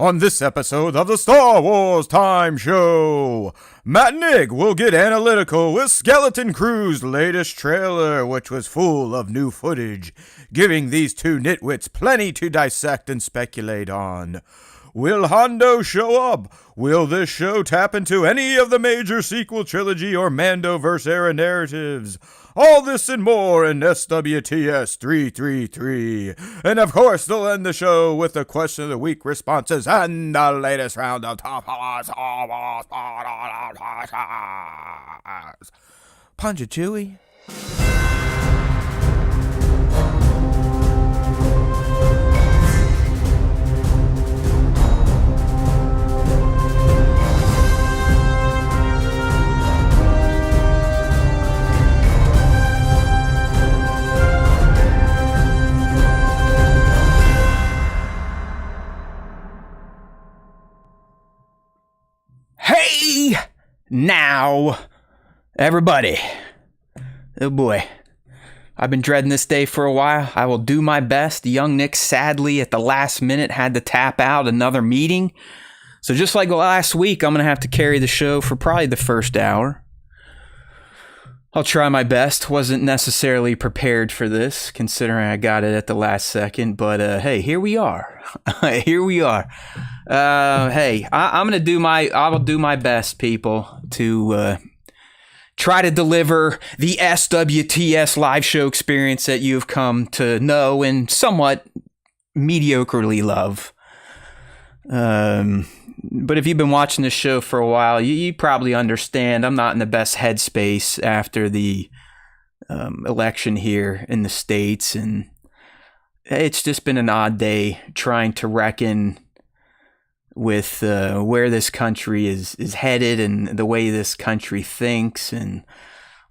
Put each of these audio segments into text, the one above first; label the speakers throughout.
Speaker 1: On this episode of the Star Wars Time Show, Matt and Nick will get analytical with Skeleton Crew's latest trailer, which was full of new footage, giving these two nitwits plenty to dissect and speculate on. Will Hondo show up? Will this show tap into any of the major sequel trilogy or Mandoverse era narratives? All this and more in SWTS 333. And of course, they'll end the show with the question of the week responses and the latest round of top Punch it, Chewie.
Speaker 2: Hey, now, everybody. Oh boy, I've been dreading this day for a while. I will do my best. Young Nick sadly at the last minute had to tap out another meeting. So just like last week, I'm going to have to carry the show for probably the first hour. I'll try my best. Wasn't necessarily prepared for this, considering I got it at the last second. But hey, here we are. Here we are. Hey, I will do my best, people, to try to deliver the SWTS live show experience that you've come to know and somewhat mediocrely love. But if you've been watching this show for a while, you probably understand I'm not in the best headspace after the election here in the States, and it's just been an odd day trying to reckon with where this country is headed and the way this country thinks. And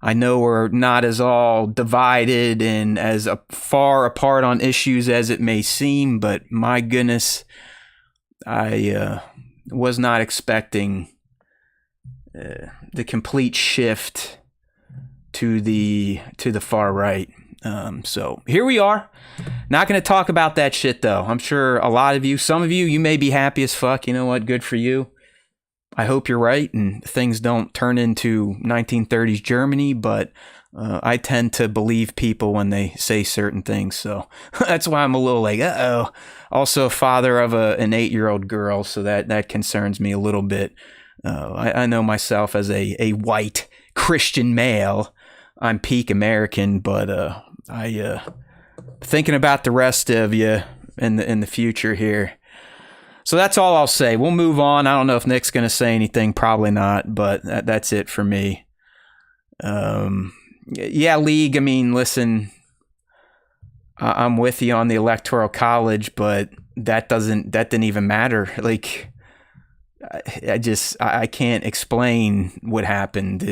Speaker 2: I know we're not as all divided and as far apart on issues as it may seem, but my goodness, I was not expecting the complete shift to the far right. So here we are. Not going to talk about that shit though. I'm sure a lot of you, some of you, you may be happy as fuck. You know what? Good for you. I hope you're right and things don't turn into 1930s Germany, but I tend to believe people when they say certain things. So that's why I'm a little like, uh-oh. Also father of an 8-year-old girl, so that concerns me a little bit. I know myself as a white Christian male. I'm peak American, but I thinking about the rest of you in the future here. So that's all I'll say. We'll move on. I don't know if Nick's going to say anything. Probably not, but that's it for me. Yeah, League, I mean, listen, I'm with you on the Electoral College, but that didn't even matter. Like, I can't explain what happened.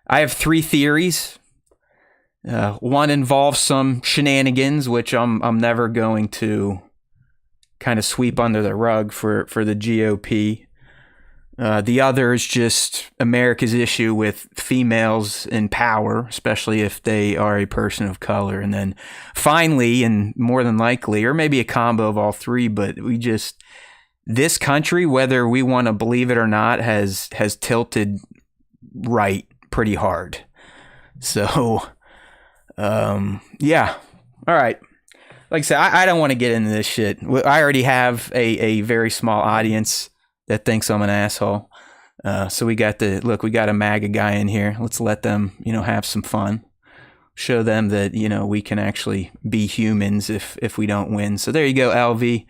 Speaker 2: I have 3 theories. One involves some shenanigans, which I'm never going to kind of sweep under the rug for the GOP. The other is just America's issue with females in power, especially if they are a person of color. And then finally, and more than likely, or maybe a combo of all 3, but this country, whether we want to believe it or not, has tilted right pretty hard. So, yeah. All right. Like I said, I don't want to get into this shit. I already have a very small audience that thinks I'm an asshole. So we got a MAGA guy in here. Let's let them, have some fun. Show them that, we can actually be humans if we don't win. So there you go, LV.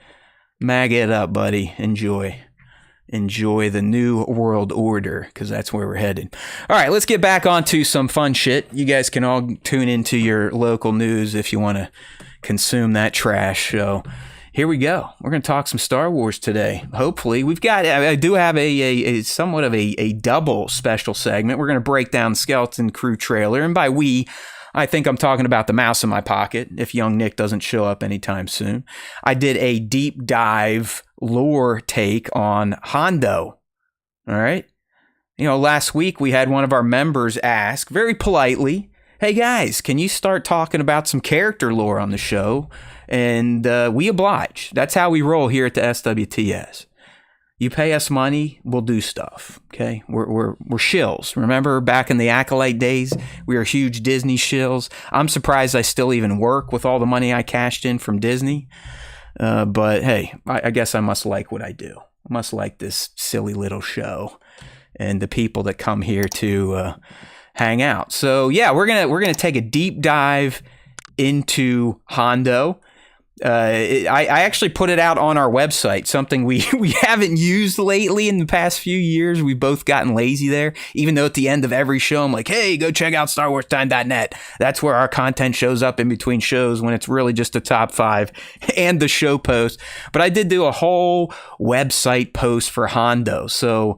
Speaker 2: MAGA it up, buddy. Enjoy the new world order, because that's where we're headed. All right, let's get back onto some fun shit. You guys can all tune into your local news if you want to consume that trash. So here we go. We're going to talk some Star Wars today. Hopefully, I do have a somewhat of a double special segment. We're going to break down the Skeleton Crew trailer, and by we, I think I'm talking about the mouse in my pocket, if young Nick doesn't show up anytime soon. I did a deep dive lore take on Hondo. All right. Last week we had one of our members ask very politely, hey guys, can you start talking about some character lore on the show? and we oblige. That's how we roll here at the SWTS. You pay us money, we'll do stuff. Okay, we're shills. Remember back in the Acolyte days, we were huge Disney shills. I'm surprised I still even work with all the money I cashed in from Disney. But hey, I guess I must like what I do. I must like this silly little show and the people that come here to hang out. So yeah, we're gonna take a deep dive into Hondo. I actually put it out on our website, something we haven't used lately in the past few years. We've both gotten lazy there, even though at the end of every show, I'm like, hey, go check out StarWarsTime.net. That's where our content shows up in between shows when it's really just the top 5 and the show post. But I did do a whole website post for Hondo. So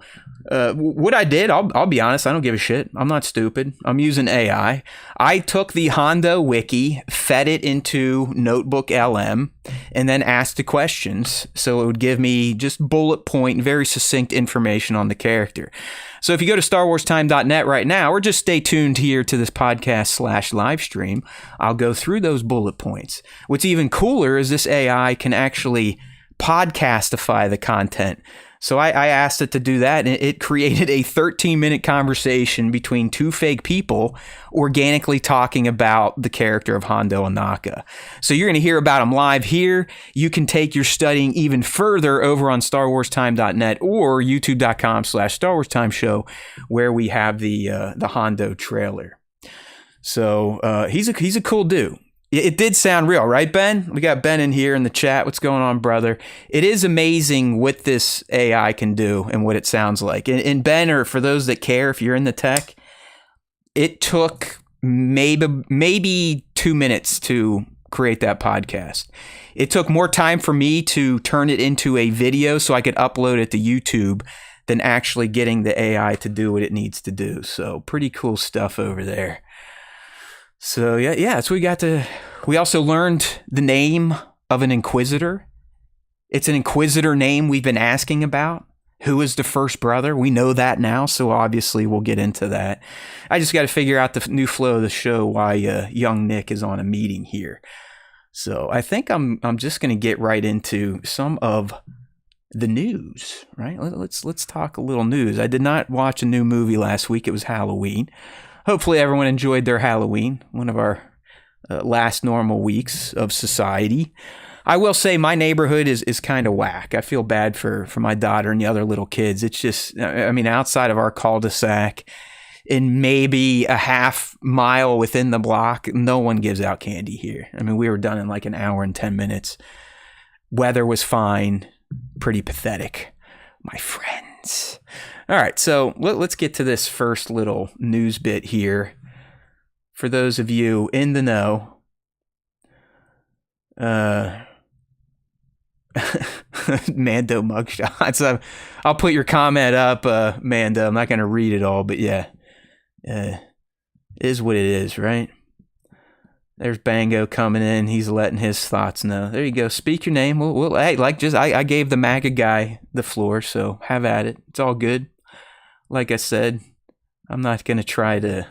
Speaker 2: what I did, I'll be honest, I don't give a shit. I'm not stupid. I'm using AI. I took the Hondo wiki, fed it into Notebook LM, and then asked the questions. So it would give me just bullet point, very succinct information on the character. So if you go to StarWarsTime.net right now, or just stay tuned here to this podcast / live stream, I'll go through those bullet points. What's even cooler is this AI can actually podcastify the content. So I asked it to do that, and it created a 13-minute conversation between 2 fake people organically talking about the character of Hondo Ohnaka. So you're going to hear about him live here. You can take your studying even further over on StarWarsTime.net or YouTube.com/StarWarsTimeShow, where we have the Hondo trailer. So he's a cool dude. It did sound real, right, Ben? We got Ben in here in the chat. What's going on, brother? It is amazing what this AI can do and what it sounds like. And Ben, or for those that care, if you're in the tech, it took maybe 2 minutes to create that podcast. It took more time for me to turn it into a video so I could upload it to YouTube than actually getting the AI to do what it needs to do. So pretty cool stuff over there. So yeah, so we also learned the name of an Inquisitor. It's an Inquisitor name we've been asking about. Who is the first brother? We know that now, so obviously we'll get into that. I just got to figure out the new flow of the show, why young Nick is on a meeting here. So I think I'm just going to get right into some of the news, right? Let's talk a little news. I did not watch a new movie last week. It was Halloween. Hopefully everyone enjoyed their Halloween, one of our last normal weeks of society. I will say my neighborhood is kind of whack. I feel bad for my daughter and the other little kids. It's just, I mean, outside of our cul-de-sac, in maybe a half mile within the block, no one gives out candy here. I mean, we were done in like an hour and 10 minutes. Weather was fine. Pretty pathetic, my friends. All right, so let's get to this first little news bit here. For those of you in the know, Mando mugshots. I'll put your comment up, Mando. I'm not going to read it all, but yeah, it is what it is, right? There's Bango coming in. He's letting his thoughts know. There you go. Speak your name. Hey, I gave the MAGA guy the floor, so have at it. It's all good. Like I said, I'm not going to try to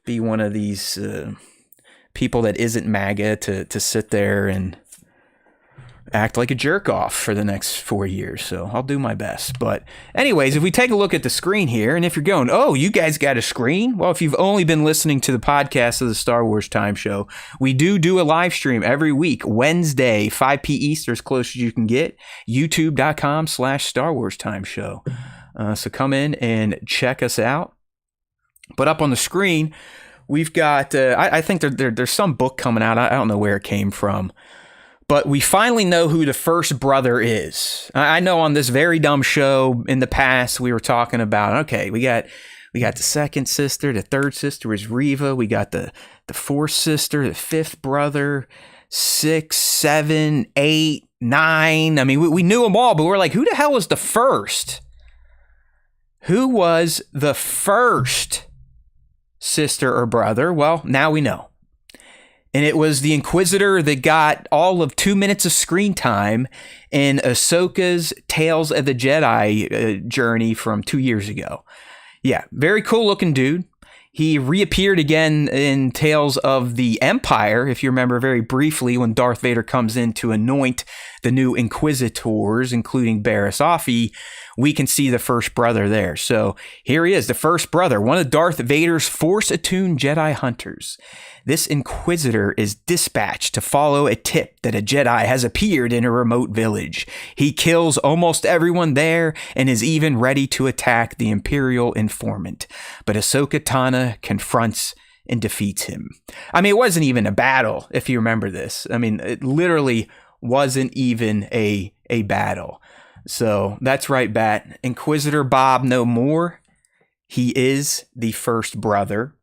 Speaker 2: be one of these people that isn't MAGA to sit there and act like a jerk off for the next 4 years. So I'll do my best. But anyways, if we take a look at the screen here, and if you're going, oh, you guys got a screen? Well, if you've only been listening to the podcast of the Star Wars Time Show, we do a live stream every week, Wednesday, 5 p. Eastern, as close as you can get, youtube.com/Star Wars Time Show. So come in and check us out. But up on the screen, we've got, I think there's some book coming out. I don't know where it came from. But we finally know who the first brother is. I know on this very dumb show in the past, we were talking about, okay, we got the second sister, the third sister is Reva. We got the fourth sister, the fifth brother, 6, 7, 8, 9. I mean, we knew them all, but we're like, who the hell was the first? Who was the first sister or brother? Well, now we know. And it was the Inquisitor that got all of 2 minutes of screen time in Ahsoka's Tales of the Jedi journey from 2 years ago. Yeah, very cool looking dude. He reappeared again in Tales of the Empire, if you remember very briefly, when Darth Vader comes in to anoint the new Inquisitors, including Barriss Offee. We can see the first brother there. So here he is, the first brother, one of Darth Vader's Force-attuned Jedi hunters. This Inquisitor is dispatched to follow a tip that a Jedi has appeared in a remote village. He kills almost everyone there and is even ready to attack the Imperial informant. But Ahsoka Tano confronts and defeats him. I mean, it wasn't even a battle, if you remember this. I mean, it literally wasn't even a battle. So that's right, Bat. Inquisitor Bob no more. He is the first brother.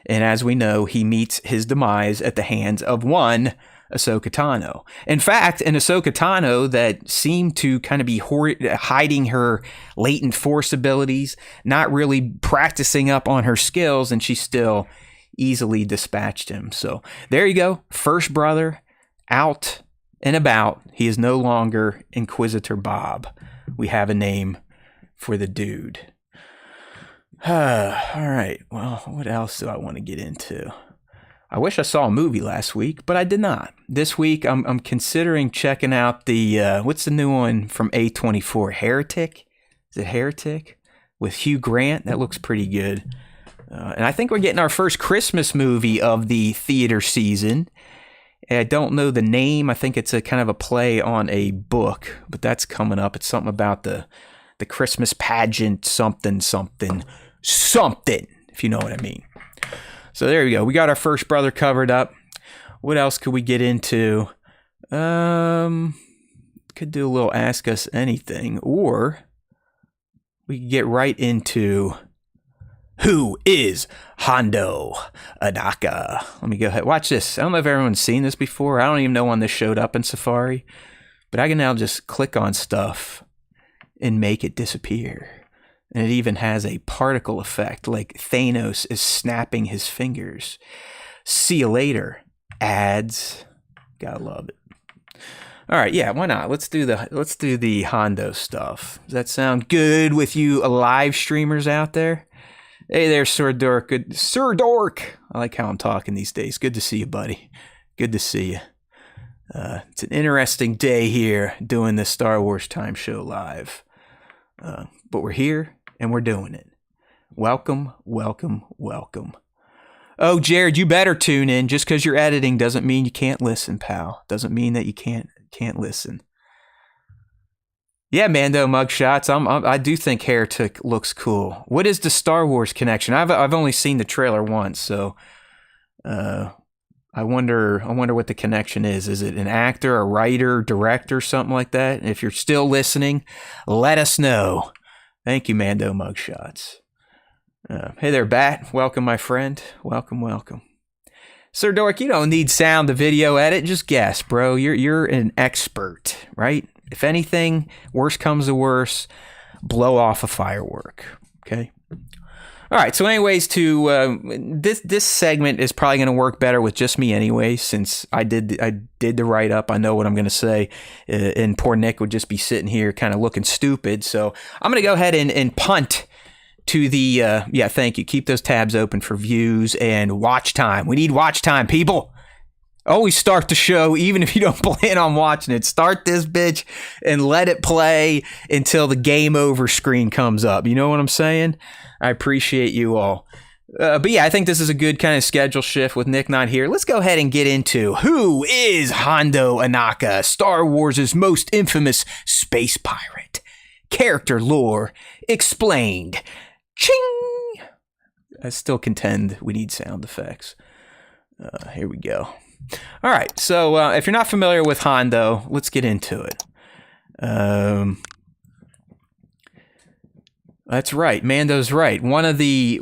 Speaker 2: And as we know, he meets his demise at the hands of one Ahsoka Tano. In fact, an Ahsoka Tano that seemed to kind of be hiding her latent Force abilities, not really practicing up on her skills, and she still easily dispatched him. So there you go. First brother out and about. He is no longer Inquisitor Bob. We have a name for the dude. All right. Well, what else do I want to get into? I wish I saw a movie last week, but I did not. This week, I'm considering checking out the, what's the new one from A24? Heretic? Is it Heretic? With Hugh Grant? That looks pretty good. And I think we're getting our first Christmas movie of the theater season. I don't know the name. I think it's a kind of a play on a book, but that's coming up. It's something about the Christmas pageant, something, if you know what I mean. So there we go. We got our first brother covered up. What else could we get into? Could do a little Ask Us Anything, or we could get right into who is Hondo Ohnaka. Let me go ahead. Watch this. I don't know if everyone's seen this before. I don't even know when this showed up in Safari, but I can now just click on stuff and make it disappear. And it even has a particle effect, like Thanos is snapping his fingers. See you later, ads. Gotta love it. All right, yeah, why not? Let's do the Hondo stuff. Does that sound good with you live streamers out there? Hey there, Sir Dork. Good, Sir Dork. I like how I'm talking these days. Good to see you, buddy. Good to see you. It's an interesting day here doing this Star Wars Time Show live. But we're here and we're doing it. Welcome, welcome, welcome. Oh, Jared, you better tune in. Just because you're editing doesn't mean you can't listen, pal. Doesn't mean that you can't listen. Yeah, Mando mugshots. I do think Heretic looks cool. What is the Star Wars connection? I've only seen the trailer once, so I wonder what the connection is. Is it an actor, a writer, director, something like that? If you're still listening, let us know. Thank you, Mando mugshots. Hey there, Bat. Welcome, my friend. Welcome, welcome. Sir Dork, you don't need sound to video edit. Just guess, bro. You're an expert, right? If anything, worse comes to worse, blow off a firework. Okay. All right. So, anyways, this segment is probably going to work better with just me anyway, since I did the write up. I know what I'm going to say, and poor Nick would just be sitting here kind of looking stupid. So I'm going to go ahead and punt to the thank you. Keep those tabs open for views and watch time. We need watch time, people. Always start the show, even if you don't plan on watching it. Start this bitch and let it play until the game over screen comes up. You know what I'm saying? I appreciate you all. But yeah, I think this is a good kind of schedule shift with Nick not here. Let's go ahead and get into who is Hondo Ohnaka, Star Wars' most infamous space pirate. Character lore explained. Ching! I still contend we need sound effects. Here we go. All right, so if you're not familiar with Hondo, let's get into it. That's right, Mando's right. One of the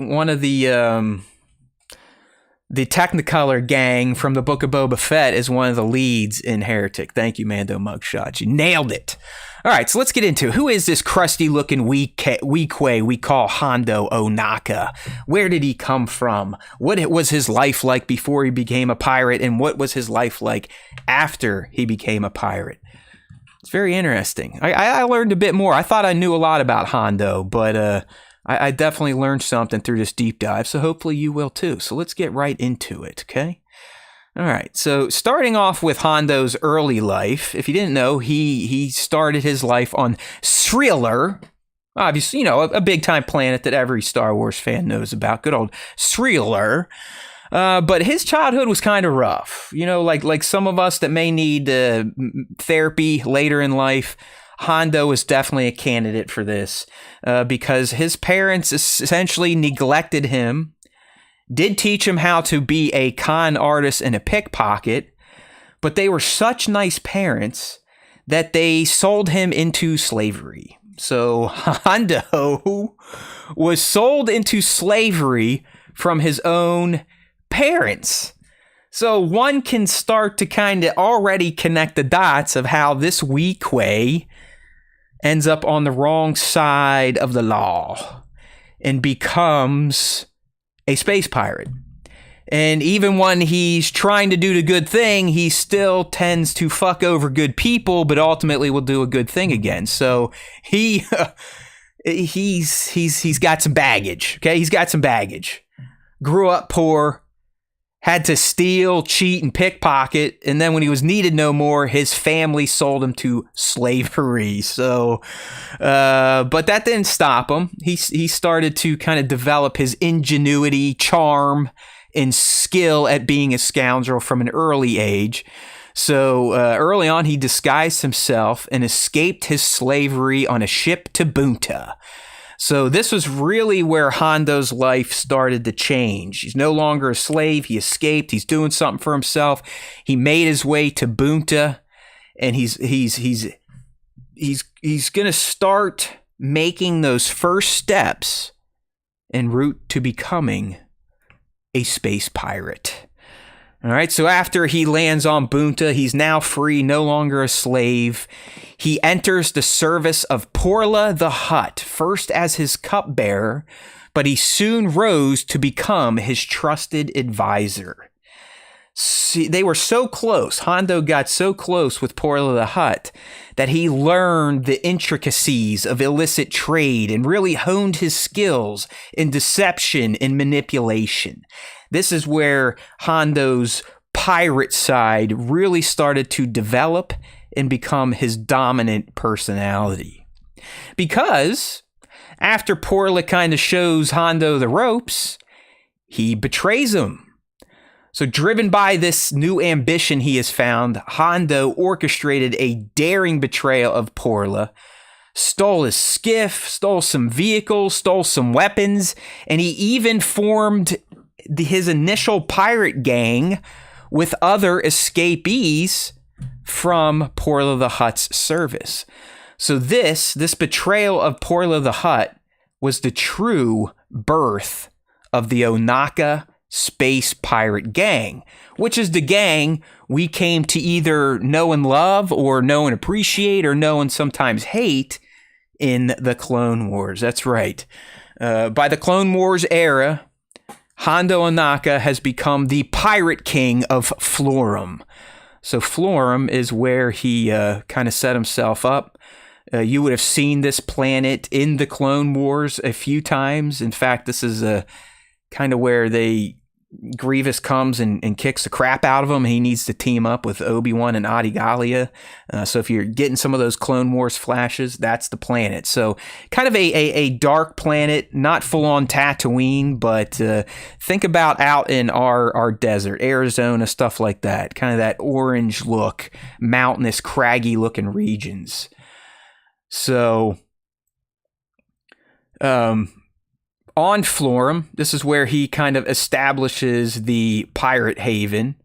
Speaker 2: Technicolor gang from the Book of Boba Fett is one of the leads in Heretic. Thank you, Mando Mugshot. You nailed it. All right, so let's get into who is this crusty-looking Weequay we call Hondo Ohnaka? Where did he come from? What was his life like before he became a pirate, and what was his life like after he became a pirate? It's very interesting. I learned a bit more. I thought I knew a lot about Hondo, but I definitely learned something through this deep dive, so hopefully you will too. So let's get right into it, okay? All right, so starting off with Hondo's early life, if you didn't know, he started his life on Sreeler, obviously, a big-time planet that every Star Wars fan knows about, good old Sreeler. But his childhood was kind of rough, like some of us that may need therapy later in life. Hondo is definitely a candidate for this because his parents essentially neglected him, did teach him how to be a con artist and a pickpocket, but they were such nice parents that they sold him into slavery. So Hondo was sold into slavery from his own parents. So one can start to kind of already connect the dots of how this Weequay ends up on the wrong side of the law and becomes a space pirate. And even when he's trying to do the good thing, he still tends to fuck over good people, but ultimately will do a good thing again. So he's got some baggage. Okay, he's got some baggage. Grew up poor, had to steal, cheat, and pickpocket, and then when he was needed no more, his family sold him to slavery. So, but that didn't stop him. He started to kind of develop his ingenuity, charm, and skill at being a scoundrel from an early age. So early on, he disguised himself and escaped his slavery on a ship to Bunta. So this was really where Hondo's life started to change. He's no longer a slave. He escaped. He's doing something for himself. He made his way to Bunta, and he's going to start making those first steps en route to becoming a space pirate. All right, so after he lands on Bunta, he's now free, no longer a slave. He enters the service of Porla the Hutt, first as his cupbearer, but he soon rose to become his trusted advisor. See, they were so close, Hondo got so close with Porla the Hutt, that he learned the intricacies of illicit trade and really honed his skills in deception and manipulation. This is where Hondo's pirate side really started to develop and become his dominant personality. Because after Porla kind of shows Hondo the ropes, he betrays him. So driven by this new ambition he has found, Hondo orchestrated a daring betrayal of Porla, stole his skiff, stole some vehicles, stole some weapons, and he even formed his initial pirate gang with other escapees from Porla the Hutt's service. So this betrayal of Porla the Hutt was the true birth of the Ohnaka Space Pirate Gang, which is the gang we came to either know and love or know and appreciate or know and sometimes hate in the Clone Wars. That's right. By the Clone Wars era, Hondo Ohnaka has become the pirate king of Florum. So Florum is where he kind of set himself up. You would have seen this planet in the Clone Wars a few times. In fact, this is kind of where Grievous comes and kicks the crap out of him. He needs to team up with Obi-Wan and Adigalia. So if you're getting some of those Clone Wars flashes, that's the planet. So kind of a dark planet, not full-on Tatooine, but think about out in our desert, Arizona, stuff like that. Kind of that orange look, mountainous, craggy-looking regions. So on Florum, this is where he kind of establishes the pirate haven,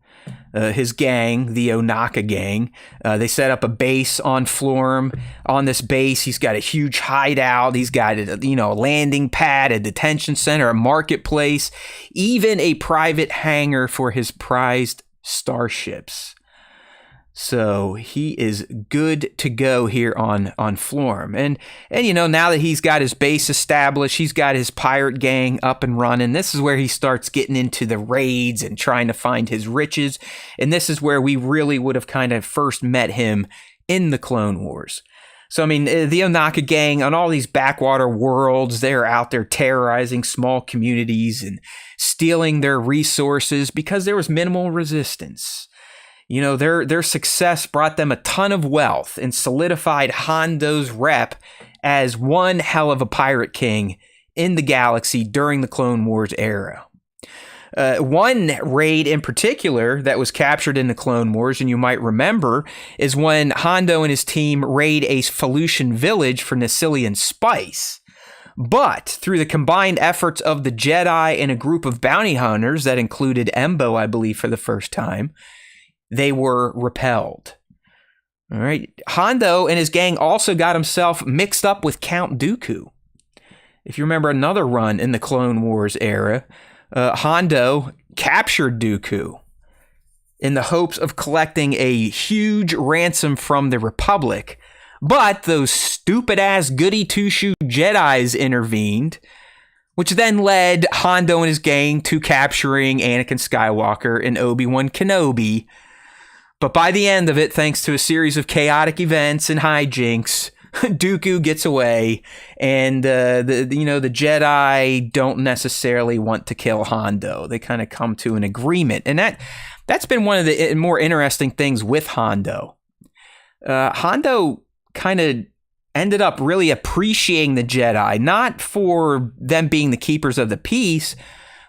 Speaker 2: his gang, the Ohnaka gang. They set up a base on Florum. On this base, he's got a huge hideout. He's got a landing pad, a detention center, a marketplace, even a private hangar for his prized starships. So he is good to go here on Florum. And now that he's got his base established, he's got his pirate gang up and running. This is where he starts getting into the raids and trying to find his riches. And this is where we really would have kind of first met him in the Clone Wars. So, I mean, the Ohnaka gang on all these backwater worlds, they're out there terrorizing small communities and stealing their resources because there was minimal resistance. You know, their success brought them a ton of wealth and solidified Hondo's rep as one hell of a pirate king in the galaxy during the Clone Wars era. One raid in particular that was captured in the Clone Wars, and you might remember, is when Hondo and his team raid a Felucian village for Nacilian spice. But through the combined efforts of the Jedi and a group of bounty hunters that included Embo, I believe, for the first time, they were repelled. All right. Hondo and his gang also got himself mixed up with Count Dooku. If you remember another run in the Clone Wars era, Hondo captured Dooku in the hopes of collecting a huge ransom from the Republic. But those stupid-ass goody two-shoe Jedis intervened, which then led Hondo and his gang to capturing Anakin Skywalker and Obi-Wan Kenobi. But by the end of it, thanks to a series of chaotic events and hijinks, Dooku gets away, and the Jedi don't necessarily want to kill Hondo. They kind of come to an agreement, and that's been one of the more interesting things with Hondo. Hondo kind of ended up really appreciating the Jedi, not for them being the keepers of the peace,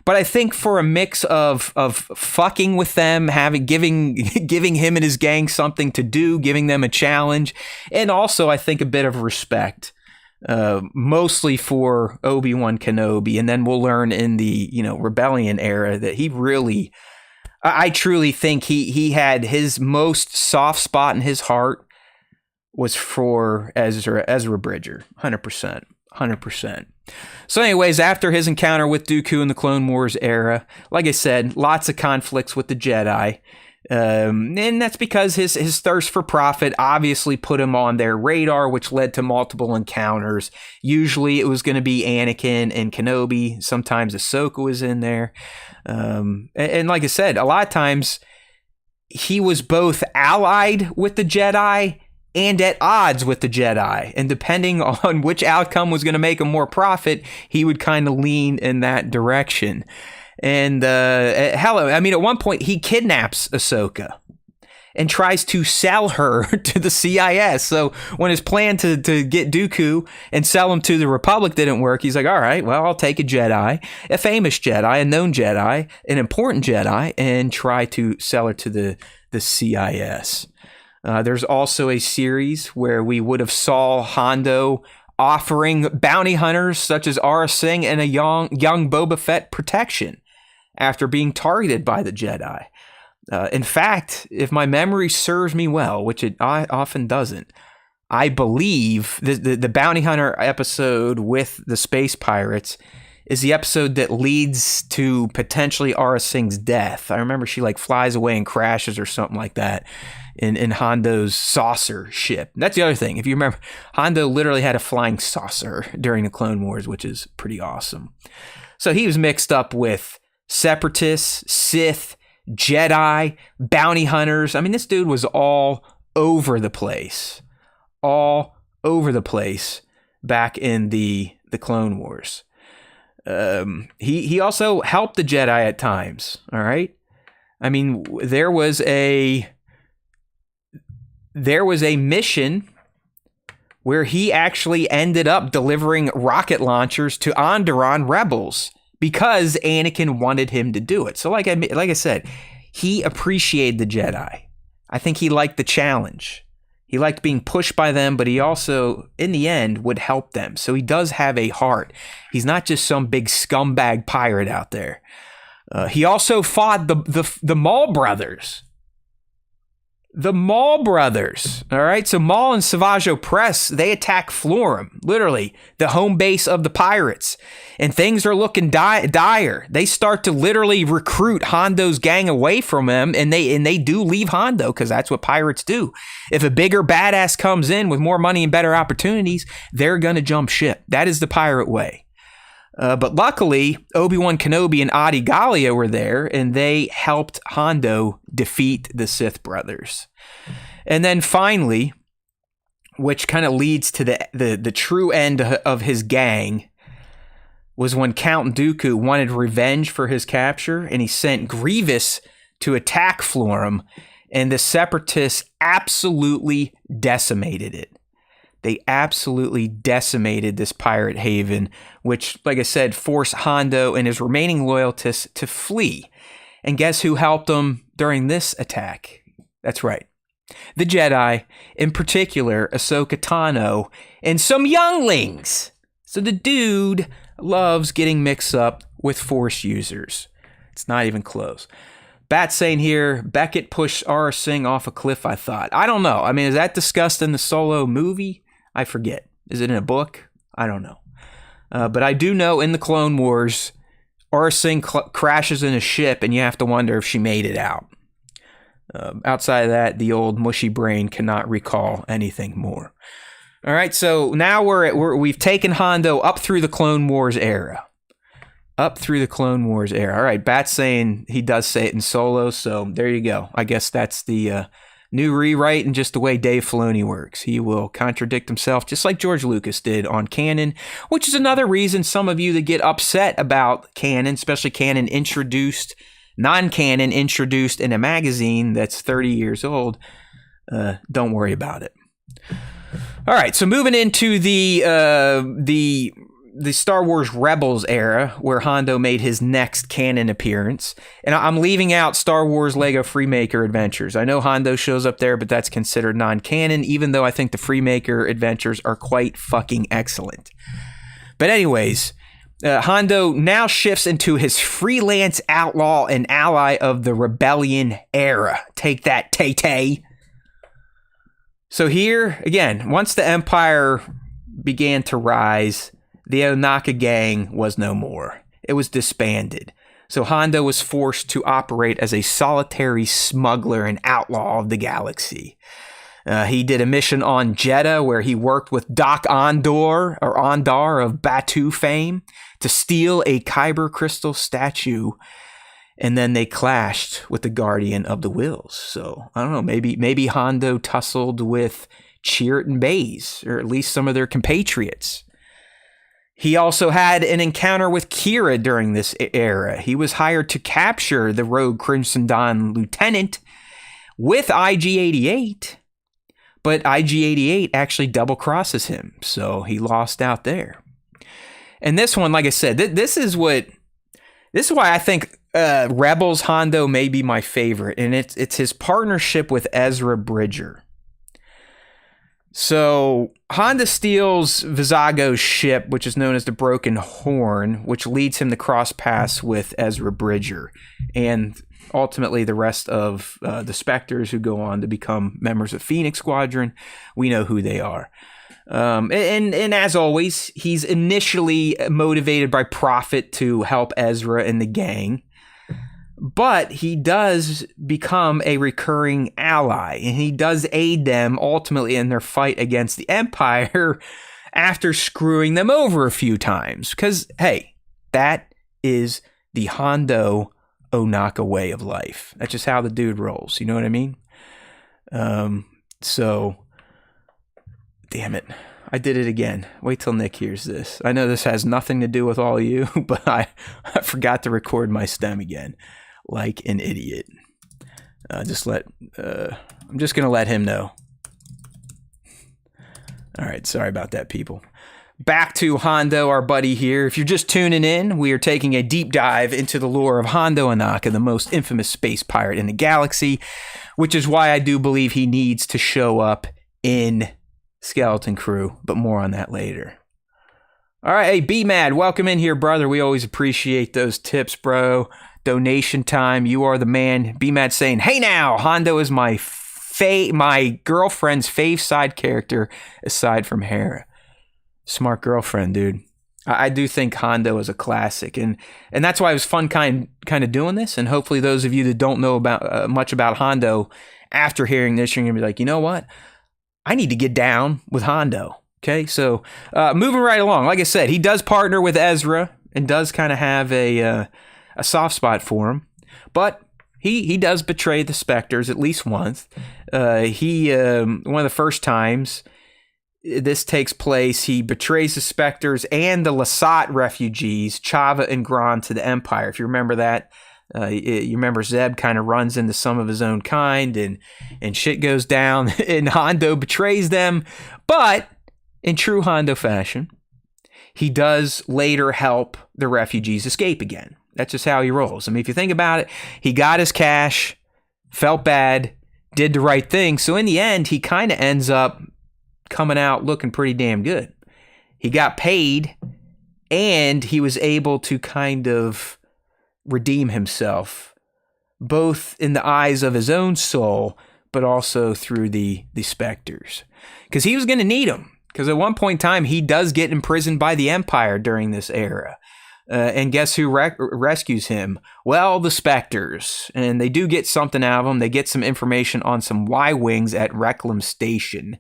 Speaker 2: but I think for a mix of fucking with them, giving him and his gang something to do, giving them a challenge, and also I think a bit of respect, mostly for Obi-Wan Kenobi. And then we'll learn in the Rebellion era that he really, I truly think he had his most soft spot in his heart was for Ezra Bridger, 100%. So anyways, after his encounter with Dooku in the Clone Wars era, like I said, lots of conflicts with the Jedi. And that's because his thirst for profit obviously put him on their radar, which led to multiple encounters. Usually it was going to be Anakin and Kenobi. Sometimes Ahsoka was in there. And like I said, a lot of times he was both allied with the Jedi and at odds with the Jedi. And depending on which outcome was going to make him more profit, he would kind of lean in that direction. And at one point, he kidnaps Ahsoka and tries to sell her to the CIS. So when his plan to get Dooku and sell him to the Republic didn't work, he's like, all right, well, I'll take a Jedi, a famous Jedi, a known Jedi, an important Jedi, and try to sell her to the CIS. There's also a series where we would have saw Hondo offering bounty hunters such as Aurra Sing and a young Boba Fett protection after being targeted by the Jedi. In fact, if my memory serves me well, which it often doesn't, I believe the bounty hunter episode with the space pirates is the episode that leads to potentially Aurra Sing's death. I remember she flies away and crashes or something like that in Hondo's saucer ship. That's the other thing. If you remember, Hondo literally had a flying saucer during the Clone Wars, which is pretty awesome. So he was mixed up with Separatists, Sith, Jedi, bounty hunters. I mean, this dude was all over the place. All over the place back in the Clone Wars. He also helped the Jedi at times, all right? I mean, there was a mission where he actually ended up delivering rocket launchers to Onderon rebels because Anakin wanted him to do it. So like I said, he appreciated the Jedi. I think he liked the challenge. He liked being pushed by them, but he also, in the end, would help them. So he does have a heart. He's not just some big scumbag pirate out there. He also fought the Maul brothers. The Maul brothers, all right? So Maul and Savage Opress, they attack Florum, literally, the home base of the pirates. And things are looking dire. They start to literally recruit Hondo's gang away from him, and they do leave Hondo, because that's what pirates do. If a bigger badass comes in with more money and better opportunities, they're going to jump ship. That is the pirate way. But luckily, Obi-Wan Kenobi and Adi Gallia were there, and they helped Hondo defeat the Sith brothers. And then finally, which kind of leads to the true end of his gang, was when Count Dooku wanted revenge for his capture, and he sent Grievous to attack Florum, and the Separatists absolutely decimated it. They absolutely decimated this pirate haven, which, like I said, forced Hondo and his remaining loyalists to flee. And guess who helped them during this attack? That's right. The Jedi, in particular, Ahsoka Tano, and some younglings. So the dude loves getting mixed up with Force users. It's not even close. Bat saying here, Beckett pushed Aurra Sing off a cliff, I thought. I don't know. I mean, is that discussed in the Solo movie? I forget. Is it in a book? I don't know. But I do know in the Clone Wars, Aurra Sing crashes in a ship, and you have to wonder if she made it out. Outside of that, the old mushy brain cannot recall anything more. All right, so now we've taken Hondo up through the Clone Wars era. Up through the Clone Wars era. All right, Bat's saying he does say it in Solo, so there you go. I guess that's the new rewrite and just the way Dave Filoni works. He will contradict himself just like George Lucas did on canon, which is another reason some of you that get upset about canon, especially canon introduced, non-canon introduced in a magazine that's 30 years old, don't worry about it. All right, so moving into the Star Wars Rebels era, where Hondo made his next canon appearance. And I'm leaving out Star Wars Lego Freemaker Adventures. I know Hondo shows up there, but that's considered non-canon, even though I think the Freemaker Adventures are quite fucking excellent. But anyways, Hondo now shifts into his freelance outlaw and ally of the Rebellion era. Take that, Tay-Tay. So here, again, once the Empire began to rise, the Ohnaka gang was no more. It was disbanded. So Hondo was forced to operate as a solitary smuggler and outlaw of the galaxy. He did a mission on Jeddah where he worked with Doc Ondar of Batuu fame to steal a Kyber crystal statue, and then they clashed with the Guardian of the Wills. So I don't know, maybe Hondo tussled with Chirrut and Baze, or at least some of their compatriots. He also had an encounter with Kira during this era. He was hired to capture the rogue Crimson Dawn lieutenant with IG-88, but IG-88 actually double crosses him, so he lost out there. And this one, like I said, this is why I think Rebels Hondo may be my favorite, and it's his partnership with Ezra Bridger. So Honda steals Vizago's ship, which is known as the Broken Horn, which leads him to cross paths with Ezra Bridger and ultimately the rest of the Spectres who go on to become members of Phoenix Squadron. We know who they are. And as always, he's initially motivated by profit to help Ezra and the gang. But he does become a recurring ally, and he does aid them ultimately in their fight against the Empire after screwing them over a few times. Because, hey, that is the Hondo Ohnaka way of life. That's just how the dude rolls. You know what I mean? So, damn it. I did it again. Wait till Nick hears this. I know this has nothing to do with all of you, but I forgot to record my stem again. Like an idiot. I'm just going to let him know. All right, sorry about that, people. Back to Hondo, our buddy here. If you're just tuning in, we are taking a deep dive into the lore of Hondo Ohnaka, the most infamous space pirate in the galaxy, which is why I do believe he needs to show up in Skeleton Crew, but more on that later. All right, hey, B-Mad, welcome in here, brother. We always appreciate those tips, bro. Donation time. You are the man. B-Mad saying, hey now, Hondo is my girlfriend's fave side character aside from Hera. Smart girlfriend, dude. I do think Hondo is a classic, and that's why it was fun kind of doing this. And hopefully those of you that don't know about much about Hondo, after hearing this, you're gonna be like, you know what? I need to get down with Hondo. Okay, so moving right along. Like I said, he does partner with Ezra and does kind of have a soft spot for him, but he does betray the Spectres at least once. One of the first times, this takes place, he betrays the Spectres and the Lasat refugees, Chava and Gran, to the Empire. If you remember that, you remember Zeb kind of runs into some of his own kind, and shit goes down, and Hondo betrays them. But in true Hondo fashion, he does later help the refugees escape again. That's just how he rolls. I mean, if you think about it, he got his cash, felt bad, did the right thing. So in the end, he kind of ends up coming out looking pretty damn good. He got paid, and he was able to kind of redeem himself, both in the eyes of his own soul, but also through the Spectres. Because he was going to need them. Because at one point in time, he does get imprisoned by the Empire during this era. And guess who rescues him? Well, the Spectres. And they do get something out of him. They get some information on some Y-Wings at Reclam Station.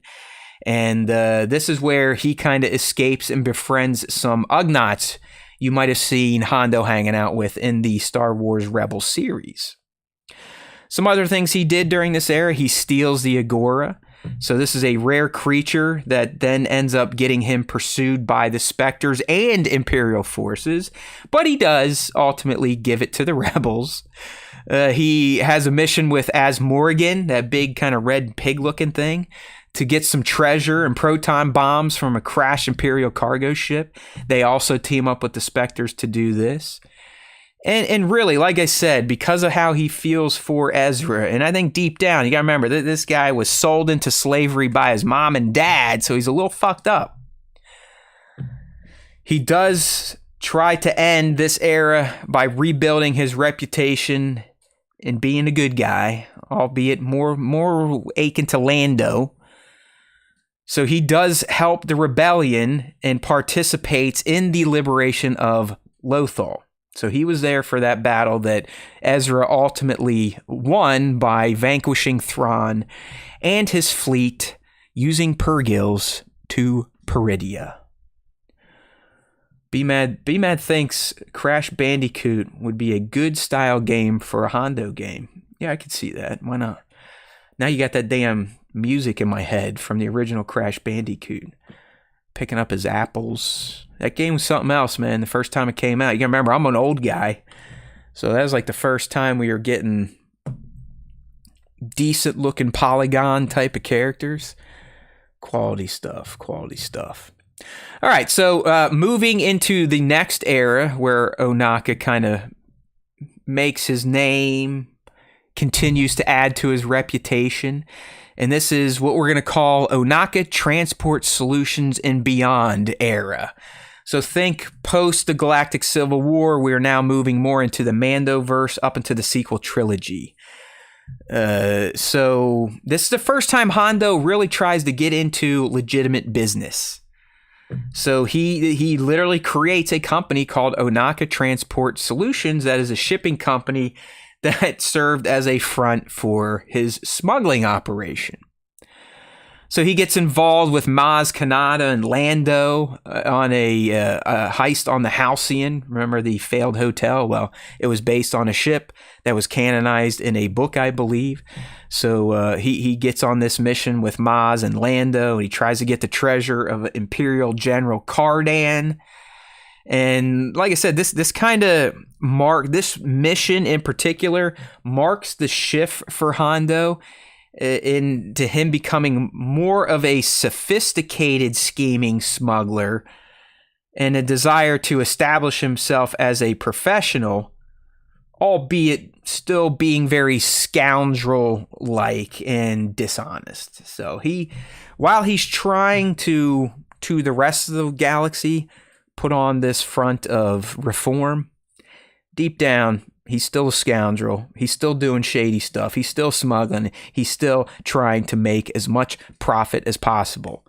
Speaker 2: And this is where he kind of escapes and befriends some Ugnaughts you might have seen Hondo hanging out with in the Star Wars Rebel series. Some other things he did during this era, he steals the Agora. So this is a rare creature that then ends up getting him pursued by the Spectres and Imperial forces, but he does ultimately give it to the rebels. He has a mission with Az Morrigan, that big kind of red pig-looking thing, to get some treasure and proton bombs from a crashed Imperial cargo ship. They also team up with the Spectres to do this. And really, like I said, because of how he feels for Ezra, and I think deep down, you gotta remember, this guy was sold into slavery by his mom and dad, so he's a little fucked up. He does try to end this era by rebuilding his reputation and being a good guy, albeit more akin to Lando. So he does help the rebellion and participates in the liberation of Lothal. So he was there for that battle that Ezra ultimately won by vanquishing Thrawn and his fleet using Purgils to Peridia. B-Mad thinks Crash Bandicoot would be a good style game for a Hondo game. Yeah, I could see that. Why not? Now you got that damn music in my head from the original Crash Bandicoot. Picking up his apples. That game was something else, man. The first time it came out. You gotta remember, I'm an old guy. So that was like the first time we were getting decent looking polygon type of characters. Quality stuff. All right, so moving into the next era where Ohnaka kind of makes his name, continues to add to his reputation. And this is what we're going to call Ohnaka Transport Solutions and Beyond era. So think post the Galactic Civil War, we are now moving more into the Mandoverse up into the sequel trilogy. So this is the first time Hondo really tries to get into legitimate business. So he literally creates a company called Ohnaka Transport Solutions that is a shipping company that served as a front for his smuggling operation. So he gets involved with Maz Kanata and Lando on a heist on the Halcyon. Remember the failed hotel? Well, it was based on a ship that was canonized in a book, I believe. So he gets on this mission with Maz and Lando, and he tries to get the treasure of Imperial General Cardan. And like I said, this mission in particular marks the shift for Hondo into him becoming more of a sophisticated scheming smuggler and a desire to establish himself as a professional, albeit still being very scoundrel-like and dishonest. So while he's trying to the rest of the galaxy put on this front of reform, deep down, he's still a scoundrel. He's still doing shady stuff. He's still smuggling. He's still trying to make as much profit as possible.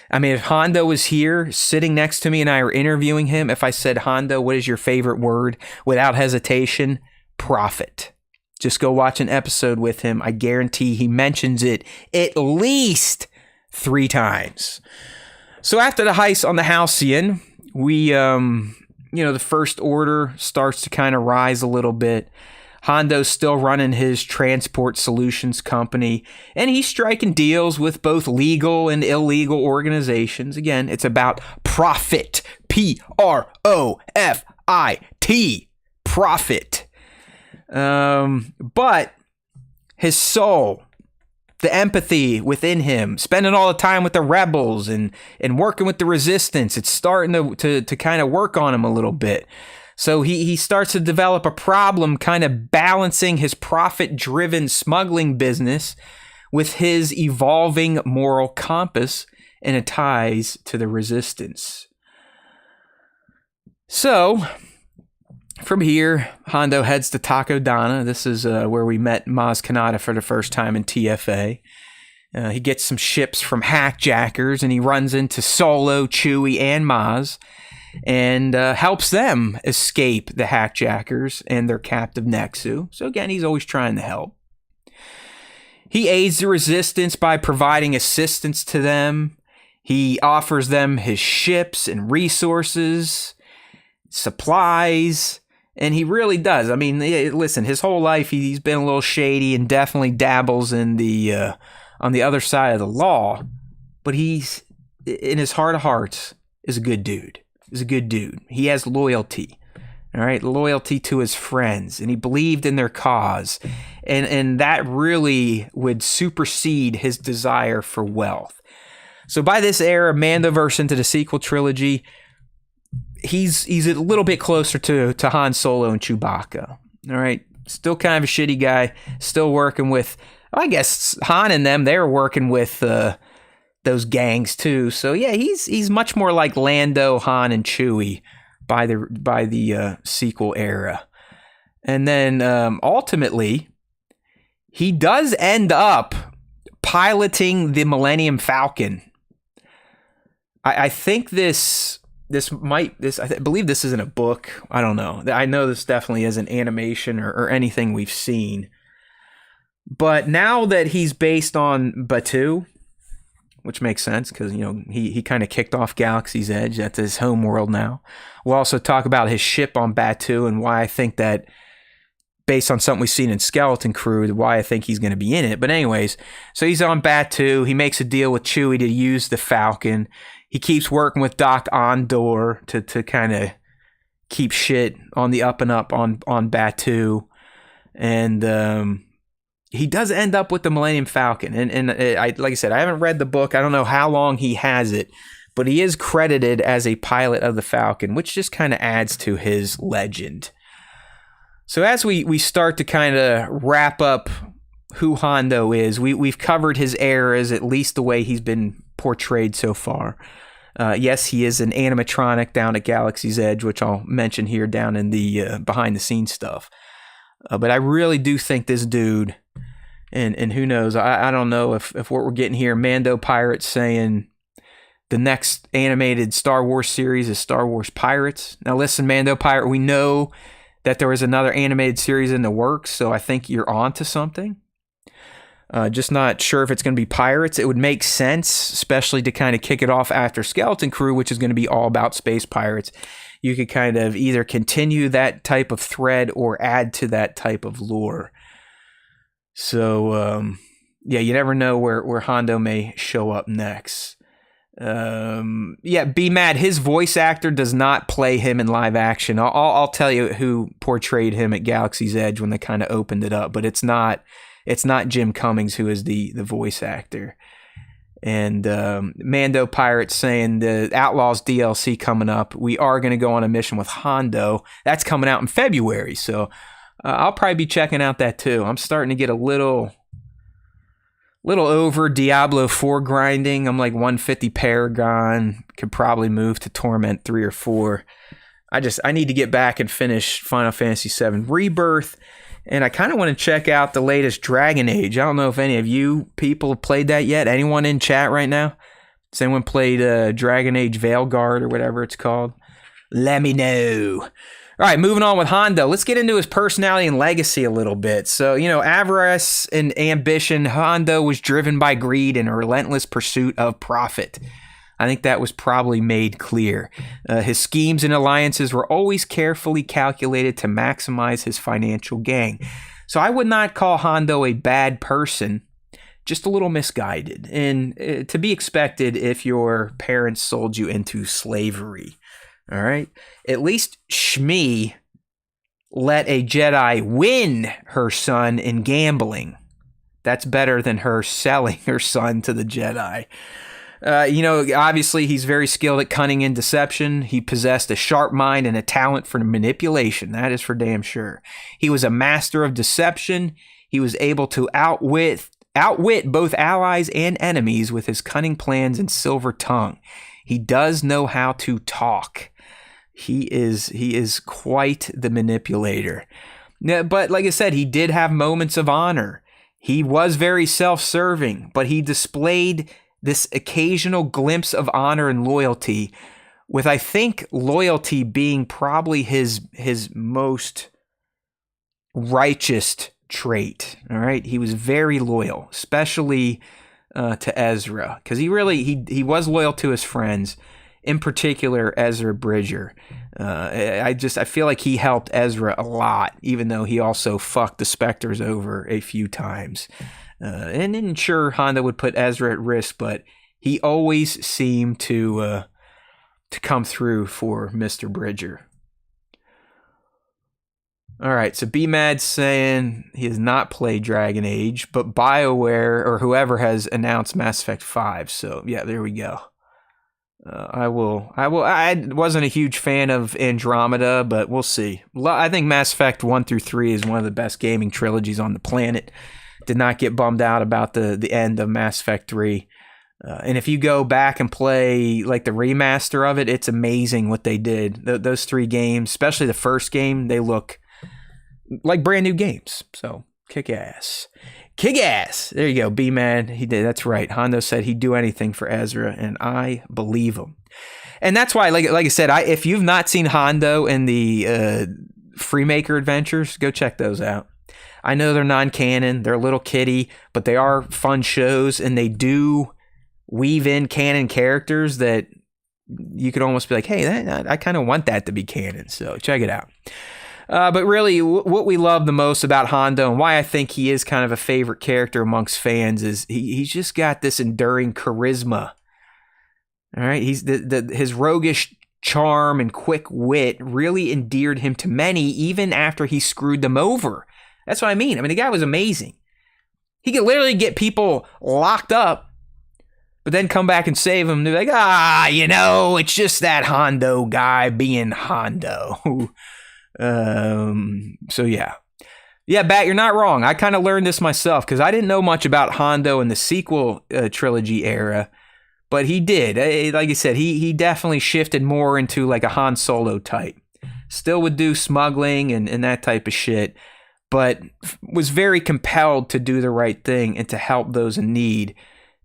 Speaker 2: I mean, if Hondo was here sitting next to me and I were interviewing him, if I said, Hondo, what is your favorite word? Without hesitation, profit. Just go watch an episode with him. I guarantee he mentions it at least 3 times. So after the heist on the Halcyon, we, the First Order starts to kind of rise a little bit. Hondo's still running his transport solutions company, and he's striking deals with both legal and illegal organizations. Again, it's about profit. Profit. Profit. But his soul, the empathy within him, spending all the time with the rebels and working with the resistance, it's starting to kind of work on him a little bit. So he starts to develop a problem kind of balancing his profit-driven smuggling business with his evolving moral compass and it ties to the resistance. So from here, Hondo heads to Takodana. This is where we met Maz Kanata for the first time in TFA. He gets some ships from hackjackers, and he runs into Solo, Chewie, and Maz, and helps them escape the hackjackers and their captive Nexu. So again, he's always trying to help. He aids the resistance by providing assistance to them. He offers them his ships and resources, supplies, and he really does. I mean, listen, his whole life he's been a little shady and definitely dabbles in the on the other side of the law, but he's, in his heart of hearts, is a good dude. Is a good dude. He has loyalty, all right, loyalty to his friends, and he believed in their cause, and that really would supersede his desire for wealth. So by this era, Mandoverse into the sequel trilogy, he's a little bit closer to Han Solo and Chewbacca. All right, still kind of a shitty guy, still working with, I guess Han and them, they were working with those gangs too. So yeah, he's much more like Lando, Han, and Chewie by the sequel era. And then ultimately, he does end up piloting the Millennium Falcon. I think I believe this isn't a book. I don't know. I know this definitely isn't animation or anything we've seen. But now that he's based on Batuu, which makes sense because, you know, he kind of kicked off Galaxy's Edge. That's his home world now. We'll also talk about his ship on Batuu and why I think that, based on something we've seen in Skeleton Crew, why I think he's going to be in it. But anyways, so he's on Batuu. He makes a deal with Chewie to use the Falcon. He keeps working with Doc Ondor to kind of keep shit on the up and up on Batuu. And he does end up with the Millennium Falcon. And like I said, I haven't read the book. I don't know how long he has it. But he is credited as a pilot of the Falcon, which just kind of adds to his legend. So as we start to kind of wrap up who Hondo is, we've covered his eras, at least the way he's been portrayed so far. Yes, he is an animatronic down at Galaxy's Edge, which I'll mention here down in the behind-the-scenes stuff. But I really do think this dude, and who knows, I don't know if what we're getting here, Mando Pirates saying the next animated Star Wars series is Star Wars Pirates. Now listen, Mando Pirate, we know that there was another animated series in the works, so I think you're on to something. Just not sure if it's going to be Pirates. It would make sense, especially to kind of kick it off after Skeleton Crew, which is going to be all about space pirates. You could kind of either continue that type of thread or add to that type of lore. So, yeah, you never know where Hondo may show up next. Yeah, Be Mad, his voice actor does not play him in live action. I'll tell you who portrayed him at Galaxy's Edge when they kind of opened it up, but it's not Jim Cummings who is the voice actor. And Mando Pirates saying the Outlaws DLC coming up. We are going to go on a mission with Hondo. That's coming out in February, so I'll probably be checking out that too. I'm starting to get a little over Diablo 4 grinding. I'm like 150 Paragon. Could probably move to Torment 3 or 4. I need to get back and finish Final Fantasy VII Rebirth. And I kind of want to check out the latest Dragon Age. I don't know if any of you people have played that yet. Anyone in chat right now? Has anyone played Dragon Age Veilguard or whatever it's called? Let me know. All right, moving on with Hondo. Let's get into his personality and legacy a little bit. So, you know, avarice and ambition. Hondo was driven by greed and a relentless pursuit of profit. I think that was probably made clear. His schemes and alliances were always carefully calculated to maximize his financial gain. So I would not call Hondo a bad person, just a little misguided, and to be expected if your parents sold you into slavery. All right? At least Shmi let a Jedi win her son in gambling. That's better than her selling her son to the Jedi. Obviously he's very skilled at cunning and deception. He possessed a sharp mind and a talent for manipulation. That is for damn sure. He was a master of deception. He was able to outwit both allies and enemies with his cunning plans and silver tongue. He does know how to talk. He is quite the manipulator. But like I said, he did have moments of honor. He was very self-serving, but he displayed this occasional glimpse of honor and loyalty, with, I think, loyalty being probably his most righteous trait. All right, he was very loyal, especially to Ezra, because he was loyal to his friends, in particular Ezra Bridger. I feel like he helped Ezra a lot, even though he also fucked the Spectres over a few times. And sure, Hondo would put Ezra at risk, but he always seemed to come through for Mr. Bridger. All right, so B-Mad's saying he has not played Dragon Age, but BioWare or whoever has announced Mass Effect 5. So yeah, there we go. I wasn't a huge fan of Andromeda, but we'll see. I think Mass Effect 1 through 3 is one of the best gaming trilogies on the planet. Did not get bummed out about the end of Mass Effect 3. And if you go back and play like the remaster of it, it's amazing what they did. Those 3 games, especially the first game, they look like brand new games. So kick ass. Kick ass. There you go. B-Man. He did. That's right. Hondo said he'd do anything for Ezra, and I believe him. And that's why, like I said, if you've not seen Hondo and the Freemaker Adventures, go check those out. I know they're non-canon, they're a little kiddie, but they are fun shows, and they do weave in canon characters that you could almost be like, hey, I kind of want that to be canon, so check it out. But really, what we love the most about Hondo, and why I think he is kind of a favorite character amongst fans, is he's just got this enduring charisma. All right, he's his roguish charm and quick wit really endeared him to many, even after he screwed them over. That's what I mean. The guy was amazing. He could literally get people locked up, but then come back and save them. They're like, it's just that Hondo guy being Hondo. So yeah. Yeah, Bat, you're not wrong. I kind of learned this myself because I didn't know much about Hondo in the sequel trilogy era, but he did. Like I said, he definitely shifted more into like a Han Solo type. Still would do smuggling and that type of shit, but was very compelled to do the right thing and to help those in need,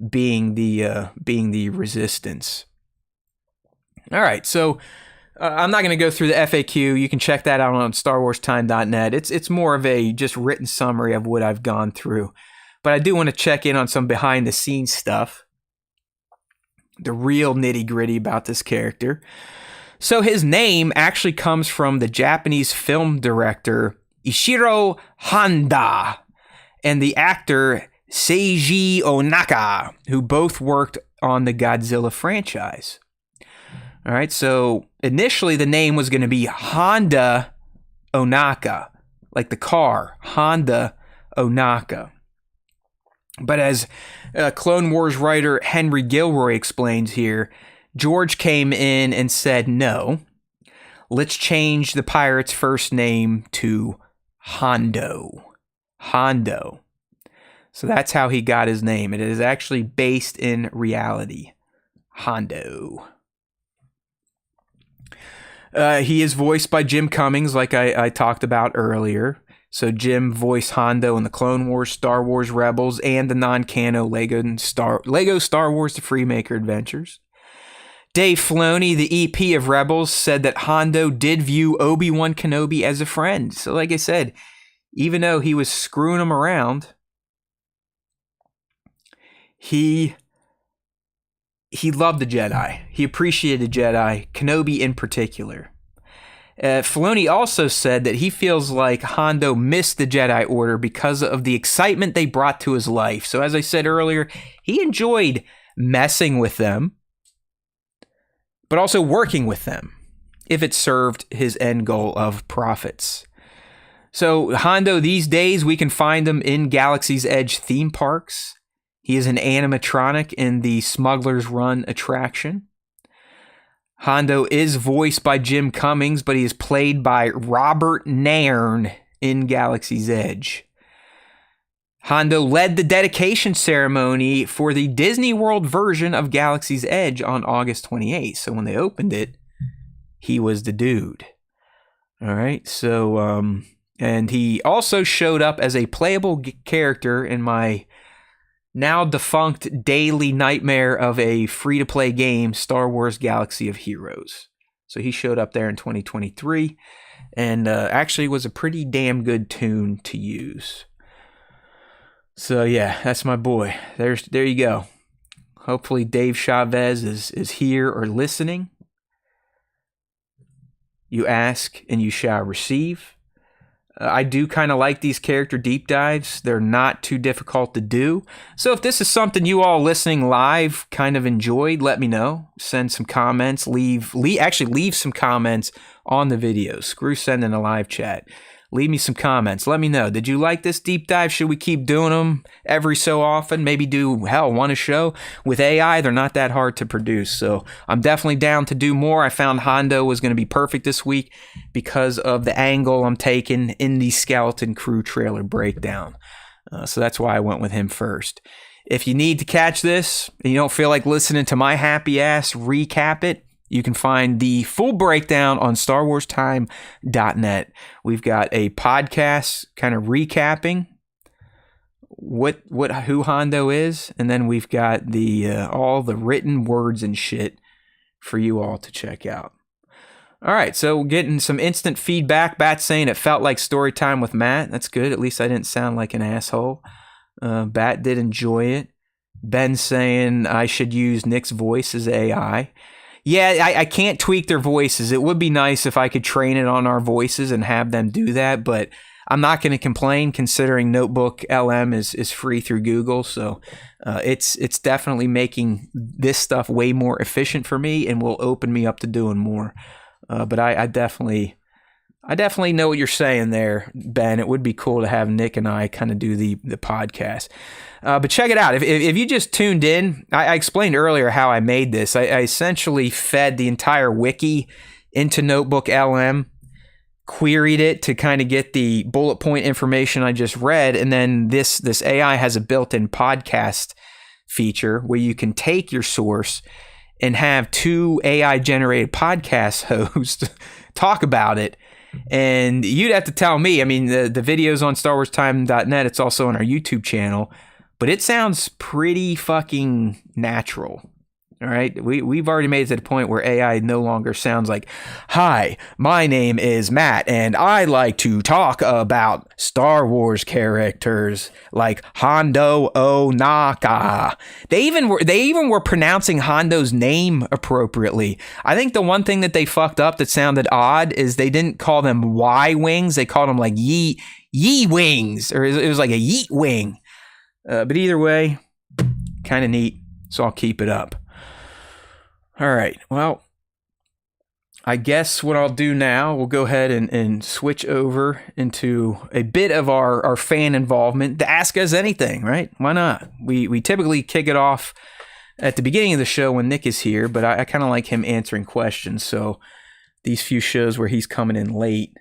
Speaker 2: being the resistance. All right, so I'm not going to go through the FAQ. You can check that out on StarWarsTime.net. It's more of a just written summary of what I've gone through. But I do want to check in on some behind-the-scenes stuff, the real nitty-gritty about this character. So his name actually comes from the Japanese film director Ishiro Honda and the actor Seiji Ohnaka, who both worked on the Godzilla franchise. All right, so initially the name was going to be Honda Ohnaka, like the car, Honda Ohnaka. But as Clone Wars writer Henry Gilroy explains here, George came in and said, no, let's change the pirate's first name to Hondo. Hondo. So that's how he got his name. It is actually based in reality. Hondo. He is voiced by Jim Cummings, like I talked about earlier. So Jim voiced Hondo in the Clone Wars, Star Wars Rebels, and the non-canon Lego Star Wars The Freemaker Adventures. Dave Filoni, the EP of Rebels, said that Hondo did view Obi-Wan Kenobi as a friend. So like I said, even though he was screwing him around, he he loved the Jedi. He appreciated Jedi, Kenobi in particular. Filoni also said that he feels like Hondo missed the Jedi Order because of the excitement they brought to his life. So as I said earlier, he enjoyed messing with them, but also working with them if it served his end goal of profits. So Hondo, these days, we can find him in Galaxy's Edge theme parks. He is an animatronic in the Smuggler's Run attraction. Hondo is voiced by Jim Cummings, but he is played by Robert Nairn in Galaxy's Edge. Hondo led the dedication ceremony for the Disney World version of Galaxy's Edge on August 28th. So when they opened it, he was the dude. All right, so, and he also showed up as a playable character in my now defunct daily nightmare of a free-to-play game, Star Wars Galaxy of Heroes. So he showed up there in 2023 and actually was a pretty damn good tune to use. So yeah, that's my boy. There you go. Hopefully Dave Chavez is here or listening. You ask and you shall receive. I do kind of like these character deep dives. They're not too difficult to do. So if this is something you all listening live kind of enjoyed, let me know. Send some comments. Leave some comments on the video. Screw sending a live chat. Leave me some comments. Let me know. Did you like this deep dive? Should we keep doing them every so often? Maybe do, one a show? With AI, they're not that hard to produce. So I'm definitely down to do more. I found Hondo was going to be perfect this week because of the angle I'm taking in the Skeleton Crew trailer breakdown. So that's why I went with him first. If you need to catch this and you don't feel like listening to my happy ass recap it, you can find the full breakdown on StarWarsTime.net. We've got a podcast kind of recapping who Hondo is, and then we've got the all the written words and shit for you all to check out. All right, so getting some instant feedback. Bat saying it felt like story time with Matt. That's good. At least I didn't sound like an asshole. Bat did enjoy it. Ben saying I should use Nick's voice as AI. Yeah, I can't tweak their voices. It would be nice if I could train it on our voices and have them do that, but I'm not going to complain considering Notebook LM is free through Google, so it's definitely making this stuff way more efficient for me and will open me up to doing more. But I definitely know what you're saying there, Ben. It would be cool to have Nick and I kind of do the podcast. But check it out. If you just tuned in, I explained earlier how I made this. I essentially fed the entire wiki into Notebook LM, queried it to kind of get the bullet point information I just read, and then this AI has a built-in podcast feature where you can take your source and have two AI-generated podcast hosts talk about it. And you'd have to tell me. I mean, the video's on StarWarsTime.net. It's also on our YouTube channel. But it sounds pretty fucking natural. All right? We've already made it to the point where AI no longer sounds like, "Hi, my name is Matt, and I like to talk about Star Wars characters like Hondo Ohnaka." They even were pronouncing Hondo's name appropriately. I think the one thing that they fucked up that sounded odd is they didn't call them Y-wings. They called them like Yee wings, or it was like a yeet wing. But either way, kind of neat, so I'll keep it up. All right, well, I guess what I'll do now, we'll go ahead and switch over into a bit of our fan involvement to Ask Us Anything, right? Why not? We typically kick it off at the beginning of the show when Nick is here, but I kind of like him answering questions, so these few shows where he's coming in late,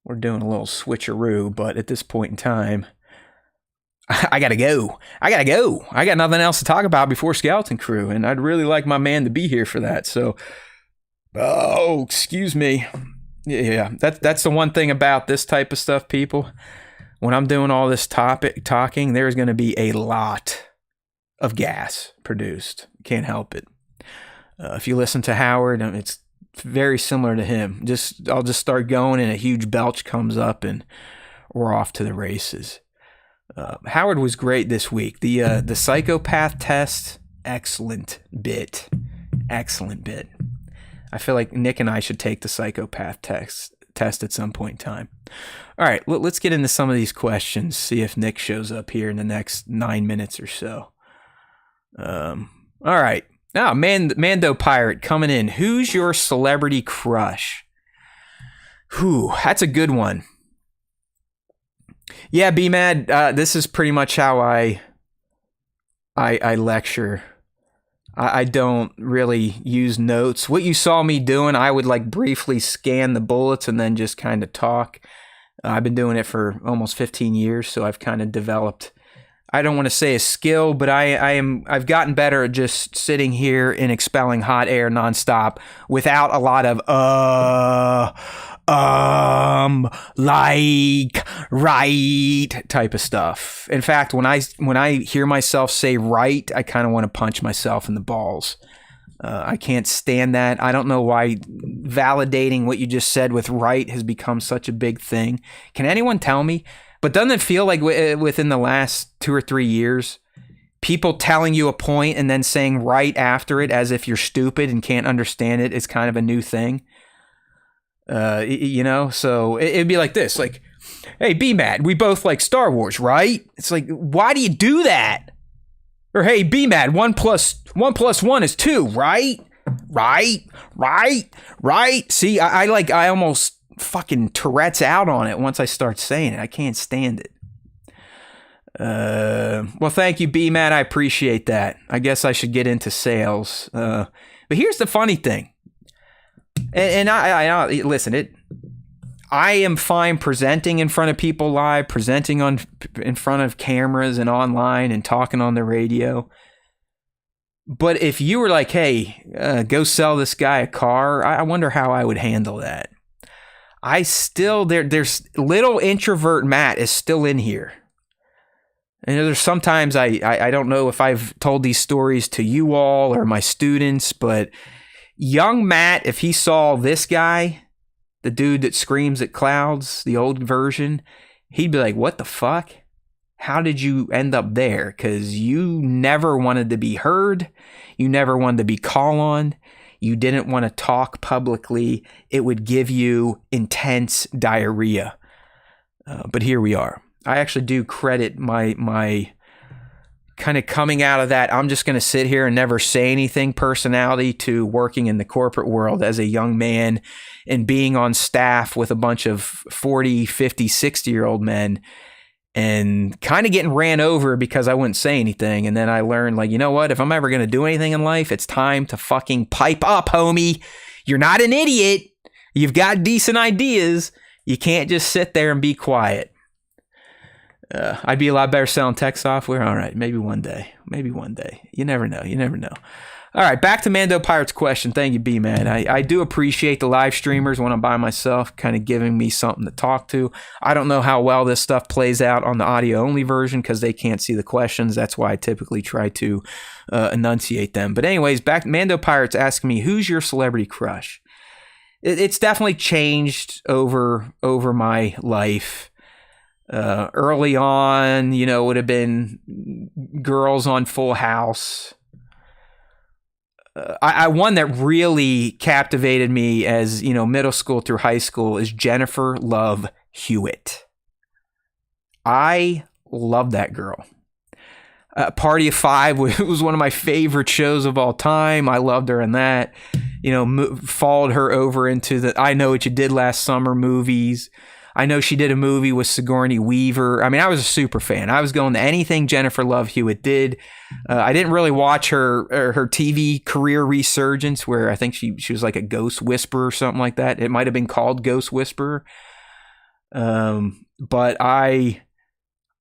Speaker 2: we're doing a little switcheroo, but at this point in time, I gotta go. I got nothing else to talk about before Skeleton Crew, and I'd really like my man to be here for that. So, excuse me. Yeah, that's the one thing about this type of stuff, people. When I'm doing all this talking, there's going to be a lot of gas produced. Can't help it. If you listen to Howard, it's very similar to him. I'll just start going, and a huge belch comes up, and we're off to the races. Howard was great this week. The psychopath test excellent bit. Excellent bit. I feel like Nick and I should take the psychopath test at some point in time. All right, let's get into some of these questions, see if Nick shows up here in the next 9 minutes or so. All right. Now, Mando Pirate coming in. Who's your celebrity crush? Whew, that's a good one. Yeah, B-Mad, this is pretty much how I lecture. I don't really use notes. What you saw me doing, I would like briefly scan the bullets and then just kind of talk. I've been doing it for almost 15 years, so I've kind of developed, I don't want to say a skill, but I've gotten better at just sitting here and expelling hot air nonstop without a lot of like, right type of stuff. In fact, when I hear myself say right, I kind of want to punch myself in the balls. I can't stand that. I don't know why validating what you just said with right has become such a big thing. Can anyone tell me? But doesn't it feel like within the last 2 or 3 years, people telling you a point and then saying right after it as if you're stupid and can't understand it is kind of a new thing? So it'd be like this, like, hey, B-Mad, we both like Star Wars, right? It's like, why do you do that? Or, hey, B-Mad, 1 + 1 is 2, right? Right. See, I almost fucking Tourette's out on it once I start saying it. I can't stand it. Well, thank you, B-Mad. I appreciate that. I guess I should get into sales. But here's the funny thing. And I listen, I am fine presenting in front of people live, presenting in front of cameras and online and talking on the radio. But if you were like, hey, go sell this guy a car, I wonder how I would handle that. There's little introvert Matt is still in here. And there's sometimes I don't know if I've told these stories to you all or my students, but young Matt, if he saw this guy, the dude that screams at clouds, the old version, he'd be like, what the fuck? How did you end up there? Because you never wanted to be heard. You never wanted to be called on. You didn't want to talk publicly. It would give you intense diarrhea. But here we are. I actually do credit my kind of coming out of that, I'm just going to sit here and never say anything personality to working in the corporate world as a young man and being on staff with a bunch of 40, 50, 60-year-old men and kind of getting ran over because I wouldn't say anything. And then I learned, like, you know what? If I'm ever going to do anything in life, it's time to fucking pipe up, homie. You're not an idiot. You've got decent ideas. You can't just sit there and be quiet. I'd be a lot better selling tech software. All right, maybe one day. You never know. All right, back to Mando Pirate's question. Thank you, B-Man. I do appreciate the live streamers when I'm by myself, kind of giving me something to talk to. I don't know how well this stuff plays out on the audio-only version because they can't see the questions. That's why I typically try to enunciate them. But anyways, back Mando Pirate's asking me, who's your celebrity crush? It's definitely changed over my life. Early on, would have been girls on Full House. One that really captivated me as, middle school through high school is Jennifer Love Hewitt. I love that girl. Party of Five was one of my favorite shows of all time. I loved her in that. Followed her over into the I Know What You Did Last Summer movies. I know she did a movie with Sigourney Weaver. I mean, I was a super fan. I was going to anything Jennifer Love Hewitt did. I didn't really watch her TV career resurgence, where I think she was like a ghost whisperer or something like that. It might have been called Ghost Whisperer. But I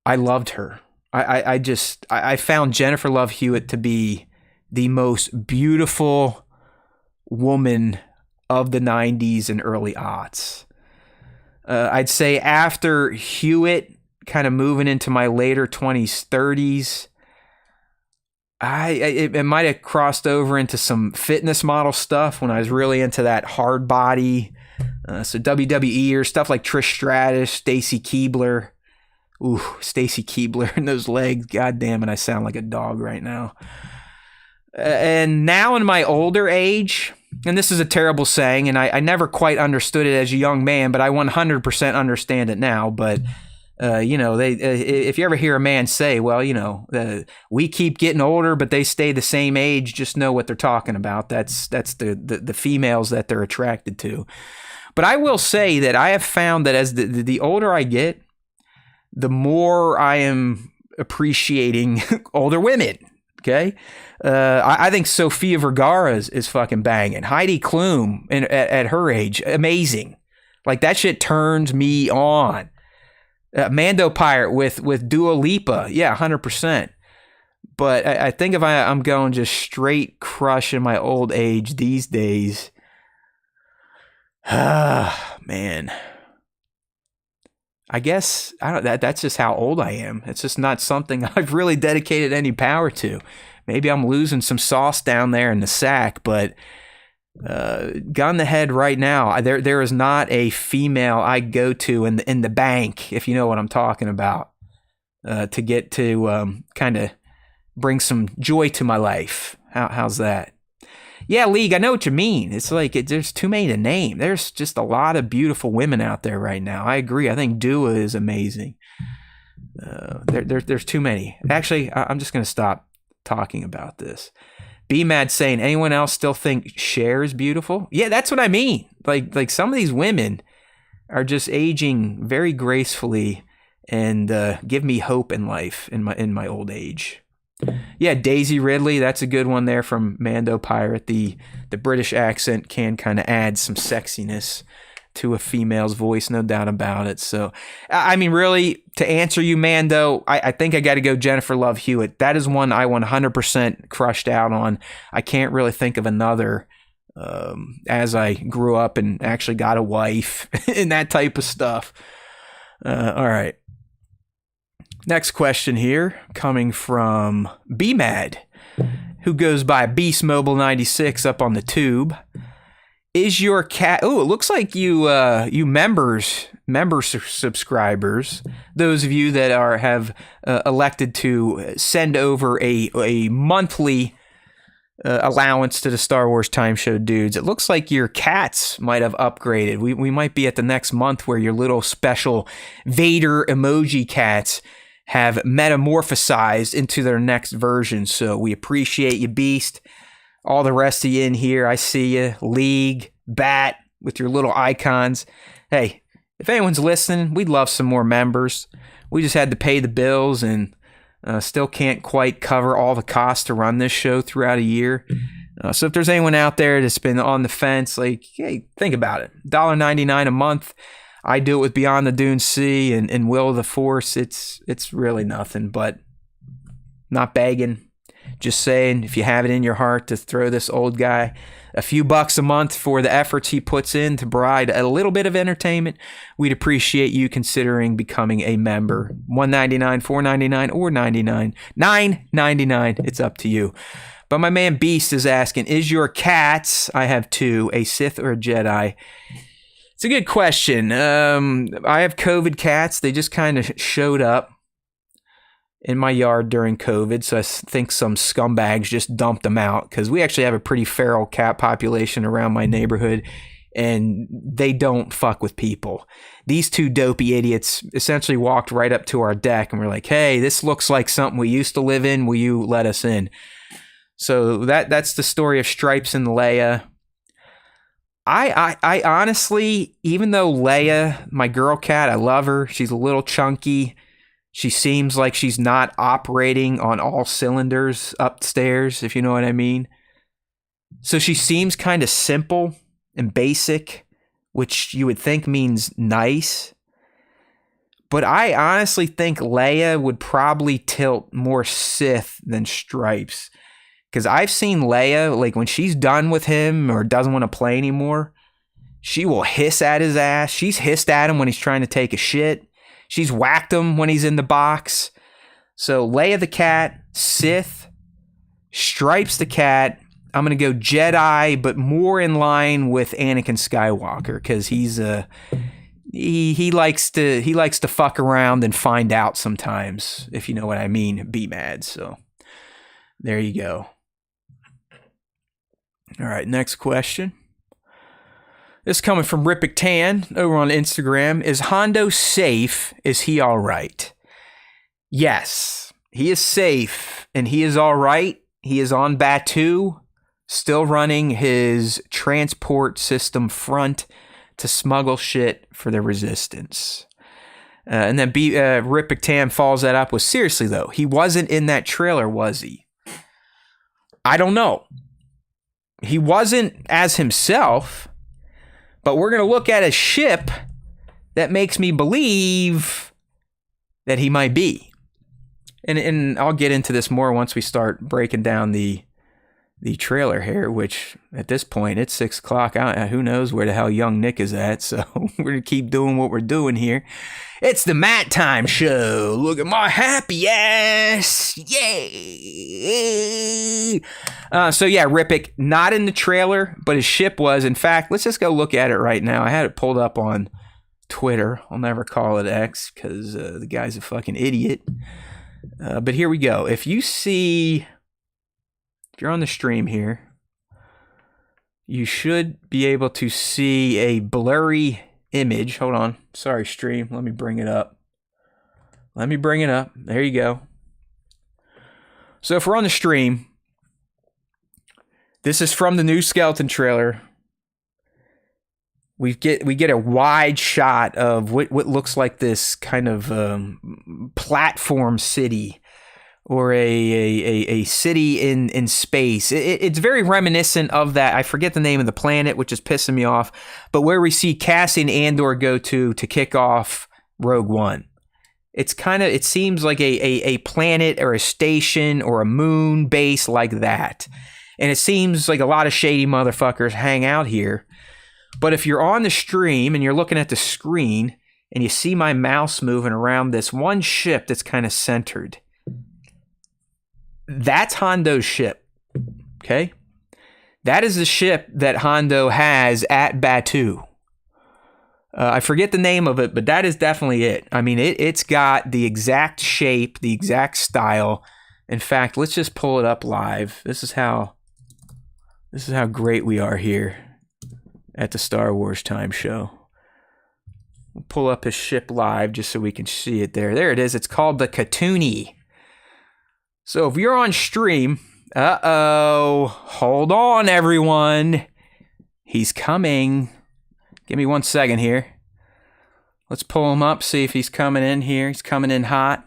Speaker 2: loved her. I found Jennifer Love Hewitt to be the most beautiful woman of the 90s and early aughts. I'd say after Hewitt, kind of moving into my later 20s, 30s, it might have crossed over into some fitness model stuff when I was really into that hard body. So WWE or stuff like Trish Stratus, Stacy Keibler. Ooh, Stacy Keibler and those legs. God damn it, I sound like a dog right now. And now in my older age, and this is a terrible saying, and I never quite understood it as a young man, but I 100% understand it now. But if you ever hear a man say, well, we keep getting older, but they stay the same age, just know what they're talking about. That's the females that they're attracted to. But I will say that I have found that as the older I get, the more I am appreciating older women. Okay. I think Sofia Vergara is fucking banging. Heidi Klum at her age, amazing. Like, that shit turns me on. Mando Pirate with Dua Lipa, yeah, 100%. But I think if I'm going just straight crush in my old age these days, man, I guess that's just how old I am. It's just not something I've really dedicated any power to. Maybe I'm losing some sauce down there in the sack, but gun the head right now, there is not a female I go to in the bank, if you know what I'm talking about, to get to kind of bring some joy to my life. How's that? Yeah, League, I know what you mean. It's like there's too many to name. There's just a lot of beautiful women out there right now. I agree. I think Dua is amazing. There's too many. Actually, I'm just going to stop talking about this. Be Mad saying, anyone else still think Cher is beautiful? Yeah, that's what I mean. Like some of these women are just aging very gracefully and give me hope in life in my old age. Yeah, Daisy Ridley, that's a good one there from Mando Pirate. The British accent can kind of add some sexiness to a female's voice, no doubt about it. So, I mean, really, to answer you, Mando, I think I got to go Jennifer Love Hewitt. That is one I 100% crushed out on. I can't really think of another as I grew up and actually got a wife and that type of stuff. All right. Next question here, coming from B-Mad, who goes by Beast Mobile 96 up on the tube. Is your cat? Oh, it looks like you subscribers, those of you that have elected to send over a monthly allowance to the Star Wars Time Show dudes. It looks like your cats might have upgraded. We might be at the next month where your little special Vader emoji cats have metamorphosized into their next version. So we appreciate you, Beast. All the rest of you in here, I see you. League, Bat, with your little icons. Hey, if anyone's listening, we'd love some more members. We just had to pay the bills and still can't quite cover all the costs to run this show throughout a year. So if there's anyone out there that's been on the fence, like, hey, think about it. $1.99 a month. I do it with Beyond the Dune Sea and Will of the Force. It's really nothing, but not begging. Just saying, if you have it in your heart to throw this old guy a few bucks a month for the efforts he puts in to provide a little bit of entertainment, we'd appreciate you considering becoming a member. $1.99, $4.99, or $99. $9.99. It's up to you. But my man Beast is asking, is your cats, I have two, a Sith or a Jedi? It's a good question. I have COVID cats. They just kind of showed up in my yard during COVID, so I think some scumbags just dumped them out because we actually have a pretty feral cat population around my neighborhood, and they don't fuck with people. These two dopey idiots essentially walked right up to our deck and were like, hey, this looks like something we used to live in. Will you let us in? So that's the story of Stripes and Leia. I honestly, even though Leia, my girl cat, I love her. She's a little chunky. She seems like she's not operating on all cylinders upstairs, if you know what I mean. So she seems kind of simple and basic, which you would think means nice. But I honestly think Leia would probably tilt more Sith than Stripes. Because I've seen Leia, like when she's done with him or doesn't want to play anymore, she will hiss at his ass. She's hissed at him when he's trying to take a shit. She's whacked him when he's in the box. So Leia the cat, Sith, Stripes the cat. I'm going to go Jedi, but more in line with Anakin Skywalker because he's he likes to fuck around and find out sometimes, if you know what I mean. Be mad. So there you go. All right, next question. This is coming from Rippick Tan over on Instagram. Is Hondo safe? Is he all right? Yes, he is safe and he is all right. He is on Batu, still running his transport system front to smuggle shit for the resistance. And then Rippick Tan follows that up with, seriously though, he wasn't in that trailer, was he? I don't know. He wasn't as himself, but we're going to look at a ship that makes me believe that he might be. And I'll get into this more once we start breaking down the trailer here, which at this point, it's 6 o'clock. Who knows where the hell young Nick is at, so we're going to keep doing what we're doing here. It's the Matt Time Show. Look at my happy ass. Yay! So yeah, Rippick, not in the trailer, but his ship was. In fact, let's just go look at it right now. I had it pulled up on Twitter. I'll never call it X because the guy's a fucking idiot. But here we go. If you're on the stream here, you should be able to see a blurry image. Hold on. Sorry, stream. Let me bring it up. There you go. So if we're on the stream, this is from the new Skeleton trailer. We get a wide shot of what looks like this kind of platform city, or a city in space. It's very reminiscent of that. I forget the name of the planet, which is pissing me off, but where we see Cassie and Andor go to kick off Rogue One. It seems like a planet or a station or a moon base like that. And it seems like a lot of shady motherfuckers hang out here. But if you're on the stream and you're looking at the screen and you see my mouse moving around this one ship that's kind of centered, that's Hondo's ship, okay? That is the ship that Hondo has at Batu. I forget the name of it, but that is definitely it. I mean, it's got the exact shape, the exact style. In fact, let's just pull it up live. This is how great we are here at the Star Wars Time Show. We'll pull up his ship live just so we can see it there. There it is. It's called the Katuni. So if you're on stream, hold on, everyone. He's coming. Give me 1 second here. Let's pull him up, see if he's coming in here. He's coming in hot.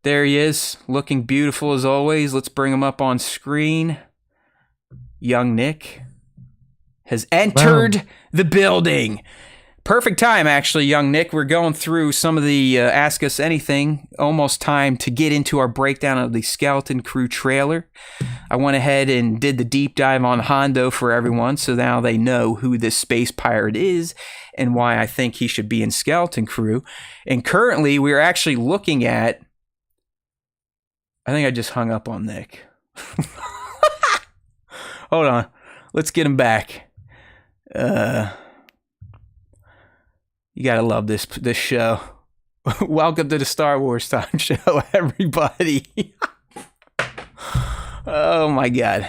Speaker 2: There he is, looking beautiful as always. Let's bring him up on screen. Young Nick has entered the building. Perfect time, actually, young Nick. We're going through some of the Ask Us Anything. Almost time to get into our breakdown of the Skeleton Crew trailer. I went ahead and did the deep dive on Hondo for everyone, so now they know who this space pirate is and why I think he should be in Skeleton Crew. And currently, we're actually looking at... I think I just hung up on Nick. Hold on. Let's get him back. You gotta love this show. Welcome to the Star Wars Time Show, everybody. Oh my God.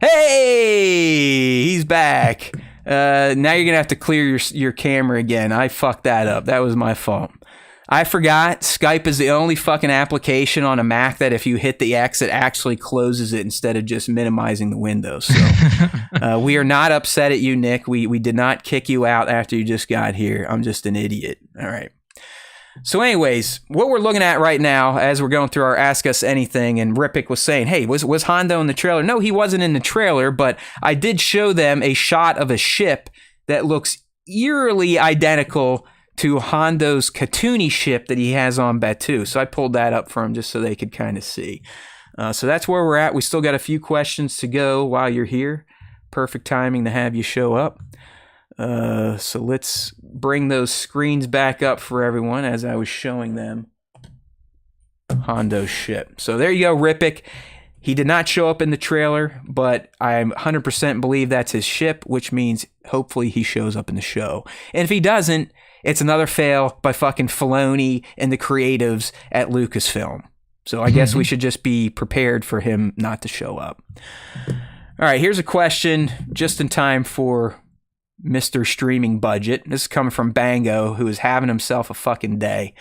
Speaker 2: Hey, he's back. Now you're gonna have to clear your camera again. I fucked that up. That was my fault. I forgot Skype is the only fucking application on a Mac that if you hit the X, it actually closes it instead of just minimizing the window. So we are not upset at you, Nick. We did not kick you out after you just got here. I'm just an idiot. All right. So anyways, what we're looking at right now as we're going through our Ask Us Anything, and Rippick was saying, hey, was Hondo in the trailer? No, he wasn't in the trailer, but I did show them a shot of a ship that looks eerily identical to Hondo's Katuni ship that he has on Batu. So I pulled that up for him just so they could kind of see. So that's where we're at. We still got a few questions to go while you're here. Perfect timing to have you show up. So let's bring those screens back up for everyone as I was showing them Hondo's ship. So there you go, Rippick. He did not show up in the trailer, but I 100% believe that's his ship, which means hopefully he shows up in the show. And if he doesn't, it's another fail by fucking Filoni and the creatives at Lucasfilm. So I guess we should just be prepared for him not to show up. All right, here's a question just in time for Mr. Streaming Budget. This is coming from Bango, who is having himself a fucking day.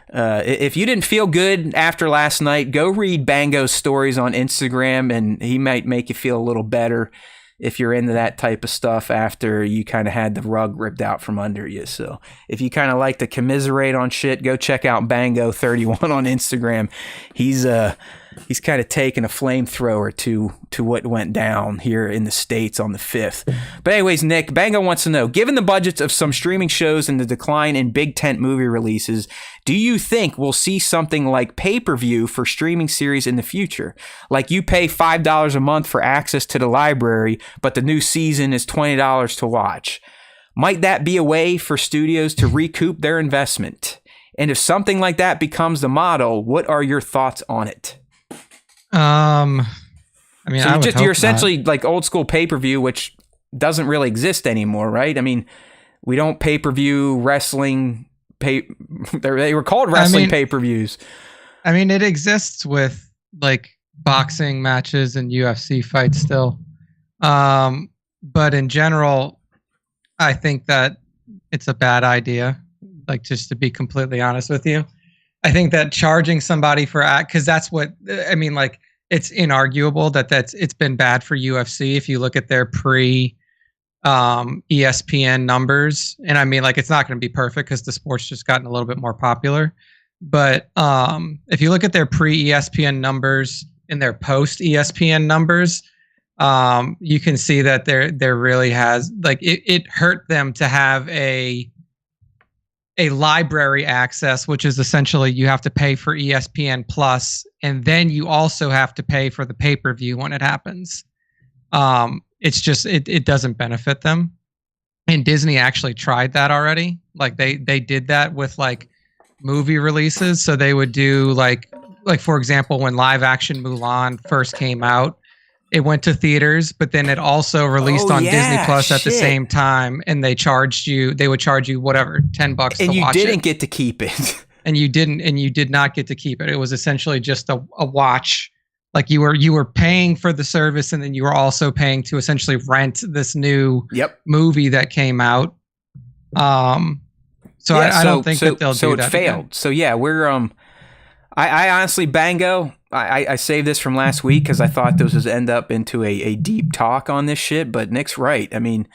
Speaker 2: If you didn't feel good after last night, go read Bango's stories on Instagram, and he might make you feel a little better if you're into that type of stuff after you kind of had the rug ripped out from under you. So if you kind of like to commiserate on shit, go check out Bango31 on Instagram. He's kind of taken a flamethrower to what went down here in the States on the 5th. But anyways, Nick, Bango wants to know, given the budgets of some streaming shows and the decline in big tent movie releases, do you think we'll see something like pay-per-view for streaming series in the future? Like you pay $5 a month for access to the library, but the new season is $20 to watch. Might that be a way for studios to recoup their investment? And if something like that becomes the model, what are your thoughts on it?
Speaker 3: I mean,
Speaker 2: so you're essentially like old school pay-per-view, which doesn't really exist anymore, right? I mean, we don't pay-per-view wrestling. They were called wrestling pay-per-views.
Speaker 3: I mean, it exists with like boxing matches and UFC fights still. But in general, I think that it's a bad idea. Like, just to be completely honest with you, I think that charging somebody for because that's what I mean. Like, it's inarguable that it's been bad for UFC if you look at their pre ESPN numbers. And I mean, like, it's not going to be perfect because the sport's just gotten a little bit more popular. But if you look at their pre ESPN numbers and their post ESPN numbers, you can see that there really has like it hurt them to have a library access, which is essentially you have to pay for ESPN Plus, and then you also have to pay for the pay-per-view when it happens. It's just it doesn't benefit them. And Disney actually tried that already. Like they did that with like movie releases. So they would do like for example, when live action Mulan first came out, it went to theaters, but then it also released on Disney Plus at the same time, and they would charge you whatever, $10 to watch it.
Speaker 2: And you didn't get to keep it.
Speaker 3: And you did not get to keep it. It was essentially just a watch. Like you were paying for the service, and then you were also paying to essentially rent this new movie that came out. I don't think that they'll do that.
Speaker 2: So it failed. Again. So yeah, we're I honestly, Bango, I saved this from last week because I thought this was end up into a deep talk on this shit, but Nick's right. I mean,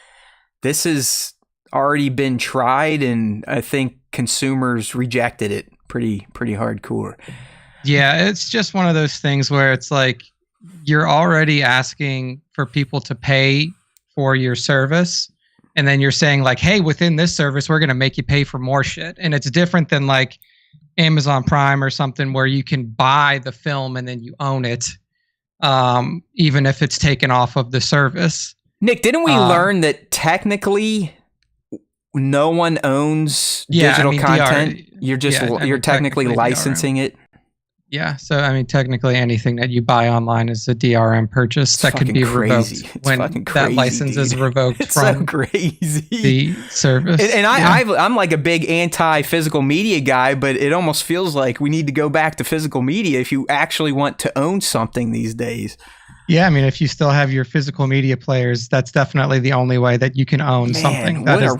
Speaker 2: this has already been tried, and I think consumers rejected it pretty hardcore.
Speaker 3: Yeah, it's just one of those things where it's like you're already asking for people to pay for your service, and then you're saying like, hey, within this service, we're going to make you pay for more shit. And it's different than like Amazon Prime or something where you can buy the film and then you own it, even if it's taken off of the service.
Speaker 2: Nick, didn't we learn that technically no one owns digital content? You're just you're technically licensing it.
Speaker 3: Yeah, so I mean, technically anything that you buy online is a DRM purchase that could be revoked when that license is revoked from the service.
Speaker 2: And I'm like a big anti-physical media guy, but it almost feels like we need to go back to physical media if you actually want to own something these days.
Speaker 3: Yeah, I mean, if you still have your physical media players, that's definitely the only way that you can own something. That is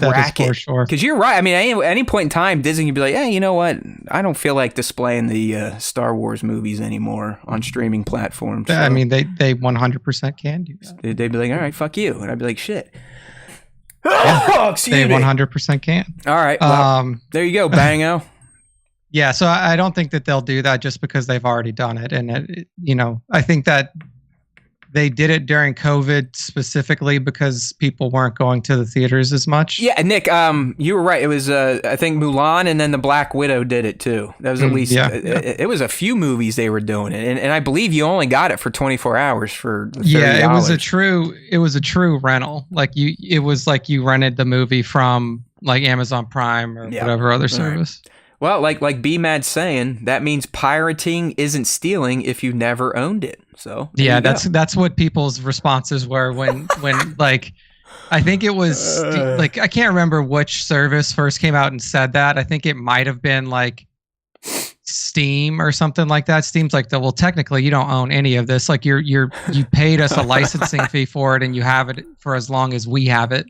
Speaker 3: for sure.
Speaker 2: Because you're right. I mean, at any point in time, Disney can be like, hey, you know what? I don't feel like displaying the Star Wars movies anymore on streaming platforms. So
Speaker 3: I mean, they 100% can do that.
Speaker 2: They'd be like, all right, fuck you. And I'd be like, shit.
Speaker 3: Excuse me. They 100% can.
Speaker 2: All right. Well, there you go, Bango.
Speaker 3: Yeah, so I don't think that they'll do that just because they've already done it. And, I think that they did it during COVID specifically because people weren't going to the theaters as much.
Speaker 2: Yeah, Nick, you were right. It was, I think, Mulan, and then the Black Widow did it too. That was at least, it was a few movies they were doing it. And I believe you only got it for 24 hours for $30.
Speaker 3: Yeah, it was a true rental. Like it was like you rented the movie from like Amazon Prime or whatever other service.
Speaker 2: Right. Well, like B-Mad's saying, that means pirating isn't stealing if you never owned it. So
Speaker 3: yeah, that's what people's responses were when like I think it was like I can't remember which service first came out and said that. I think it might have been like Steam or something like that. Steam's like, well, technically you don't own any of this. Like you paid us a licensing fee for it and you have it for as long as we have it.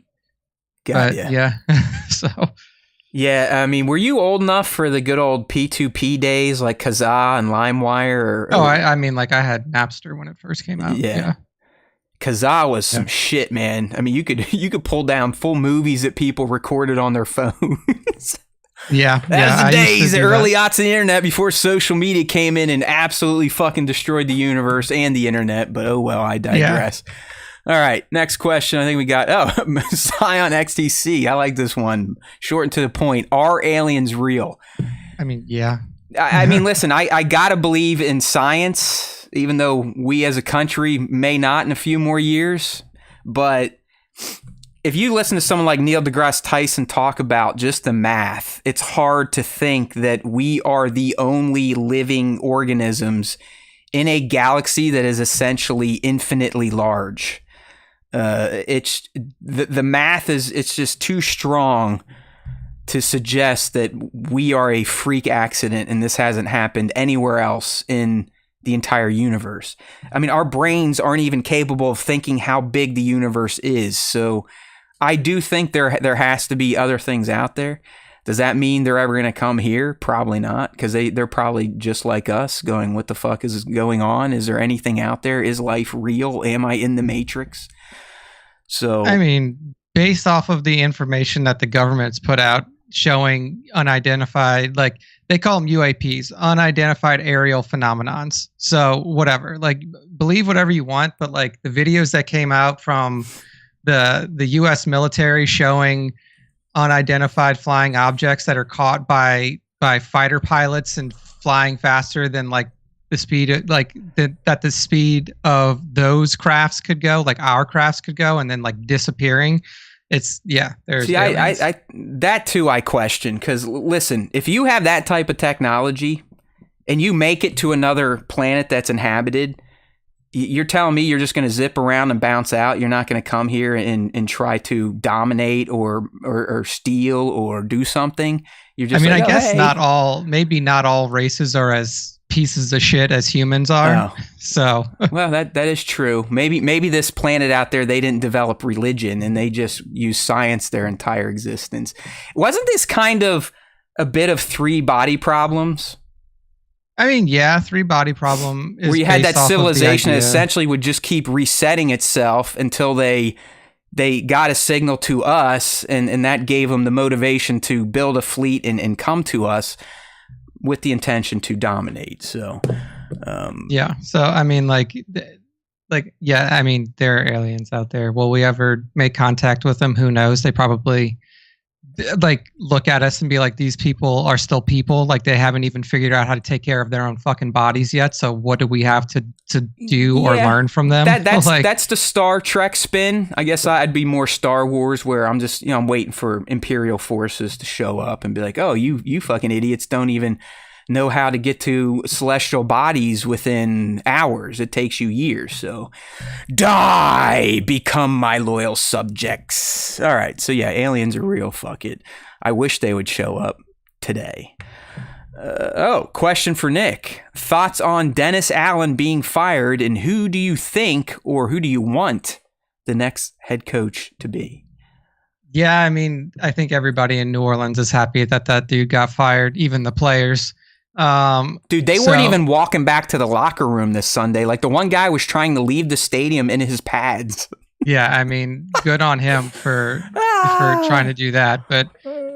Speaker 2: Got
Speaker 3: But yeah. So
Speaker 2: yeah, I mean, were you old enough for the good old P2P days like Kazaa and LimeWire?
Speaker 3: I mean, like I had Napster when it first came out. Yeah.
Speaker 2: Kazaa was some shit, man. I mean, you could pull down full movies that people recorded on their phones.
Speaker 3: Yeah.
Speaker 2: That was the days, the early aughts of the internet before social media came in and absolutely fucking destroyed the universe and the internet. But oh well, I digress. Yeah. All right, next question. I think we got Scion XTC. I like this one. Short and to the point. Are aliens real?
Speaker 3: I mean, yeah.
Speaker 2: I mean, listen. I gotta believe in science, even though we as a country may not in a few more years. But if you listen to someone like Neil deGrasse Tyson talk about just the math, it's hard to think that we are the only living organisms in a galaxy that is essentially infinitely large. It's the math it's just too strong to suggest that we are a freak accident and this hasn't happened anywhere else in the entire universe. I mean, our brains aren't even capable of thinking how big the universe is. So I do think there has to be other things out there. Does that mean they're ever going to come here? Probably not, because they're probably just like us going, what the fuck is going on? Is there anything out there? Is life real? Am I in the Matrix? So
Speaker 3: I mean, based off of the information that the government's put out showing unidentified, like they call them UAPs, unidentified aerial phenomenons. So whatever, like believe whatever you want, but like the videos that came out from the US military showing unidentified flying objects that are caught by fighter pilots and flying faster than like the speed of, like that the speed of those crafts could go, like our crafts could go, and then like disappearing. It's there's
Speaker 2: see I that too I question, because listen, if you have that type of technology and you make it to another planet that's inhabited, you're telling me you're just going to zip around and bounce out? You're not going to come here and try to dominate or steal or do something? You're just
Speaker 3: I guess not all races are as pieces of shit as humans are.
Speaker 2: Oh.
Speaker 3: So
Speaker 2: well, that is true. Maybe this planet out there, they didn't develop religion and they just use science their entire existence. Wasn't this kind of a bit of three body problems?
Speaker 3: I mean, three body problem is
Speaker 2: where you had that civilization that
Speaker 3: idea.
Speaker 2: essentially would just keep resetting itself until they got a signal to us, and that gave them the motivation to build a fleet and come to us with the intention to dominate. So
Speaker 3: so I mean, I mean, there are aliens out there. Will we ever make contact with them? Who knows? They probably like look at us and be like, these people are still people. Like they haven't even figured out how to take care of their own fucking bodies yet. So what do we have to do or learn from them?
Speaker 2: That's the Star Trek spin. I guess I'd be more Star Wars, where I'm just, I'm waiting for Imperial forces to show up and be like, oh, you fucking idiots don't even know how to get to celestial bodies within hours. It takes you years. So die, become my loyal subjects. All right. So yeah, aliens are real. Fuck it. I wish they would show up today. Question for Nick. Thoughts on Dennis Allen being fired, and who do you think, or who do you want the next head coach to be?
Speaker 3: Yeah, I mean, I think everybody in New Orleans is happy that dude got fired, even the players.
Speaker 2: Dude, they weren't even walking back to the locker room this Sunday. Like the one guy was trying to leave the stadium in his pads.
Speaker 3: Yeah, I mean, good on him for trying to do that. But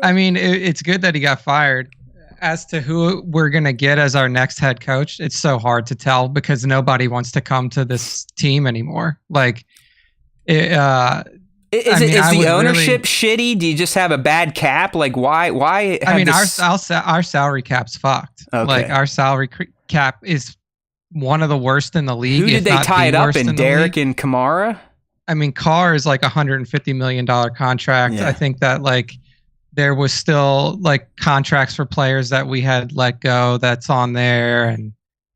Speaker 3: I mean, it's good that he got fired. As to who we're going to get as our next head coach, it's so hard to tell because nobody wants to come to this team anymore. Like,
Speaker 2: is the ownership shitty? Do you just have a bad cap? Like, why?
Speaker 3: I mean, our salary cap's fucked. Okay. Like, our salary cap is one of the worst in the league.
Speaker 2: Who did they tie it up in? Derek and Kamara?
Speaker 3: I mean, Carr is like $150 million contract. Yeah. I think that like there was still like contracts for players that we had let go that's on there and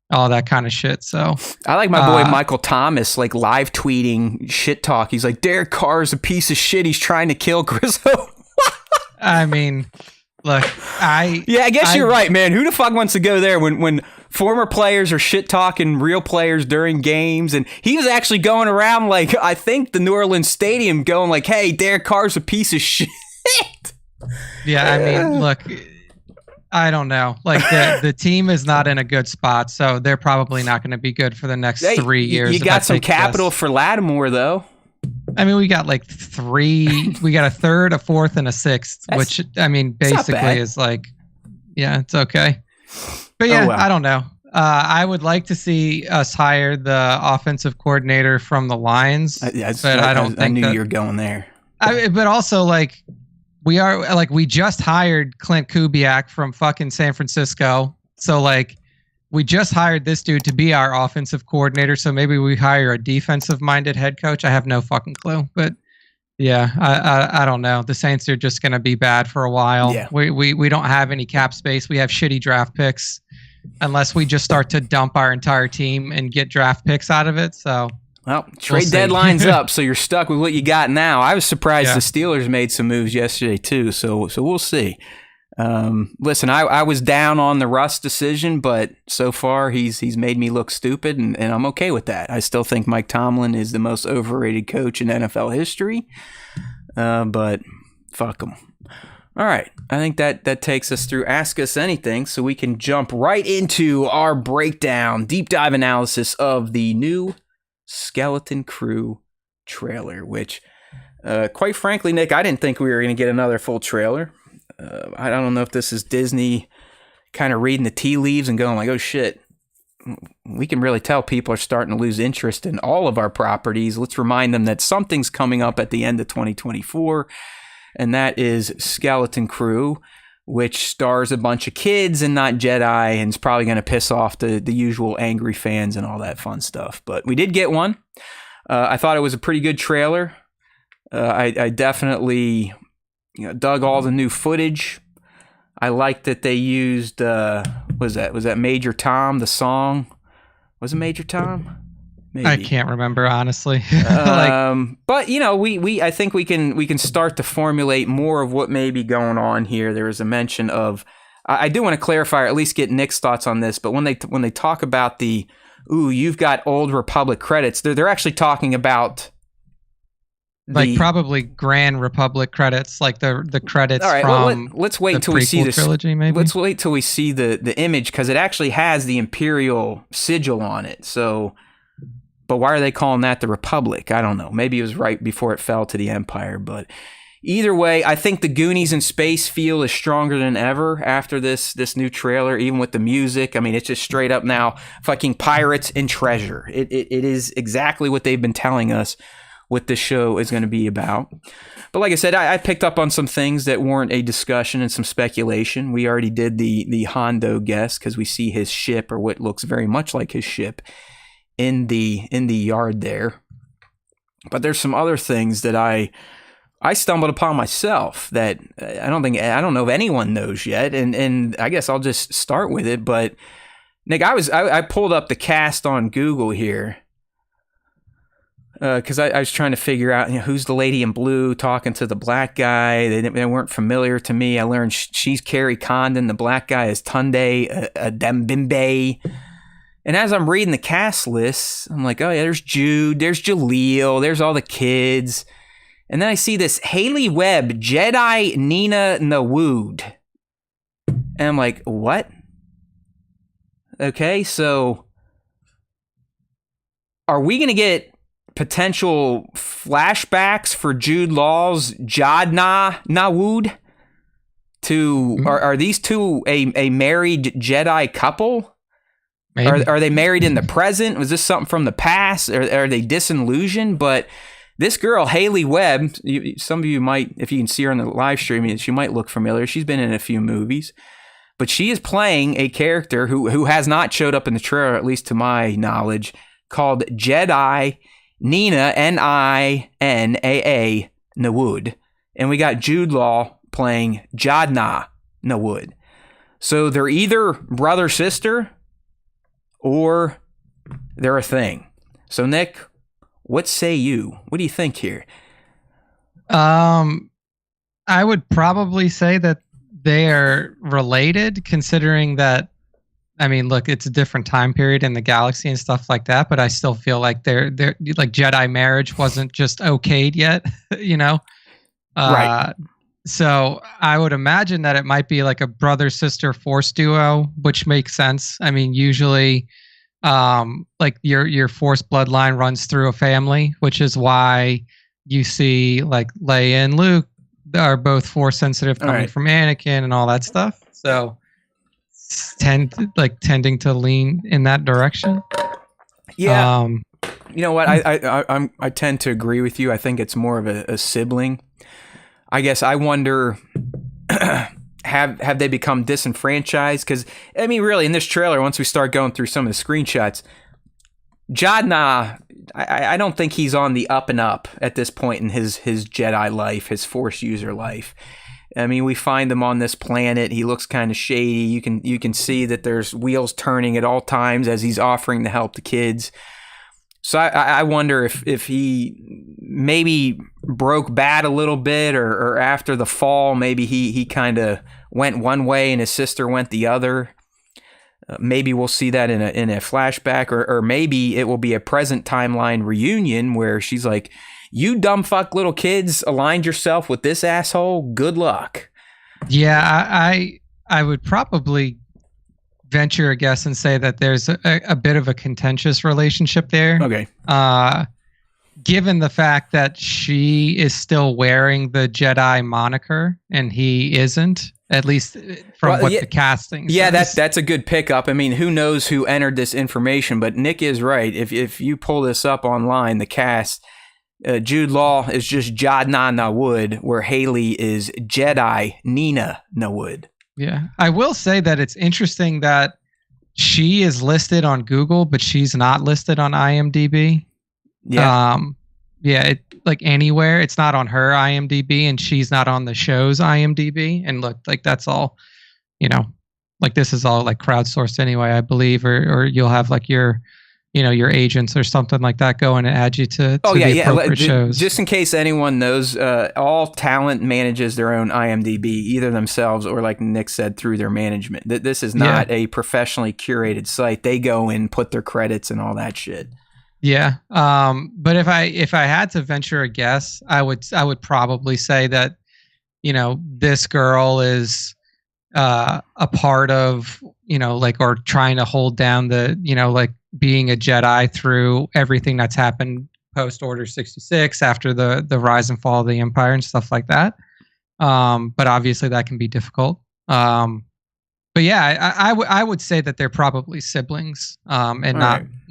Speaker 3: all that kind of shit. So
Speaker 2: I like my boy Michael Thomas like live tweeting shit talk. He's like, Derek Carr is a piece of shit. He's trying to kill Grizzle.
Speaker 3: I mean, Look,
Speaker 2: I guess you're right, man. Who the fuck wants to go there when former players are shit talking real players during games? And he was actually going around like, I think the New Orleans Stadium going like, hey, Derek Carr's a piece of shit.
Speaker 3: Yeah, I mean, look, I don't know. Like the team is not in a good spot, so they're probably not going to be good for the next 3 years.
Speaker 2: You got some capital for Lattimore, though.
Speaker 3: I mean, we got like we got a third, a fourth, and a sixth, which I mean, basically is like, yeah, it's okay. But yeah, I don't know. I would like to see us hire the offensive coordinator from the Lions, but I don't think
Speaker 2: I knew you were going there.
Speaker 3: But also, like, we just hired Clint Kubiak from fucking San Francisco, so like, we just hired this dude to be our offensive coordinator, so maybe we hire a defensive-minded head coach. I have no fucking clue, but yeah, I don't know. The Saints are just going to be bad for a while.
Speaker 2: Yeah.
Speaker 3: We don't have any cap space. We have shitty draft picks, unless we just start to dump our entire team and get draft picks out of it. So,
Speaker 2: well, trade deadline's up, so you're stuck with what you got now. I was surprised the Steelers made some moves yesterday too. So we'll see. Listen, I was down on the Russ decision, but so far he's made me look stupid, and I'm okay with that. I still think Mike Tomlin is the most overrated coach in NFL history, but fuck him. All right, I think that takes us through Ask Us Anything, so we can jump right into our breakdown, deep dive analysis of the new Skeleton Crew trailer, which, quite frankly, Nick, I didn't think we were going to get another full trailer. I don't know if this is Disney kind of reading the tea leaves and going like, oh shit, we can really tell people are starting to lose interest in all of our properties. Let's remind them that something's coming up at the end of 2024, and that is Skeleton Crew, which stars a bunch of kids and not Jedi, and is probably going to piss off the usual angry fans and all that fun stuff. But we did get one. I thought it was a pretty good trailer. I definitely... dug all the new footage. I liked that they used was that Major Tom, the song? Was it Major Tom? Maybe.
Speaker 3: I can't remember, honestly.
Speaker 2: But I think we can start to formulate more of what may be going on here. There was a mention of I do want to clarify, or at least get Nick's thoughts on this, but when they talk about you've got Old Republic credits, they're actually talking about
Speaker 3: probably Grand Republic credits, like the credits.
Speaker 2: All right,
Speaker 3: from
Speaker 2: let's wait till we see this
Speaker 3: trilogy. Maybe
Speaker 2: let's wait till we see the image, because it actually has the Imperial sigil on it. So, but why are they calling that the Republic? I don't know. Maybe it was right before it fell to the Empire. But either way, I think the Goonies in space feel is stronger than ever after this new trailer. Even with the music, I mean, it's just straight up now fucking pirates and treasure. It is exactly what they've been telling us what this show is going to be about. But like I said, I picked up on some things that warrant a discussion and some speculation. We already did the Hondo guess, because we see his ship, or what looks very much like his ship, in the yard there. But there's some other things that I stumbled upon myself that I don't know if anyone knows yet, and I guess I'll just start with it. But Nick, I pulled up the cast on Google here, because I was trying to figure out who's the lady in blue talking to the black guy. They weren't familiar to me. I learned she's Carrie Condon. The black guy is Tunde Adembimbe. And as I'm reading the cast list, I'm like, oh yeah, there's Jude, there's Jaleel, there's all the kids. And then I see this Haley Webb, Jedi Nina Nawood. And I'm like, what? Okay, so are we going to get potential flashbacks for Jude Law's Jadna Nawood? Are these two a married Jedi couple? Are they married in the present? Was this something from the past? Are they disillusioned? But this girl, Haley Webb, some of you might, if you can see her on the live stream, she might look familiar. She's been in a few movies. But she is playing a character who has not showed up in the trailer, at least to my knowledge, called Jedi Nina, Ninaa Nawood. And we got Jude Law playing Jadna Nawood. So they're either brother-sister or they're a thing. So Nick, what say you? What do you think here?
Speaker 3: I would probably say that they're related, considering that, I mean, look, it's a different time period in the galaxy and stuff like that, but I still feel like they're like Jedi marriage wasn't just okayed yet, you know?
Speaker 2: Right.
Speaker 3: So I would imagine that it might be like a brother-sister Force duo, which makes sense. I mean, usually, like your Force bloodline runs through a family, which is why you see like Leia and Luke are both Force sensitive coming from Anakin and all that stuff. So tending to lean in that direction.
Speaker 2: Yeah. You know what? I tend to agree with you. I think it's more of a sibling. I guess I wonder, have they become disenfranchised? Because, I mean, really, in this trailer, once we start going through some of the screenshots, Jadna, I don't think he's on the up and up at this point in his Jedi life, his Force user life. I mean, we find him on this planet. He looks kind of shady. You can see that there's wheels turning at all times as he's offering to help the kids. So I wonder if he maybe broke bad a little bit, or after the fall, maybe he kind of went one way and his sister went the other. Maybe we'll see that in a flashback, or maybe it will be a present timeline reunion where she's like, "You dumb fuck little kids aligned yourself with this asshole. Good luck."
Speaker 3: Yeah, I would probably venture a guess and say that there's a bit of a contentious relationship there.
Speaker 2: Okay.
Speaker 3: Given the fact that she is still wearing the Jedi moniker and he isn't, at least from the casting says.
Speaker 2: Yeah, that's a good pickup. I mean, who knows who entered this information, but Nick is right. If you pull this up online, the cast, Jude Law is just Jadna Nawood, where Haley is Jedi Nina Nawood.
Speaker 3: Yeah, I will say that it's interesting that she is listed on Google, but she's not listed on IMDb.
Speaker 2: Yeah.
Speaker 3: Like anywhere, it's not on her IMDb, and she's not on the show's IMDb. And look, like that's all, like this is all like crowdsourced anyway, I believe, or you'll have like your agents or something like that go in and add you to the appropriate shows.
Speaker 2: Just in case anyone knows, all talent manages their own IMDb, either themselves or, like Nick said, through their management. This is not a professionally curated site. They go in, put their credits and all that shit.
Speaker 3: Yeah. But if I had to venture a guess, I would probably say that, this girl is a part of, or trying to hold down the, like being a Jedi through everything that's happened post Order 66 after the rise and fall of the Empire and stuff like that. But obviously that can be difficult. But yeah, I would say that they're probably siblings, and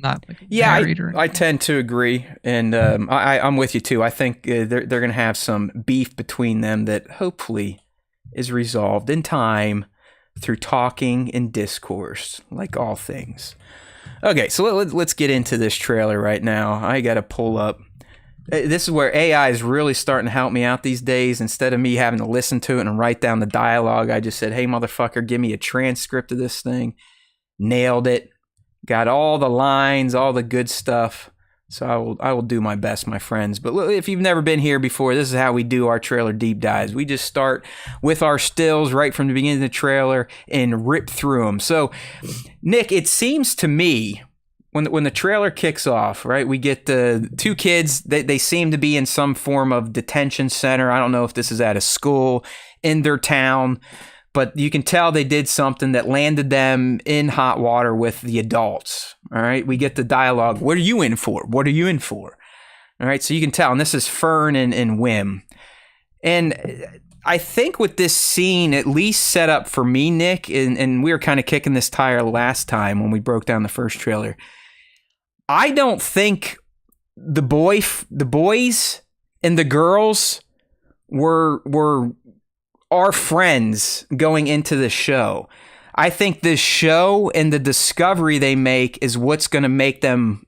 Speaker 3: not like married or anything.
Speaker 2: I tend to agree, and I'm with you too. I think they're going to have some beef between them that hopefully is resolved in time through talking and discourse, like all things. Okay, so let's get into this trailer right now. I got to pull up. This is where AI is really starting to help me out these days. Instead of me having to listen to it and write down the dialogue, I just said, "Hey, motherfucker, give me a transcript of this thing." Nailed it. Got all the lines, all the good stuff. So I will do my best, my friends. But if you've never been here before, this is how we do our trailer deep dives. We just start with our stills right from the beginning of the trailer and rip through them. So, Nick, it seems to me, when the trailer kicks off, right, we get the two kids. They seem to be in some form of detention center. I don't know if this is at a school in their town, but you can tell they did something that landed them in hot water with the adults. All right, we get the dialogue. What are you in for? What are you in for? All right, so you can tell, and this is Fern and Wim. And I think with this scene, at least set up for me, Nick, and we were kind of kicking this tire last time when we broke down the first trailer. I don't think the boys and the girls were our friends going into the show. I think this show and the discovery they make is what's going to make them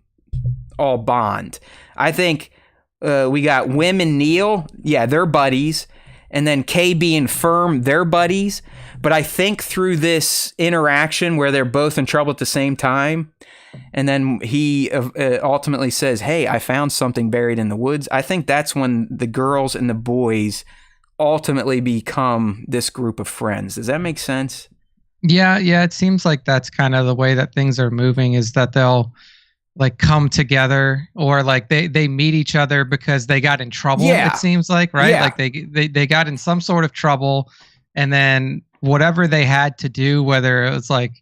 Speaker 2: all bond. I think we got Wim and Neil. Yeah, they're buddies. And then KB and Firm, they're buddies. But I think through this interaction where they're both in trouble at the same time, and then he ultimately says, "Hey, I found something buried in the woods." I think that's when the girls and the boys ultimately become this group of friends. Does that make sense?
Speaker 3: Yeah, it seems like that's kind of the way that things are moving, is that they'll like come together, or like they meet each other because they got in trouble.
Speaker 2: Yeah.
Speaker 3: It seems like, right?
Speaker 2: Yeah.
Speaker 3: Like they got in some sort of trouble, and then whatever they had to do, whether it was like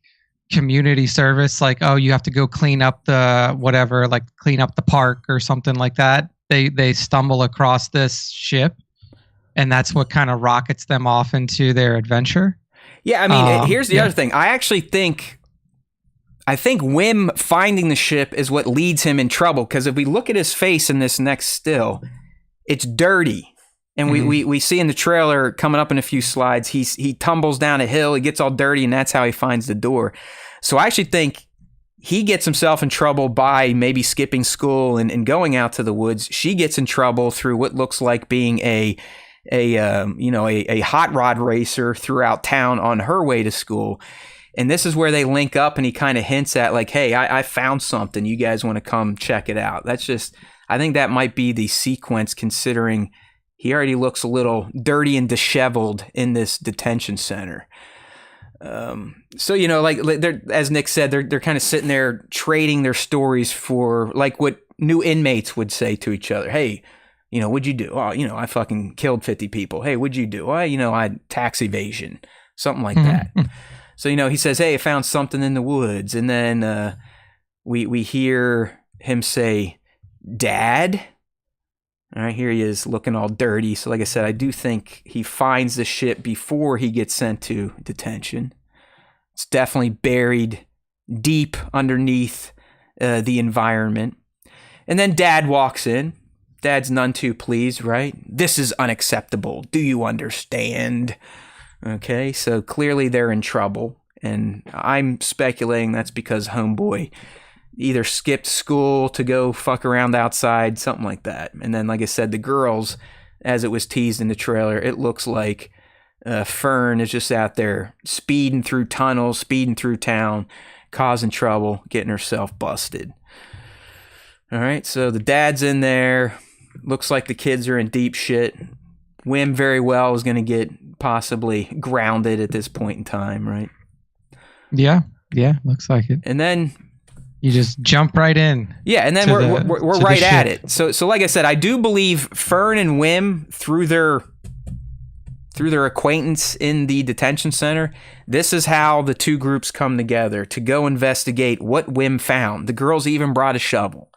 Speaker 3: community service, like, oh, you have to go clean up the whatever, like clean up the park or something like that. They stumble across this ship, and that's what kind of rockets them off into their adventure.
Speaker 2: Yeah, I mean, here's the other thing. I think Wim finding the ship is what leads him in trouble, because if we look at his face in this next still, it's dirty. And we see in the trailer coming up in a few slides, he tumbles down a hill, he gets all dirty, and that's how he finds the door. So I actually think he gets himself in trouble by maybe skipping school and going out to the woods. She gets in trouble through what looks like being a hot rod racer throughout town on her way to school. And this is where they link up, and he kind of hints at like, hey, I found something. You guys want to come check it out? I think that might be the sequence, considering he already looks a little dirty and disheveled in this detention center. So, like they're, as Nick said, they're kind of sitting there trading their stories for like what new inmates would say to each other. Hey, what'd you do? Oh, I fucking killed 50 people. Hey, what'd you do? Well, I tax evasion, something like that. So, he says, hey, I found something in the woods. And then we hear him say, Dad? All right, here he is looking all dirty. So like I said, I do think he finds the ship before he gets sent to detention. It's definitely buried deep underneath the environment. And then Dad walks in. Dad's none too pleased, right? This is unacceptable. Do you understand? Okay, so clearly they're in trouble. And I'm speculating that's because Homeboy either skipped school to go fuck around outside, something like that. And then, like I said, the girls, as it was teased in the trailer, it looks like Fern is just out there speeding through tunnels, speeding through town, causing trouble, getting herself busted. All right, so the dad's in there. Looks like the kids are in deep shit. Wim very well is going to get possibly grounded at this point in time, right?
Speaker 3: Yeah, looks like it.
Speaker 2: And then
Speaker 3: you just jump right in.
Speaker 2: Yeah, and then we're right at it. So like I said, I do believe Fern and Wim, through their acquaintance in the detention center, this is how the two groups come together to go investigate what Wim found. The girls even brought a shovel.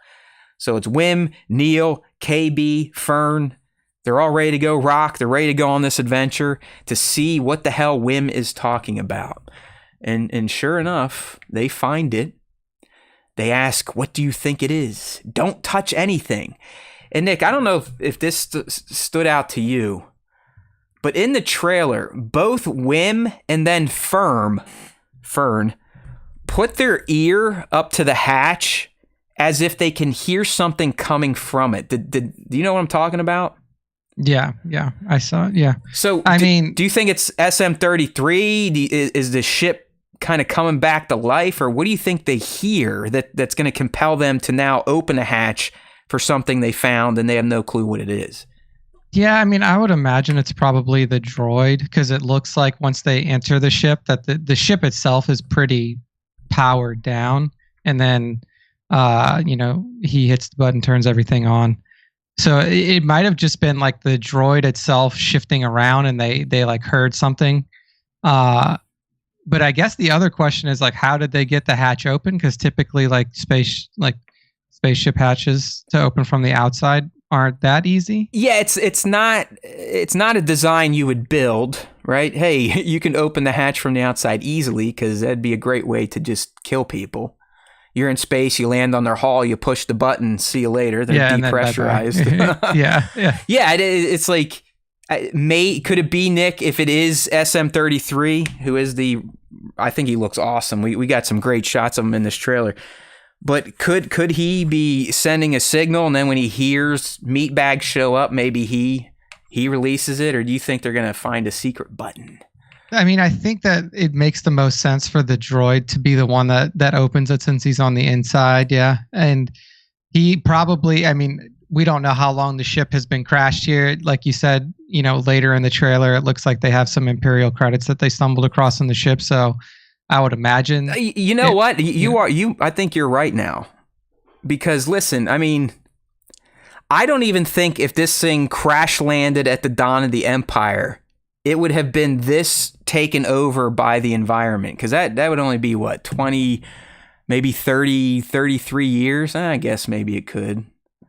Speaker 2: So it's Wim, Neil, KB, Fern. They're all ready to go rock. They're ready to go on this adventure to see what the hell Wim is talking about. And sure enough, they find it. They ask, what do you think it is? Don't touch anything. And Nick, I don't know if this stood out to you, but in the trailer, both Wim and then Fern put their ear up to the hatch as if they can hear something coming from it. Do you know what I'm talking about?
Speaker 3: Yeah, I saw it, yeah.
Speaker 2: So, do you think it's SM-33? Is the ship kind of coming back to life, or what do you think they hear that's going to compel them to now open a hatch for something they found and they have no clue what it is?
Speaker 3: Yeah, I would imagine it's probably the droid, because it looks like once they enter the ship that the ship itself is pretty powered down, and then he hits the button, turns everything on. So it might have just been like the droid itself shifting around, and they like heard something. But I guess the other question is like, how did they get the hatch open? Because typically, spaceship hatches to open from the outside aren't that easy.
Speaker 2: Yeah, it's not a design you would build, right? Hey, you can open the hatch from the outside easily, because that'd be a great way to just kill people. You're in space, you land on their hull, you push the button, see you later. They're depressurized.
Speaker 3: Yeah.
Speaker 2: Yeah, it's like, could it be, Nick, if it is SM-33, who is I think he looks awesome. We got some great shots of him in this trailer. But could he be sending a signal, and then when he hears meatbags show up, maybe he releases it? Or do you think they're going to find a secret button?
Speaker 3: I think that it makes the most sense for the droid to be the one that opens it, since he's on the inside. Yeah. And he probably, we don't know how long the ship has been crashed here. Like you said, later in the trailer, it looks like they have some Imperial credits that they stumbled across on the ship. So I would imagine.
Speaker 2: You know what? I think you're right now. Because listen, I mean, I don't even think if this thing crash landed at the dawn of the Empire, it would have been this taken over by the environment. Because that would only be, 20, maybe 30, 33 years? I guess maybe it could.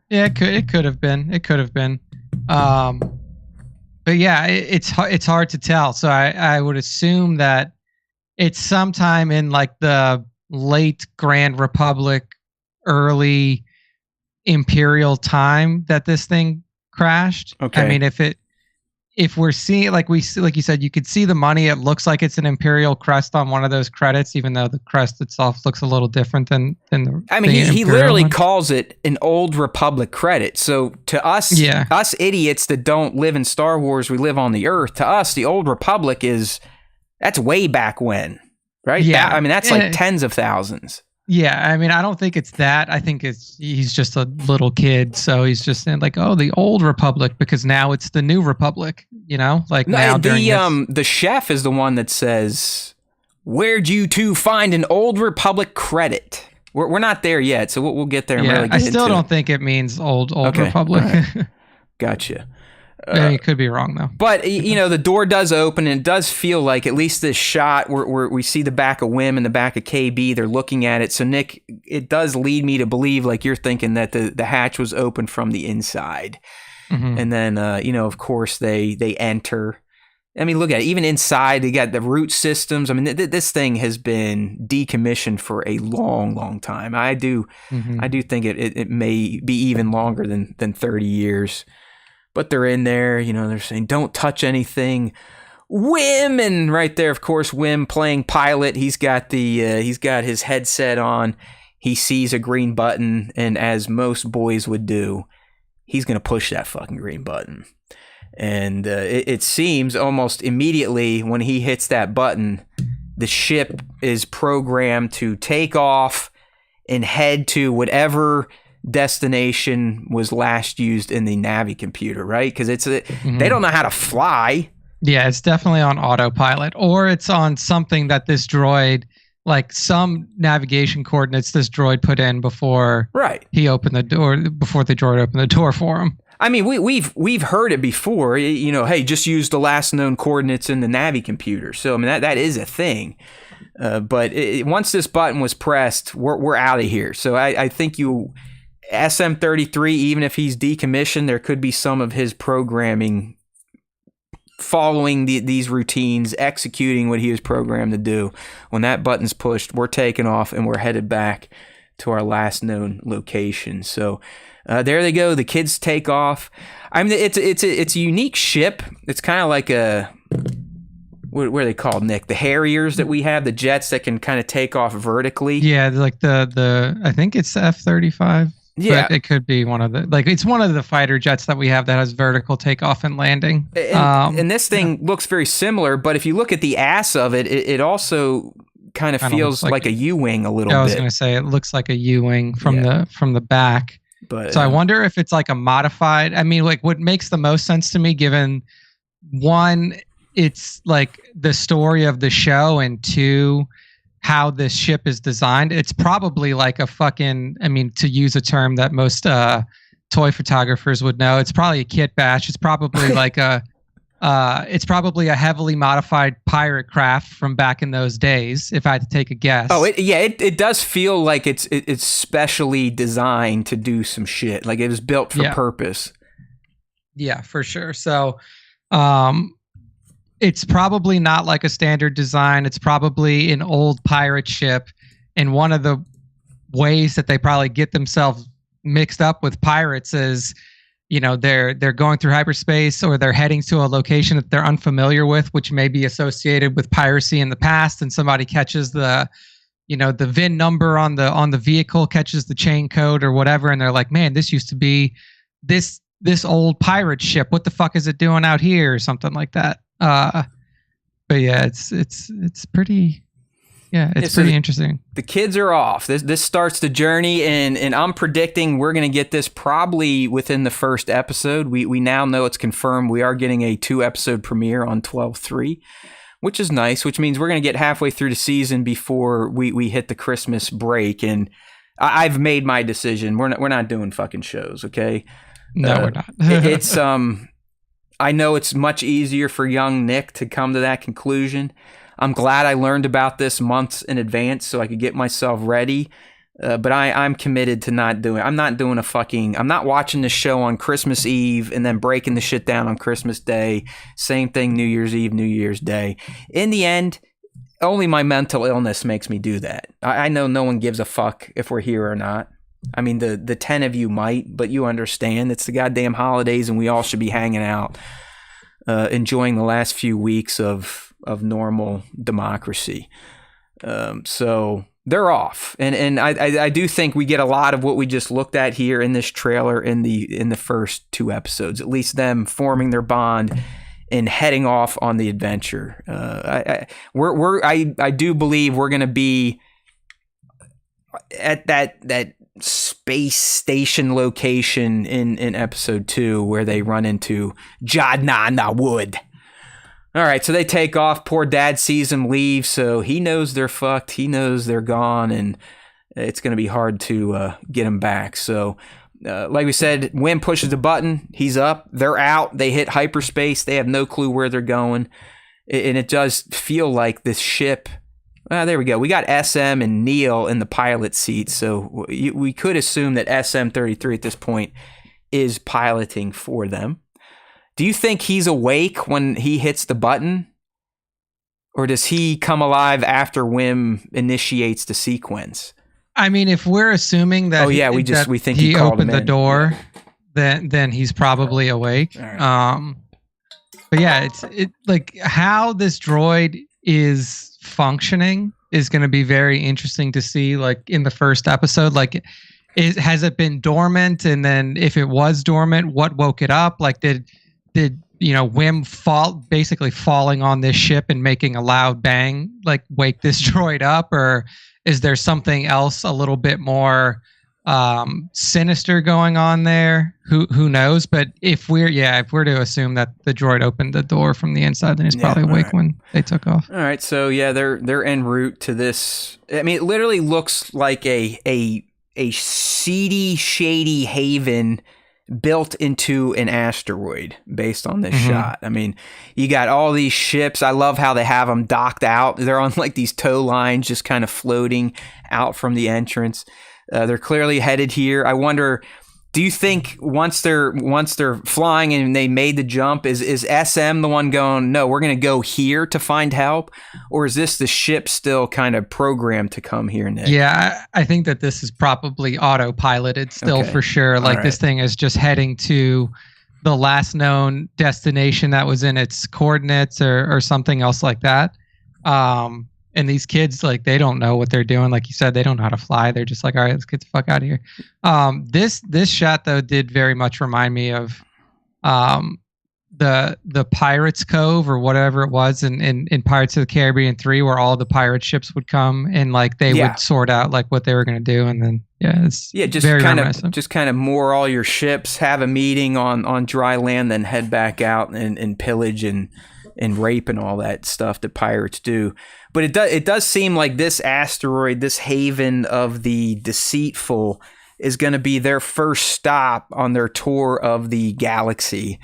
Speaker 3: Yeah, it could have been. It could have been. But yeah, it's hard to tell. So I would assume that it's sometime in like the late Grand Republic, early Imperial time that this thing crashed.
Speaker 2: Okay.
Speaker 3: I mean, if we're seeing like you said, you could see the money. It looks like it's an Imperial crest on one of those credits, even though the crest itself looks a little different than the.
Speaker 2: I mean, he literally
Speaker 3: one.
Speaker 2: calls it an Old Republic credit. So to us, us idiots that don't live in Star Wars, we live on the Earth. To us, the Old Republic that's way back when, right?
Speaker 3: Yeah,
Speaker 2: I mean that's like tens of thousands.
Speaker 3: Yeah, I mean, I don't think it's that. I think he's just a little kid, so he's just saying like, "Oh, the Old Republic," because now it's the New Republic. Like now.
Speaker 2: The chef is the one that says, "Where'd you two find an Old Republic credit?" We're not there yet, so we'll get there. And really get
Speaker 3: I still don't think it means Old Republic.
Speaker 2: Right. Gotcha.
Speaker 3: It could be wrong though.
Speaker 2: But the door does open, and it does feel like, at least this shot where we see the back of Wim and the back of KB, they're looking at it. So Nick, it does lead me to believe, like you're thinking, that the hatch was open from the inside. Mm-hmm. And then of course they enter. I mean, look at it. Even inside, they got the root systems. I mean, this thing has been decommissioned for a long, long time. I do think it may be even longer than 30 years. But they're in there, they're saying, "Don't touch anything." Wim, and right there, of course, Wim playing pilot. He's got his headset on. He sees a green button, and as most boys would do, he's gonna push that fucking green button. And it seems almost immediately when he hits that button, the ship is programmed to take off and head to whatever destination was last used in the Navi computer, right? Because they don't know how to fly.
Speaker 3: Yeah, it's definitely on autopilot, or it's on something that this droid, like some navigation coordinates this droid put in before he opened the door, before the droid opened the door for him.
Speaker 2: I mean, we've heard it before, hey, just use the last known coordinates in the Navi computer. So I mean that is a thing. But once this button was pressed, we're out of here. So I think SM-33, even if he's decommissioned, there could be some of his programming following these routines, executing what he was programmed to do. When that button's pushed, we're taking off and we're headed back to our last known location. So there they go. The kids take off. I mean, it's a unique ship. It's kind of like what are they called, Nick? The Harriers that we have, the jets that can kind of take off vertically.
Speaker 3: Yeah, like the I think it's the F-35. Yeah, but it could be one of it's one of the fighter jets that we have that has vertical takeoff and landing.
Speaker 2: And this thing looks very similar, but if you look at the ass of it, it also kind of feels like a U-wing a little bit.
Speaker 3: I was going to say it looks like a U-wing from the back.
Speaker 2: But
Speaker 3: so I wonder if it's like a modified. I mean, like what makes the most sense to me, given one, it's like the story of the show, and two, how this ship is designed. It's probably like a fucking, I mean, to use a term that most toy photographers would know, it's probably a kit bash. It's probably like it's probably a heavily modified pirate craft from back in those days, if I had to take a guess.
Speaker 2: Oh, it does feel like it's specially designed to do some shit. Like it was built for purpose.
Speaker 3: Yeah, for sure. So, it's probably not like a standard design. It's probably an old pirate ship. And one of the ways that they probably get themselves mixed up with pirates is, they're going through hyperspace, or they're heading to a location that they're unfamiliar with, which may be associated with piracy in the past. And somebody catches the VIN number on the vehicle, catches the chain code or whatever. And they're like, man, this used to be this old pirate ship. What the fuck is it doing out here? Or something like that. But yeah, it's pretty yeah, it's
Speaker 2: so
Speaker 3: pretty interesting.
Speaker 2: The kids are off. This starts the journey, and I'm predicting we're going to get this probably within the first episode. We now know it's confirmed. We are getting a 2-episode premiere on 12/3, which is nice, which means we're going to get halfway through the season before we hit the Christmas break. And I've made my decision. We're not doing fucking shows, okay?
Speaker 3: No, we're not.
Speaker 2: It's I know it's much easier for young Nick to come to that conclusion. I'm glad I learned about this months in advance so I could get myself ready. But I'm committed to not doing. I'm not watching the show on Christmas Eve and then breaking the shit down on Christmas Day. Same thing, New Year's Eve, New Year's Day. In the end, only my mental illness makes me do that. I know no one gives a fuck if we're here or not. I mean, the 10 of you might, but you understand it's the goddamn holidays and we all should be hanging out, enjoying the last few weeks of normal democracy. So they're off. And I do think we get a lot of what we just looked at here in this trailer in the first 2 episodes, at least them forming their bond and heading off on the adventure. I do believe we're going to be at that space station location in episode 2 where they run into Jadnana Wood. All right, so they take off. Poor dad sees them leave, so he knows they're fucked. He knows they're gone, and it's going to be hard to get them back. So, like we said, Wim pushes the button. He's up. They're out. They hit hyperspace. They have no clue where they're going, and it does feel like this ship. There we go. We got SM and Neil in the pilot seat, so we could assume that SM-33 at this point is piloting for them. Do you think he's awake when he hits the button? Or does he come alive after Wim initiates the sequence?
Speaker 3: I mean, if we're assuming that
Speaker 2: we think he
Speaker 3: opened the door, then he's probably awake. Right. But yeah, it's like how this droid is functioning is going to be very interesting to see, like in the first episode. Like, has it been dormant? And then if it was dormant, what woke it up? Like, did Wim basically falling on this ship and making a loud bang, like wake this droid up? Or is there something else a little bit more sinister going on there? Who knows? But if we're to assume that the droid opened the door from the inside, then he's probably awake when they took off.
Speaker 2: All right, so yeah, they're en route to this. I mean, it literally looks like a seedy, shady haven built into an asteroid based on this shot. I mean, you got all these ships. I love how they have them docked out. They're on like these tow lines just kind of floating out from the entrance. They're clearly headed here. I wonder, do you think once they're flying and they made the jump, is SM the one going, no, we're going to go here to find help? Or is this the ship still kind of programmed to come here, Nick?
Speaker 3: Yeah, I think that this is probably autopiloted still, for sure. Like, this thing is just heading to the last known destination that was in its coordinates or something else like that. And these kids, like, they don't know what they're doing. Like you said, they don't know how to fly. They're just like, all right, let's get the fuck out of here. This shot, though, did very much remind me of the Pirates Cove or whatever it was in Pirates of the Caribbean 3, where all the pirate ships would come and like they would sort out like what they were going to do, and then just kind of moor all your ships, have a meeting on dry land, then head back out and pillage and rape and all that stuff that pirates do. But it does seem like this asteroid, this haven of the deceitful, is going to be their first stop on their tour of the galaxy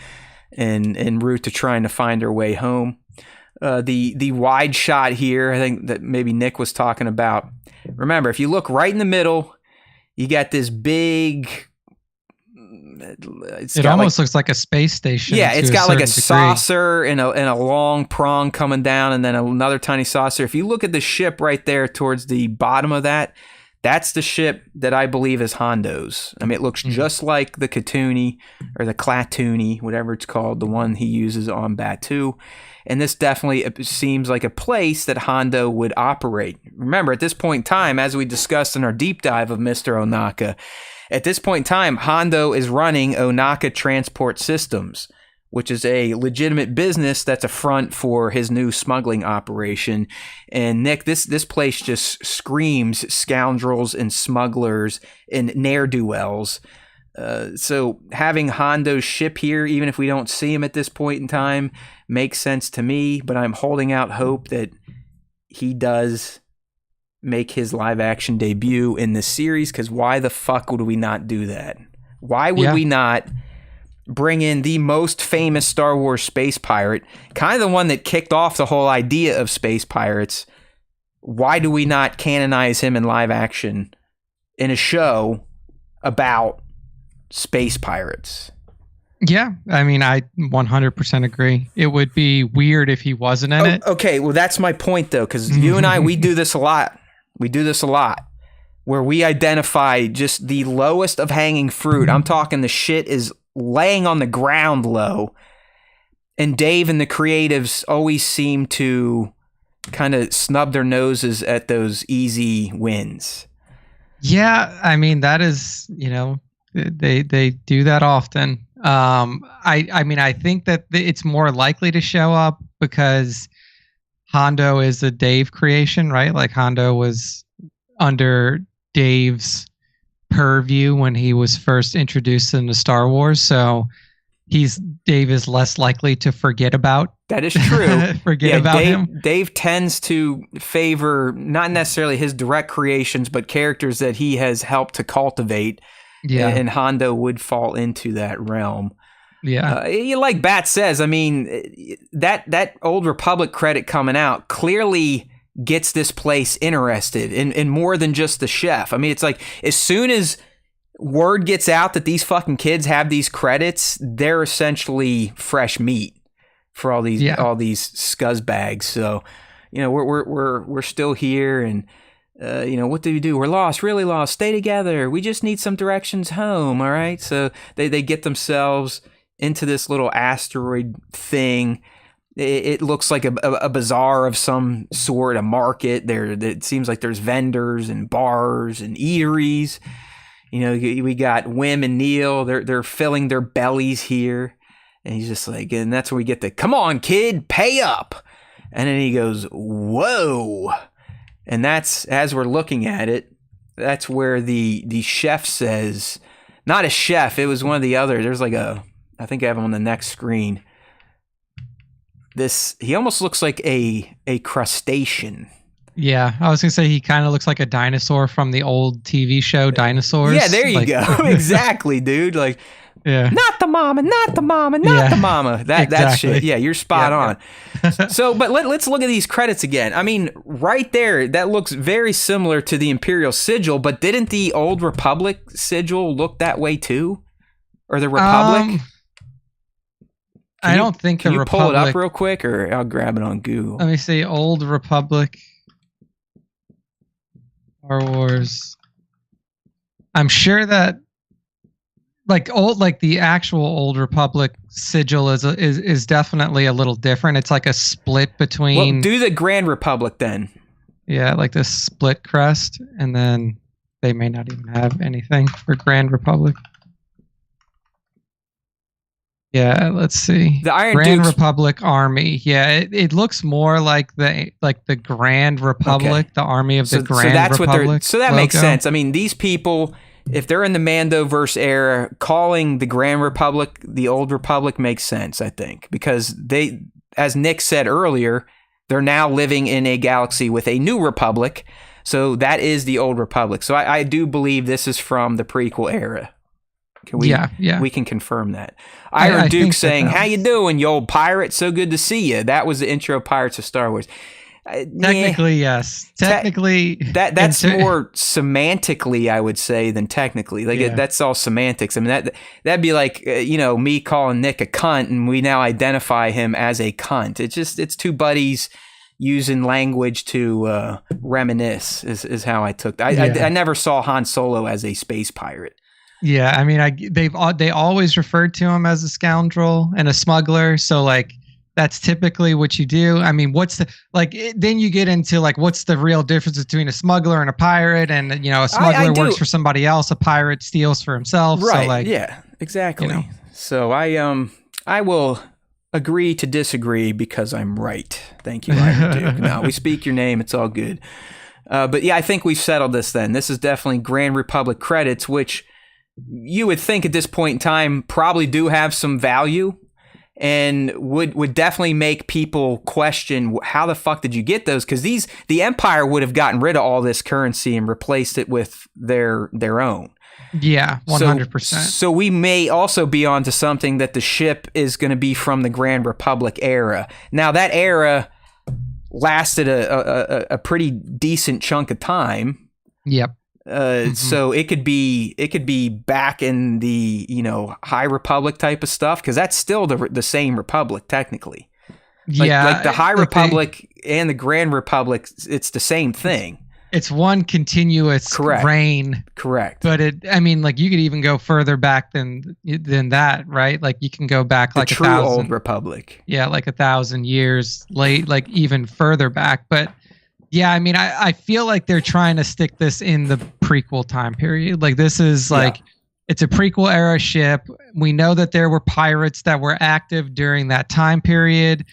Speaker 3: and en route to trying to find their way home. The wide shot here, I think that maybe Nick was talking about. Remember, if you look right in the middle, you got this big... It almost looks like a space station.
Speaker 2: Yeah, it's got like a saucer and a long prong coming down, and then another tiny saucer. If you look at the ship right there towards the bottom of that, that's the ship that I believe is Hondo's. I mean, it looks just like the Katooni or the Klatooni, whatever it's called, the one he uses on Batuu. And this definitely seems like a place that Hondo would operate. Remember, at this point in time, as we discussed in our deep dive of Mr. Ohnaka, at this point in time, Hondo is running Ohnaka Transport Systems, which is a legitimate business that's a front for his new smuggling operation. And Nick, this place just screams scoundrels and smugglers and ne'er-do-wells. So having Hondo's ship here, even if we don't see him at this point in time, makes sense to me, but I'm holding out hope that he does make his live action debut in this series, because why the fuck would we not do that? Why would we not bring in the most famous Star Wars space pirate, kind of the one that kicked off the whole idea of space pirates? Why do we not canonize him in live action in a show about space pirates?
Speaker 3: Yeah, I mean, I 100% agree. It would be weird if he wasn't in it.
Speaker 2: Okay, well, that's my point, though, because you and I, we do this a lot. We do this a lot, where we identify just the lowest of hanging fruit. I'm talking the shit is laying on the ground low, and Dave and the creatives always seem to kind of snub their noses at those easy wins.
Speaker 3: Yeah, I mean, that is, they do that often. I mean, I think that it's more likely to show up because Hondo is a Dave creation, right? Like Hondo was under Dave's purview when he was first introduced into Star Wars, so Dave is less likely to forget about.
Speaker 2: That is true.
Speaker 3: him.
Speaker 2: Dave tends to favor not necessarily his direct creations, but characters that he has helped to cultivate. Yeah, and Hondo would fall into that realm.
Speaker 3: Yeah,
Speaker 2: like Bat says, I mean, that Old Republic credit coming out clearly gets this place interested in more than just the chef. I mean, it's like as soon as word gets out that these fucking kids have these credits, they're essentially fresh meat for all these scuzzbags. So, we're still here, and what do we do? We're lost, really lost. Stay together. We just need some directions home. All right. So they get themselves into this little asteroid thing. It looks like a bazaar of some sort, a market. It seems like there's vendors and bars and eateries. We got Wim and Neil. They're filling their bellies here. And he's just like, and that's where we get the, come on, kid, pay up. And then he goes, whoa. And that's, as we're looking at it, that's where the chef says, not a chef, it was one of the other. There's like I think I have him on the next screen. He almost looks like a crustacean.
Speaker 3: Yeah, I was going to say he kind of looks like a dinosaur from the old TV show Dinosaurs.
Speaker 2: Yeah, there you go. Exactly, dude. Like, not the mama, not the mama, not the mama. That shit. Yeah, you're spot on. So, but let's look at these credits again. I mean, right there, that looks very similar to the Imperial sigil, but didn't the Old Republic sigil look that way too? Or the Republic?
Speaker 3: I don't think the Republic...
Speaker 2: Can you pull it up real quick, or I'll grab it on Google?
Speaker 3: Let me see, Old Republic... Star Wars. I'm sure that the actual Old Republic sigil is definitely a little different. It's like a split between.
Speaker 2: Well, do the Grand Republic then.
Speaker 3: Yeah, like this split crest, and then they may not even have anything for Grand Republic. Yeah, let's see.
Speaker 2: The Iron
Speaker 3: Grand
Speaker 2: Dukes.
Speaker 3: Republic Army. Yeah, it looks more like the Grand Republic, the Army of the Grand Republic.
Speaker 2: So that makes sense. I mean, these people, if they're in the Mandoverse era, calling the Grand Republic the Old Republic makes sense, I think, because they, as Nick said earlier, they're now living in a galaxy with a new republic. So that is the Old Republic. So I do believe this is from the prequel era. We can confirm that. Iron Duke saying, "How you doing, you old pirate? So good to see you." That was the intro of Pirates of Star Wars.
Speaker 3: Technically, yes. Technically,
Speaker 2: that's more semantically, I would say, than technically. Like that's all semantics. I mean, that'd be like me calling Nick a cunt, and we now identify him as a cunt. It's two buddies using language to reminisce. Is how I took that. I never saw Han Solo as a space pirate.
Speaker 3: Yeah, I mean, they always referred to him as a scoundrel and a smuggler. So like, that's typically what you do. I mean, then you get into like, what's the real difference between a smuggler and a pirate? And a smuggler works for somebody else, a pirate steals for himself.
Speaker 2: Right.
Speaker 3: So like,
Speaker 2: yeah, exactly. So I will agree to disagree because I'm right. Thank you, Ira Duke. No, we speak your name. It's all good. But yeah, I think we've settled this then. This is definitely Grand Republic credits, which you would think at this point in time probably do have some value and would definitely make people question how the fuck did you get those? Because the Empire would have gotten rid of all this currency and replaced it with their own.
Speaker 3: Yeah, 100%.
Speaker 2: So we may also be onto something that the ship is going to be from the Grand Republic era. Now that era lasted a pretty decent chunk of time.
Speaker 3: Yep.
Speaker 2: So it could be back in the High Republic type of stuff, because that's still the same Republic technically. Like the High Republic and the Grand Republic, it's the same thing.
Speaker 3: It's one continuous reign.
Speaker 2: Correct.
Speaker 3: But you could even go further back than that, right? Like you can go back like
Speaker 2: the true
Speaker 3: 1,000
Speaker 2: old Republic.
Speaker 3: Yeah, like 1,000 years late, like even further back. But yeah, I feel like they're trying to stick this in the prequel time period. Like this is it's a prequel era ship. We know that there were pirates that were active during that time period.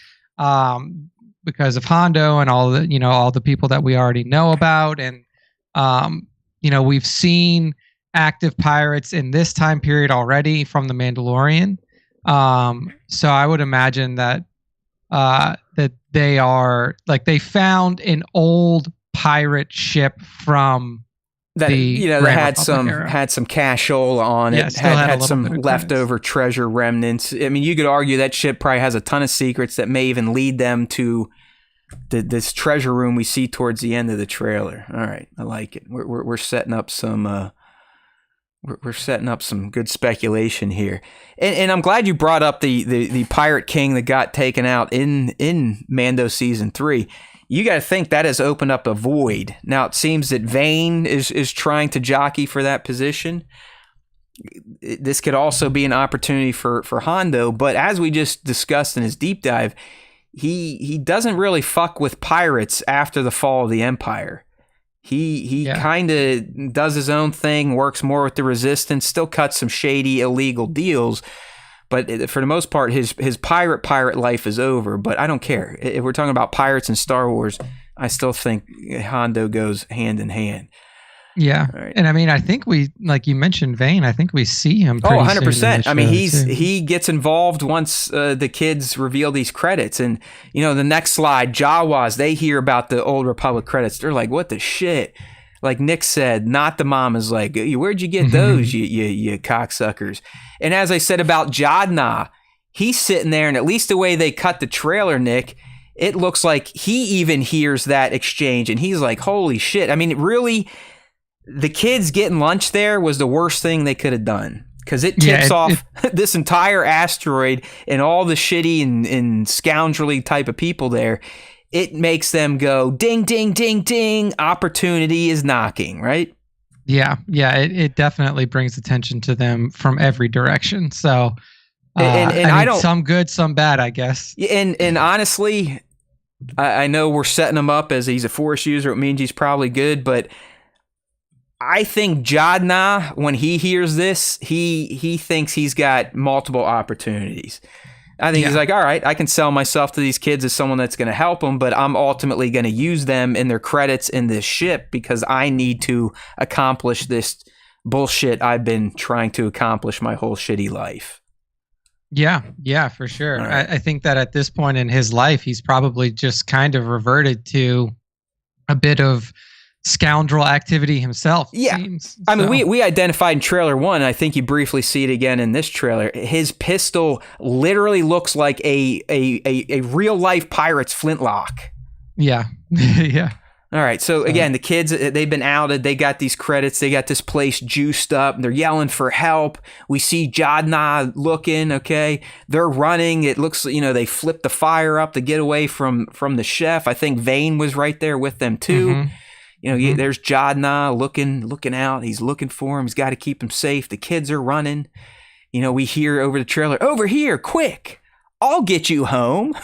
Speaker 3: Because of Hondo and all the people that we already know about. And, we've seen active pirates in this time period already from The Mandalorian. So I would imagine that they are they found an old pirate ship from
Speaker 2: that
Speaker 3: that
Speaker 2: had some cashola on it, had some leftover treasure remnants. I mean, you could argue that ship probably has a ton of secrets that may even lead them to this treasure room we see towards the end of the trailer. All right, I like it. We're setting up some we're setting up some good speculation here, and I'm glad you brought up the Pirate King that got taken out in Mando season 3. You got to think that has opened up a void. Now it seems that Vane is trying to jockey for that position. This could also be an opportunity for Hondo, but as we just discussed in his deep dive, he doesn't really fuck with pirates after the fall of the Empire. He kind of does his own thing, works more with the Resistance, still cuts some shady illegal deals. But for the most part, his pirate life is over. But I don't care. If we're talking about pirates and Star Wars, I still think Hondo goes hand in hand.
Speaker 3: Yeah.
Speaker 2: Right.
Speaker 3: And I think we, like you mentioned, Vane, I think we see him pretty
Speaker 2: 100%.
Speaker 3: soon in the show,
Speaker 2: he gets involved once the kids reveal these credits. And, the next slide, Jawas, they hear about the Old Republic credits. They're like, what the shit? Like Nick said, not the mom is like, where'd you get those, you cocksuckers? And as I said about Jadna, he's sitting there, and at least the way they cut the trailer, Nick, it looks like he even hears that exchange, and he's like, holy shit. I mean, really, the kids getting lunch there was the worst thing they could have done, because it tips off this entire asteroid and all the shitty and scoundrelly type of people there. It makes them go, ding, ding, ding, ding, opportunity is knocking, right?
Speaker 3: Yeah, it definitely brings attention to them from every direction. So, I don't, some good, some bad, I guess.
Speaker 2: And honestly, I know we're setting him up as he's a Force user. It means he's probably good, but I think Jadna, when he hears this, he thinks he's got multiple opportunities. I think he's like, all right, I can sell myself to these kids as someone that's going to help them, but I'm ultimately going to use them in their credits in this ship because I need to accomplish this bullshit I've been trying to accomplish my whole shitty life.
Speaker 3: Yeah, for sure.
Speaker 2: Right.
Speaker 3: I think that at this point in his life, he's probably just kind of reverted to a bit of scoundrel activity himself.
Speaker 2: Yeah. I mean, we identified in trailer 1, I think you briefly see it again in this trailer. His pistol literally looks like a real life pirate's flintlock.
Speaker 3: Yeah. Yeah.
Speaker 2: All right. So again, the kids, they've been outed. They got these credits. They got this place juiced up. They're yelling for help. We see Jadna looking, okay. They're running. It looks, they flipped the fire up to get away from the chef. I think Vane was right there with them too. Mm-hmm. There's Jadna looking out. He's looking for him. He's got to keep him safe. The kids are running. We hear over the trailer, over here, quick. I'll get you home.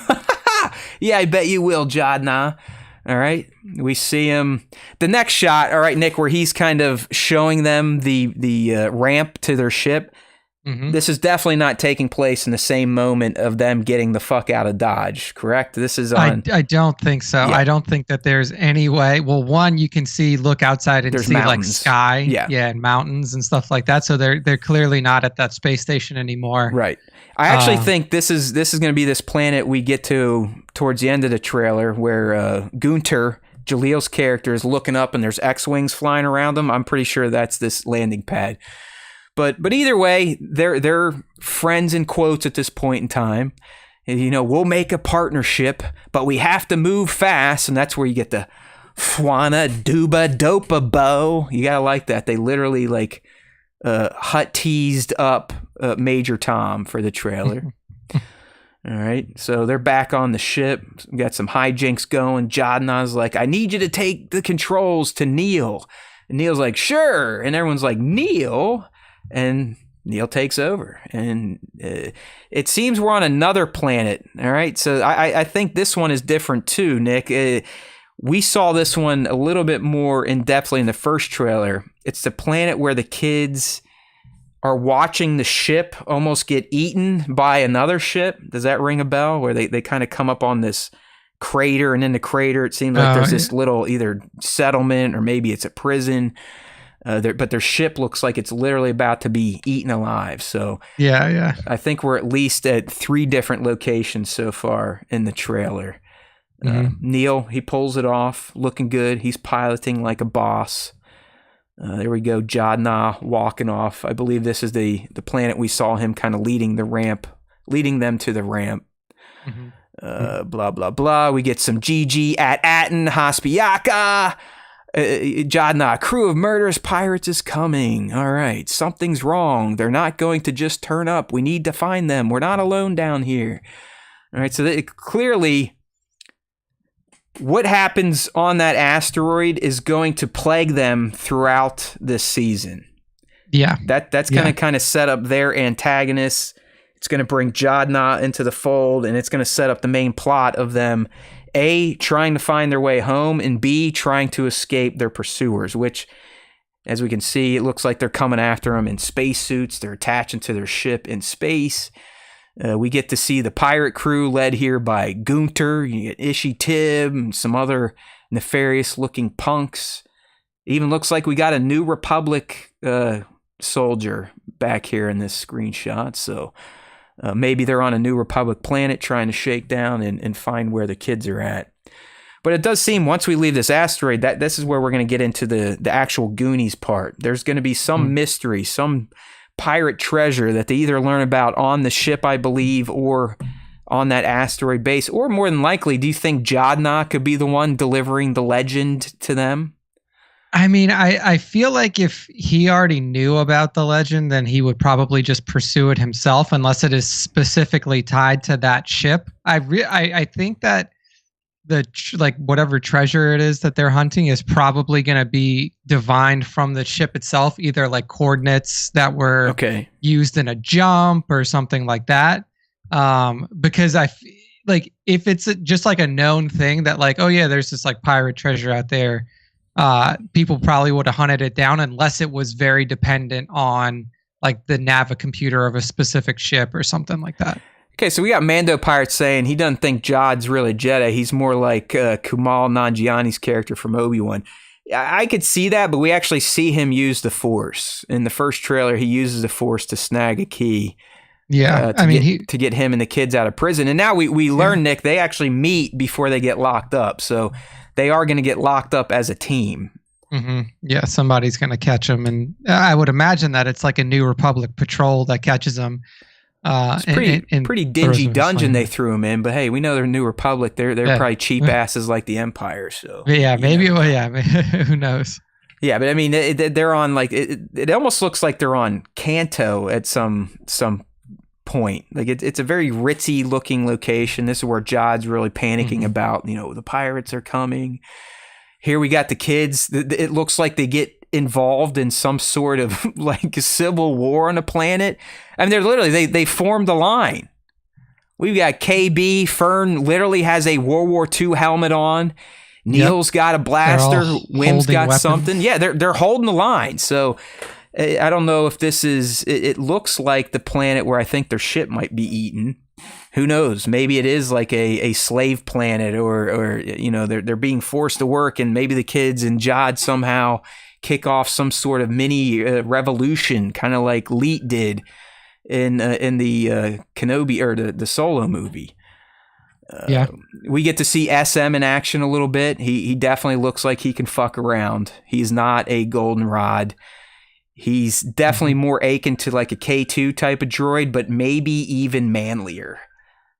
Speaker 2: Yeah, I bet you will, Jadna. All right. We see him. The next shot, all right, Nick, where he's kind of showing them the ramp to their ship. This is definitely not taking place in the same moment of them getting the fuck out of Dodge, correct? This is on...
Speaker 3: I don't think so.
Speaker 2: Yeah.
Speaker 3: I don't think that there's any way. Well, one, you can look outside and
Speaker 2: There's
Speaker 3: see
Speaker 2: mountains.
Speaker 3: like sky,
Speaker 2: Yeah.
Speaker 3: and mountains and stuff like that. So they're clearly not at that space station anymore.
Speaker 2: Right. I actually think this is going to be this planet we get to towards the end of the trailer where Gunter, Jaleel's character, is looking up and there's X-wings flying around them. I'm pretty sure that's this landing pad. But either way, they're friends in quotes at this point in time. You know, we'll make a partnership, but we have to move fast, and that's where you get the Fwana Duba Dopa Bo. You gotta like that. They literally like hut teased up Major Tom for the trailer. All right, so they're back on the ship. We got some hijinks going. Jadna's like, I need you to take the controls to Neil. And Neil's like, sure. And everyone's like, Neil? And Neil takes over. And it seems we're on another planet. All right, so I think this one is different too, Nick. We saw this one a little bit more in-depthly in the first trailer. It's the planet where the kids are watching the ship almost get eaten by another ship. Does that ring a bell? Where they kind of come up on this crater, and in the crater it seems like there's this little either settlement or maybe it's a prison. But their ship looks like it's literally about to be eaten alive. So
Speaker 3: yeah.
Speaker 2: I think we're at least at 3 different locations so far in the trailer. Neil, he pulls it off, looking good. He's piloting like a boss. There we go, Jadna walking off. I believe this is the planet we saw him kind of leading them to the ramp. Blah, blah, blah. We get some GG at Atten, Haspiaka. Jadna, a crew of murderous pirates is coming. All right, something's wrong. They're not going to just turn up. We need to find them. We're not alone down here. All right, so clearly what happens on that asteroid is going to plague them throughout this season.
Speaker 3: Yeah.
Speaker 2: That's going to kind of set up their antagonists. It's going to bring Jadna into the fold, and it's going to set up the main plot of them, A, trying to find their way home, and B, trying to escape their pursuers, which, as we can see, it looks like they're coming after them in spacesuits. They're attaching to their ship in space. We get to see the pirate crew led here by Gunter. You get Ishi Tib and some other nefarious-looking punks. It even looks like we got a New Republic soldier back here in this screenshot. So maybe they're on a New Republic planet trying to shake down and find where the kids are at. But it does seem once we leave this asteroid, that this is where we're going to get into the actual Goonies part. There's going to be some mystery, some pirate treasure that they either learn about on the ship, I believe, or on that asteroid base. Or more than likely, do you think Jadna could be the one delivering the legend to them?
Speaker 3: I mean, I feel like if he already knew about the legend, then he would probably just pursue it himself, unless it is specifically tied to that ship. I think that whatever treasure it is that they're hunting is probably going to be divined from the ship itself, either like coordinates that were used in a jump or something like that. Because if it's just like a known thing that like, oh yeah, there's this like pirate treasure out there, people probably would have hunted it down unless it was very dependent on like the Nava computer of a specific ship or something like that.
Speaker 2: Okay, so we got Mando Pirate saying he doesn't think Jod's really Jedi. He's more like Kumail Nanjiani's character from Obi-Wan. I could see that, but we actually see him use the Force. In the first trailer, he uses the Force to snag a key.
Speaker 3: Yeah,
Speaker 2: to get him and the kids out of prison. And now we learn, Nick, they actually meet before they get locked up. So they are going to get locked up as a team.
Speaker 3: Mm-hmm. Yeah, somebody's going to catch them. And I would imagine that it's like a New Republic patrol that catches them.
Speaker 2: It's pretty dingy dungeon they threw him in, but hey, we know they're New Republic. They're probably cheap asses like the Empire. So
Speaker 3: yeah, maybe. Well, yeah, who knows?
Speaker 2: Yeah, but I mean, they're on like it almost looks like they're on Kanto at some point. Like it's a very ritzy looking location. This is where Jod's really panicking about, the pirates are coming. Here we got the kids. It looks like they get involved in some sort of like civil war on the planet. I mean, they're literally they formed a line. We've got KB. Fern literally has a World War II helmet on. Neil's got a blaster. Wim's got something. Yeah, they're holding the line. So I don't know if this is. It looks like the planet where I think their ship might be eaten. Who knows? Maybe it is like a slave planet, or they're being forced to work, and maybe the kids and Jod somehow kick off some sort of mini revolution, kind of like Leet did in the Kenobi or the Solo movie. We get to see SM in action a little bit. He definitely looks like he can fuck around. He's not a goldenrod. He's definitely more akin to like a K2 type of droid, but maybe even manlier.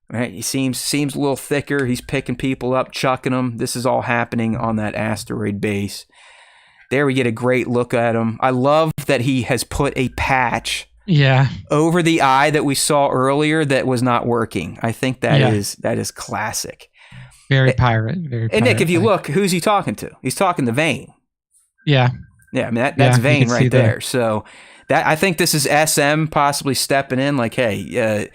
Speaker 2: Right? He seems a little thicker. He's picking people up, chucking them. This is all happening on that asteroid base. There we get a great look at him. I love that he has put a patch over the eye that we saw earlier that was not working. I think that is classic.
Speaker 3: Very pirate.
Speaker 2: And Nick, if you look, who's he talking to? He's talking to Vane.
Speaker 3: Yeah.
Speaker 2: Yeah, I mean that's Vane right there. So that I think this is SM possibly stepping in like, hey,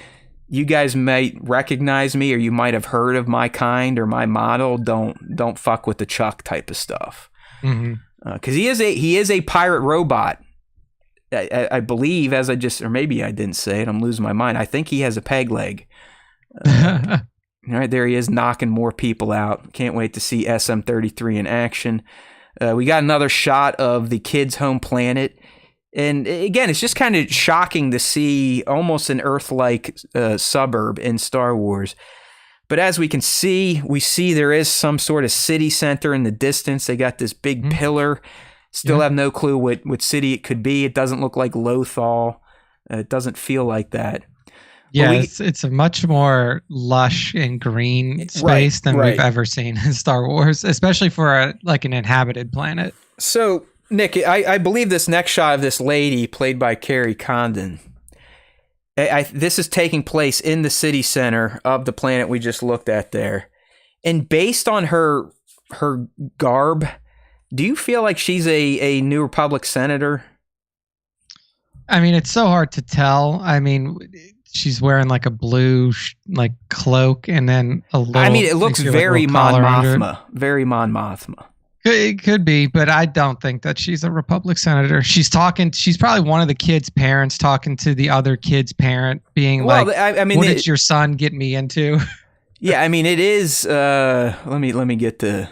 Speaker 2: you guys might recognize me, or you might have heard of my kind or my model. Don't fuck with the Chuck type of stuff. Because he is a pirate robot. I believe, as I just, or maybe I didn't say it, I'm losing my mind. I think he has a peg leg. All right, there he is knocking more people out. Can't wait to see SM-33 in action. We got another shot of the kids' home planet. And again, it's just kind of shocking to see almost an Earth-like suburb in Star Wars. But as we can see, there is some sort of city center in the distance. They got this big pillar. Still have no clue what city it could be. It doesn't look like Lothal. It doesn't feel like that.
Speaker 3: Yeah, it's a much more lush and green space than we've ever seen in Star Wars, especially for an inhabited planet.
Speaker 2: So, Nick, I believe this next shot of this lady, played by Carrie Condon, this is taking place in the city center of the planet we just looked at there. And based on her garb, do you feel like she's a New Republic senator?
Speaker 3: I mean, it's so hard to tell. I mean, she's wearing like a blue cloak and then a little... I mean,
Speaker 2: it looks very Mon Mothma. Very Mon Mothma.
Speaker 3: It could be, but I don't think that she's a Republic senator. She's probably one of the kids' parents talking to the other kid's parent, being what did your son get me into? Yeah,
Speaker 2: I mean, it is... let me get the...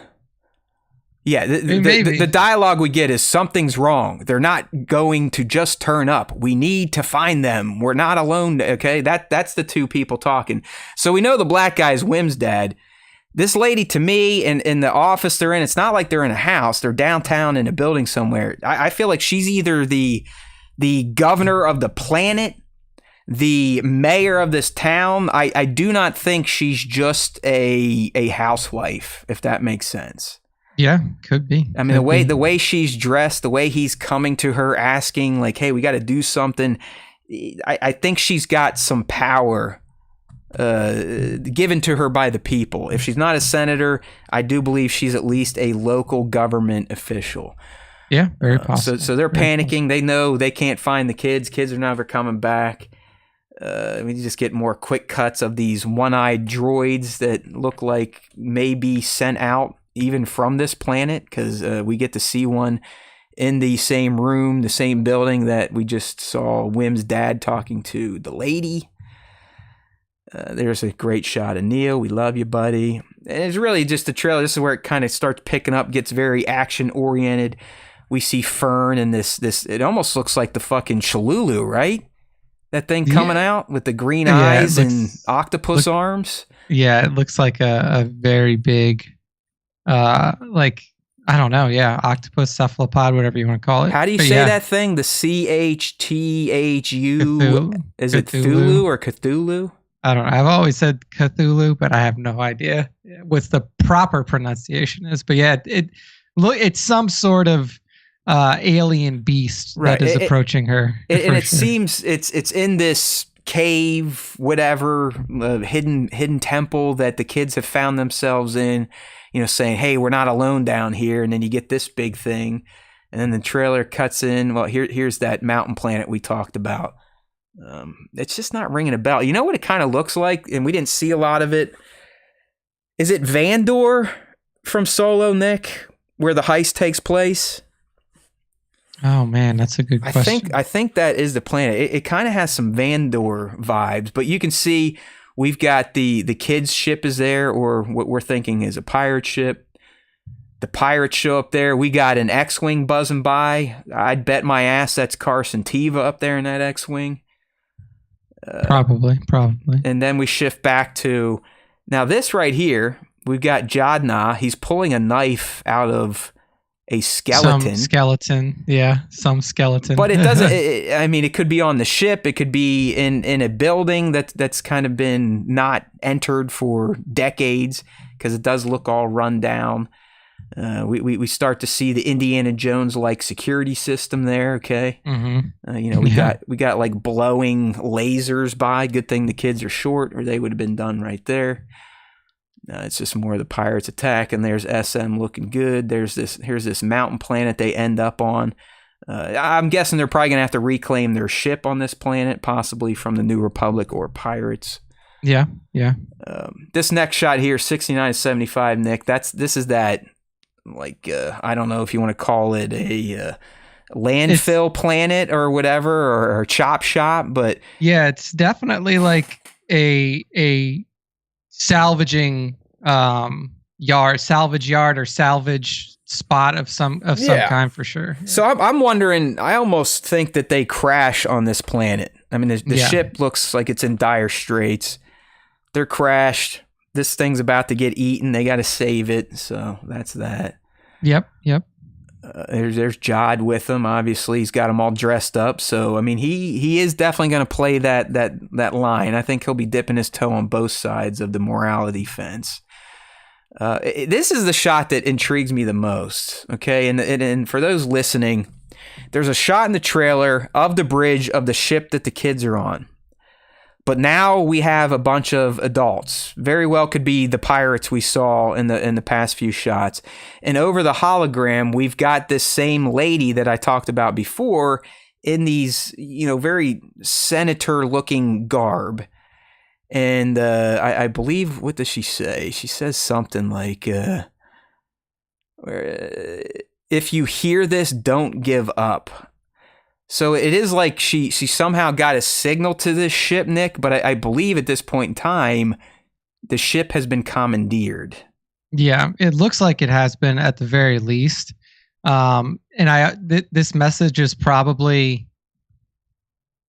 Speaker 2: Yeah, the dialogue we get is something's wrong. They're not going to just turn up. We need to find them. We're not alone. Okay, that's the two people talking. So we know the black guy's Wim's dad. This lady, to me, in the office they're in, it's not like they're in a house. They're downtown in a building somewhere. I feel like she's either the governor of the planet, the mayor of this town. I do not think she's just a housewife, if that makes sense.
Speaker 3: Yeah, could be.
Speaker 2: I mean, the way she's dressed, the way he's coming to her asking, like, hey, we got to do something. I think she's got some power given to her by the people. If she's not a senator, I do believe she's at least a local government official.
Speaker 3: Yeah, very possible.
Speaker 2: So they're panicking. They know they can't find the kids. Kids are never coming back. We just get more quick cuts of these one-eyed droids that look like maybe sent out even from this planet, because we get to see one in the same room, the same building that we just saw Wim's dad talking to the lady. There's a great shot of Neil. We love you, buddy. And it's really just a trailer. This is where it kind of starts picking up, gets very action-oriented. We see Fern and this. It almost looks like the fucking Cholulu, right? That thing coming out with the green eyes and octopus arms.
Speaker 3: Yeah, it looks like a very big... I don't know, octopus, cephalopod, whatever you want to call it.
Speaker 2: How do you say that thing? The CHTHU?
Speaker 3: Cthulhu.
Speaker 2: Is it Cthulhu or Cthulhu?
Speaker 3: I don't know. I've always said Cthulhu, but I have no idea what the proper pronunciation is. But yeah, it's some sort of alien beast that is approaching her.
Speaker 2: And it seems it's in this cave, whatever, hidden temple that the kids have found themselves in. Saying, hey, we're not alone down here. And then you get this big thing. And then the trailer cuts in. Well, here's that mountain planet we talked about. It's just not ringing a bell. You know what it kind of looks like? And we didn't see a lot of it. Is it Vandor from Solo, Nick, where the heist takes place?
Speaker 3: Oh man, that's a good question.
Speaker 2: I think that is the planet. It kind of has some Vandor vibes, but you can see we've got the kids' ship is there, or what we're thinking is a pirate ship. The pirates show up there. We got an X-wing buzzing by. I'd bet my ass that's Carson Teva up there in that X-wing.
Speaker 3: Probably.
Speaker 2: And then we shift back to now this right here. We've got Jadna. He's pulling a knife out of a skeleton.
Speaker 3: Some skeleton.
Speaker 2: But it doesn't. I mean, it could be on the ship. It could be in a building that's kind of been not entered for decades because it does look all run down. We start to see the Indiana Jones like security system there. Okay, we got like blowing lasers by. Good thing the kids are short, or they would have been done right there. It's just more of the pirates attack, and there's SM looking good. Here's this mountain planet they end up on. I'm guessing they're probably gonna have to reclaim their ship on this planet, possibly from the New Republic or pirates.
Speaker 3: Yeah.
Speaker 2: This next shot here, 69-75, Nick. This is that. Like I don't know if you want to call it a landfill planet or whatever, or chop shop, but
Speaker 3: yeah, it's definitely like a salvaging salvage yard or salvage spot of some kind for sure. Yeah.
Speaker 2: So I'm wondering. I almost think that they crash on this planet. I mean, the ship looks like it's in dire straits. They're crashed. This thing's about to get eaten. They got to save it. So that's that.
Speaker 3: Yep.
Speaker 2: There's Jod with him. Obviously, he's got them all dressed up. So I mean, he is definitely going to play that line. I think he'll be dipping his toe on both sides of the morality fence. This is the shot that intrigues me the most. Okay, and for those listening, there's a shot in the trailer of the bridge of the ship that the kids are on. But now we have a bunch of adults. Very well could be the pirates we saw in the past few shots. And over the hologram, we've got this same lady that I talked about before in these, very senator-looking garb. And I believe, what does she say? She says something like, if you hear this, don't give up. So it is like she somehow got a signal to this ship, Nick, but I believe at this point in time, the ship has been commandeered.
Speaker 3: Yeah, it looks like it has been at the very least. This message is probably,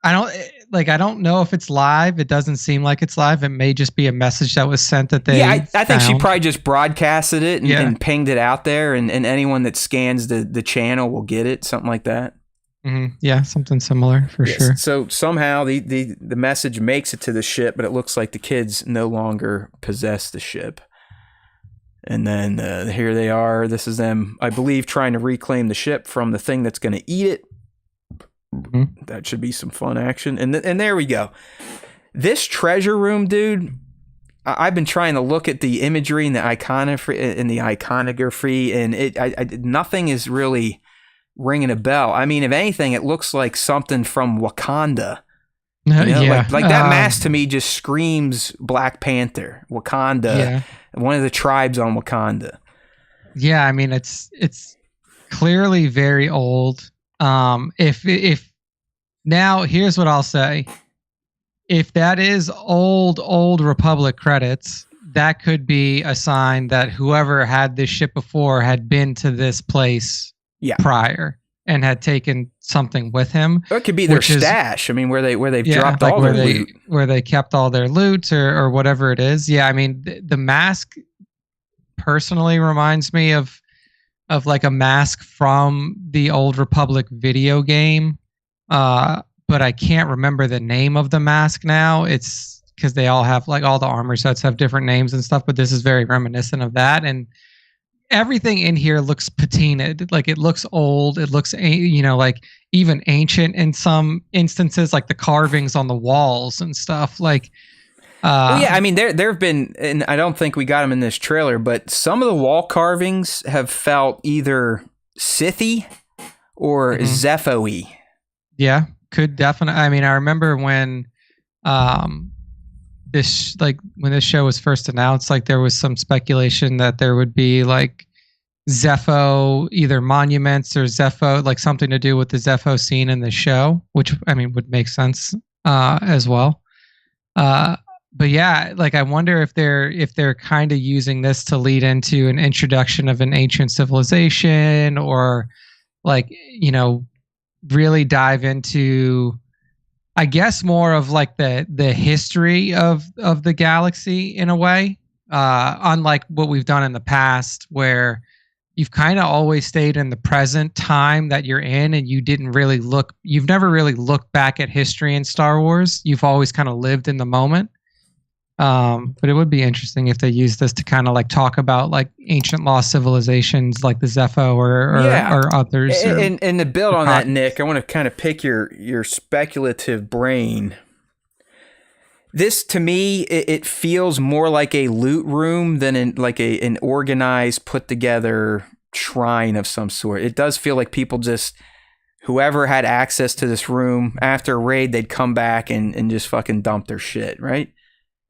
Speaker 3: I don't know if it's live. It doesn't seem like it's live. It may just be a message that was sent that they
Speaker 2: I think she probably just broadcasted it and pinged it out there, and anyone that scans the channel will get it, something like that.
Speaker 3: Mm-hmm. Yeah, something similar for sure.
Speaker 2: So somehow the message makes it to the ship, but it looks like the kids no longer possess the ship. And then here they are. This is them, I believe, trying to reclaim the ship from the thing that's going to eat it. Mm-hmm. That should be some fun action. And there we go. This treasure room, dude. I've been trying to look at the imagery and the iconography, and nothing is really ringing a bell. I mean, if anything, it looks like something from Wakanda. Like that mask to me just screams Black Panther, Wakanda, one of the tribes on Wakanda.
Speaker 3: Yeah, I mean, it's clearly very old. If now, here's what I'll say: if that is old Republic credits, that could be a sign that whoever had this ship before had been to this place prior and had taken something with him.
Speaker 2: Or it could be their stash. I mean, where they've dropped all their loot.
Speaker 3: Where they kept all their loot or whatever it is. Yeah, I mean, the mask personally reminds me of like a mask from the Old Republic video game. But I can't remember the name of the mask now. It's because they all have, like, all the armor sets have different names and stuff, but this is very reminiscent of that. And everything in here looks patinaed. Like, it looks old. It looks, like even ancient in some instances, like the carvings on the walls and stuff. Like,
Speaker 2: I mean, there have been, and I don't think we got them in this trailer, but some of the wall carvings have felt either Sithy or Zepho-y.
Speaker 3: Yeah, could definitely. I mean, I remember when when this show was first announced, like there was some speculation that there would be like Zepho, either monuments or Zepho, like something to do with the Zepho scene in the show, which I mean would make sense as well. But yeah, like I wonder if they're kind of using this to lead into an introduction of an ancient civilization, or like, you know, really dive into, I guess, more of like the history of the galaxy in a way, unlike what we've done in the past, where you've kind of always stayed in the present time that you're in, and you've never really looked back at history in Star Wars. You've always kind of lived in the moment. But it would be interesting if they use this to kind of like talk about like ancient lost civilizations like the Zepho or others.
Speaker 2: And to build on that, Nick, I want to kind of pick your speculative brain. This, to me, it feels more like a loot room than an organized, put together shrine of some sort. It does feel like people just, whoever had access to this room after a raid, they'd come back and just fucking dump their shit, right?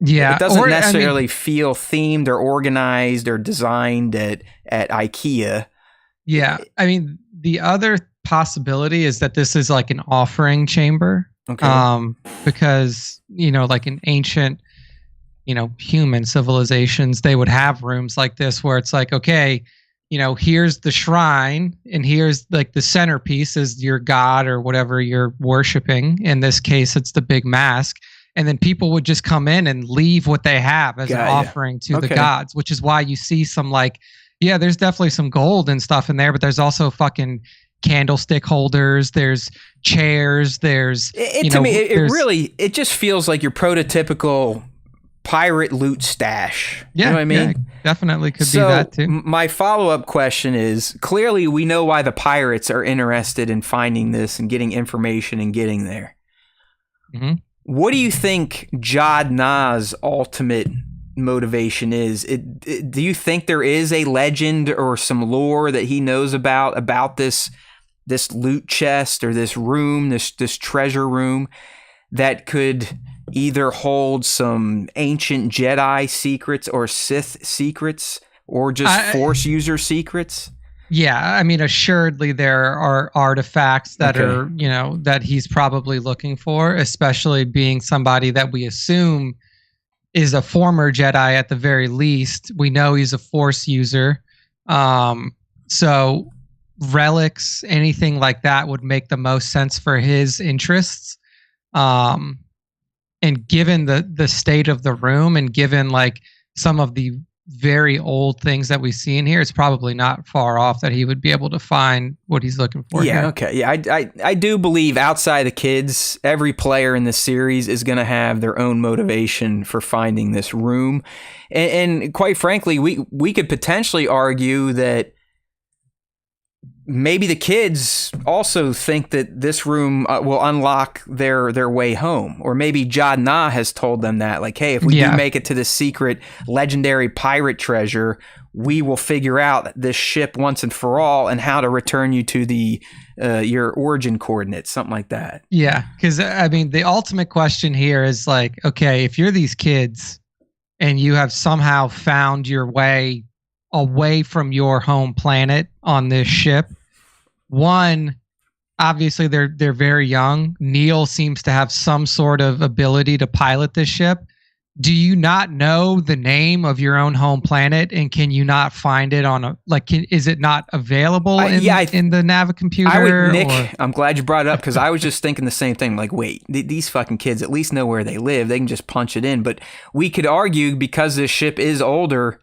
Speaker 3: Yeah.
Speaker 2: It doesn't necessarily feel themed or organized or designed at IKEA.
Speaker 3: Yeah. I mean, the other possibility is that this is like an offering chamber.
Speaker 2: Okay.
Speaker 3: Because, you know, like in ancient, you know, human civilizations, they would have rooms like this where it's like, okay, you know, here's the shrine and here's like the centerpiece is your god or whatever you're worshiping. In this case, it's the big mask. And then people would just come in and leave what they have as an offering to the gods, which is why you see some like, yeah, there's definitely some gold and stuff in there, but there's also fucking candlestick holders, there's chairs, there's
Speaker 2: it just feels like your prototypical pirate loot stash.
Speaker 3: Yeah,
Speaker 2: you know what I mean?
Speaker 3: Yeah, definitely could be that too.
Speaker 2: My follow-up question is, clearly we know why the pirates are interested in finding this and getting information and getting there.
Speaker 3: Mm-hmm.
Speaker 2: What do you think Jad Na's ultimate motivation is? Do you think there is a legend or some lore that he knows about this loot chest or this room, this treasure room that could either hold some ancient Jedi secrets or Sith secrets or just Force user secrets?
Speaker 3: Yeah, I mean, assuredly there are artifacts that are, you know, that he's probably looking for, especially being somebody that we assume is a former Jedi at the very least. We know he's a Force user. So relics, anything like that would make the most sense for his interests. And given the state of the room and given like some of the very old things that we see in here, it's probably not far off that he would be able to find what he's looking for.
Speaker 2: Yeah,
Speaker 3: here.
Speaker 2: okay. Yeah, I do believe outside the kids, every player in the series is going to have their own motivation for finding this room. And quite frankly, we could potentially argue that maybe the kids also think that this room will unlock their way home. Or maybe Jad Na has told them that, like, hey, if we do make it to this secret legendary pirate treasure, we will figure out this ship once and for all and how to return you to your origin coordinates, something like that.
Speaker 3: Yeah, because I mean, the ultimate question here is like, okay, if you're these kids and you have somehow found your way away from your home planet on this ship, one, obviously they're very young. Neil seems to have some sort of ability to pilot this ship. Do you not know the name of your own home planet, and can you not find it on is it not available in the Navicomputer?
Speaker 2: Nick, I'm glad you brought it up because I was just thinking the same thing. Like, wait, these fucking kids at least know where they live. They can just punch it in. But we could argue because this ship is older,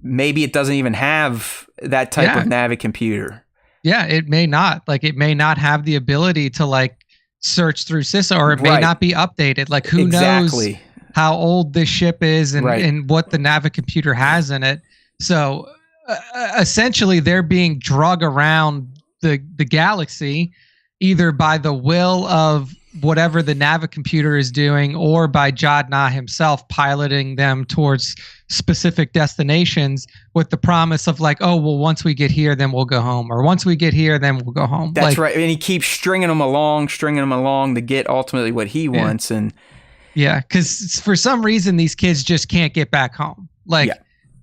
Speaker 2: maybe it doesn't even have that type of Navicomputer.
Speaker 3: Yeah, it may not. Like, it may not have the ability to like search through system, or it may not be updated. Like, who knows how old this ship is and what the Navicomputer has in it. So essentially, they're being drug around the galaxy either by the will of whatever the Navicomputer is doing, or by Jad Na himself piloting them towards specific destinations with the promise of like, oh, well, once we get here, then we'll go home, or once we get here, then we'll go home.
Speaker 2: That's right. And he keeps stringing them along to get ultimately what he wants. And
Speaker 3: yeah, because for some reason, these kids just can't get back home. Like,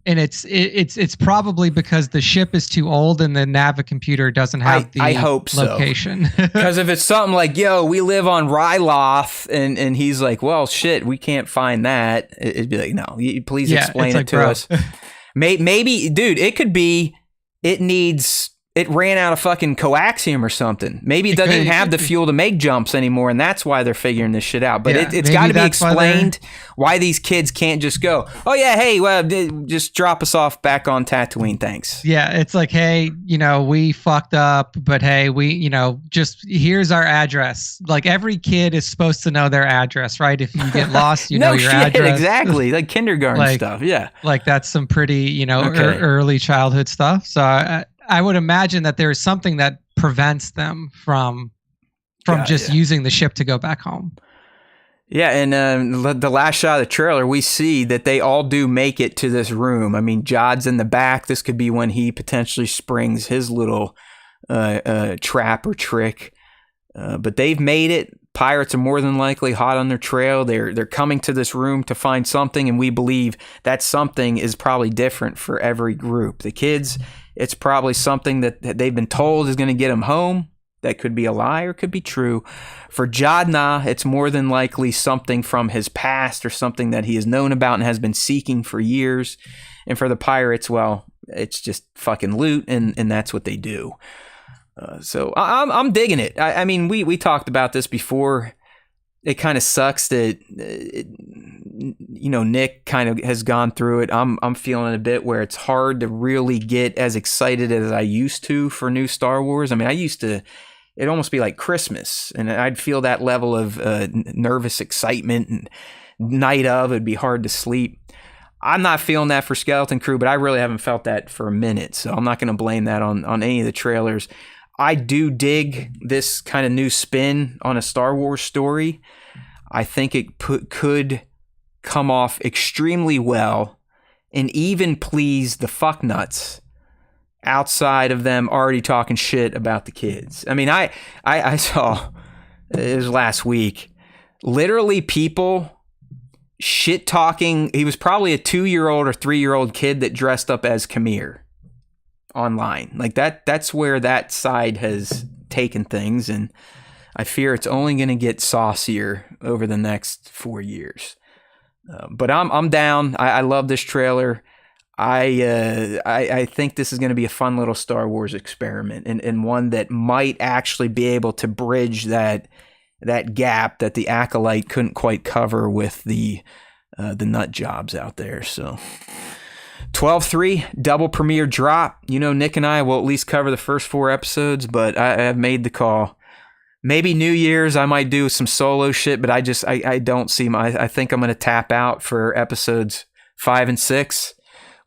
Speaker 3: and it's probably because the ship is too old and the Navicomputer doesn't have
Speaker 2: I hope
Speaker 3: location.
Speaker 2: Because if it's something like, yo, we live on Ryloth, and he's like, well, shit, we can't find that. It'd be like, no, please explain it to us. Maybe, dude, it could be it ran out of fucking coaxium or something. Maybe it doesn't even have the fuel to make jumps anymore, and that's why they're figuring this shit out. But it's got to be explained why these kids can't just go, oh yeah, hey, well, just drop us off back on Tatooine, thanks.
Speaker 3: Yeah, it's like, hey, we fucked up, but hey, we, just here's our address. Like every kid is supposed to know their address, right? If you get lost, you know your address.
Speaker 2: Exactly, like kindergarten stuff. Yeah,
Speaker 3: like that's some pretty, early childhood stuff. So I would imagine that there is something that prevents them from using the ship to go back home.
Speaker 2: Yeah, and the last shot of the trailer, we see that they all do make it to this room. I mean, Jod's in the back. This could be when he potentially springs his little trap or trick. But they've made it. Pirates are more than likely hot on their trail. They're coming to this room to find something, and we believe that something is probably different for every group. The kids, it's probably something that they've been told is going to get them home. That could be a lie or could be true. For Jadna, it's more than likely something from his past or something that he has known about and has been seeking for years. And for the pirates, well, it's just fucking loot, and that's what they do. So I'm digging it. I mean, we talked about this before. It kind of sucks that Nick kind of has gone through it. I'm feeling a bit where it's hard to really get as excited as I used to for new Star Wars. I mean, it'd almost be like Christmas, and I'd feel that level of nervous excitement, and night of, it'd be hard to sleep. I'm not feeling that for Skeleton Crew, but I really haven't felt that for a minute, so I'm not going to blame that on any of the trailers. I do dig this kind of new spin on a Star Wars story. I think it could come off extremely well and even please the fucknuts outside of them already talking shit about the kids. I mean, I saw, it was last week, literally people shit talking. He was probably a 2-year-old or 3-year-old kid that dressed up as Khmer online. Like that's where that side has taken things, and I fear it's only going to get saucier over the next 4 years. But I'm down. I love this trailer. I think this is going to be a fun little Star Wars experiment, and one that might actually be able to bridge that gap that the Acolyte couldn't quite cover with the nut jobs out there. So 12/3 double premiere drop. Nick and I will at least cover the first 4 episodes, but I have made the call. Maybe New Year's I might do some solo shit, but I don't see I think I'm going to tap out for episodes 5 and 6.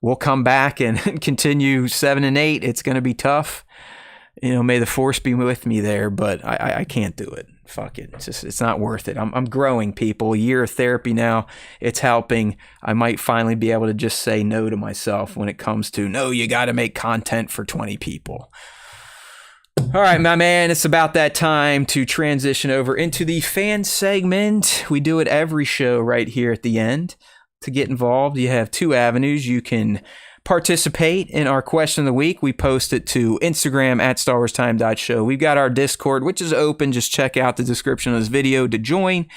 Speaker 2: We'll come back and continue 7 and 8. It's going to be tough. May the force be with me there, but I can't do it. Fuck it. It's not worth it. I'm growing, people. A year of therapy now. It's helping. I might finally be able to just say no to myself when it comes to, no, you got to make content for 20 people. All right, my man, it's about that time to transition over into the fan segment. We do it every show right here at the end. To get involved, you have 2 avenues. You can participate in our question of the week. We post it to Instagram at StarWarsTime.show. We've got our Discord, which is open. Just check out the description of this video to join.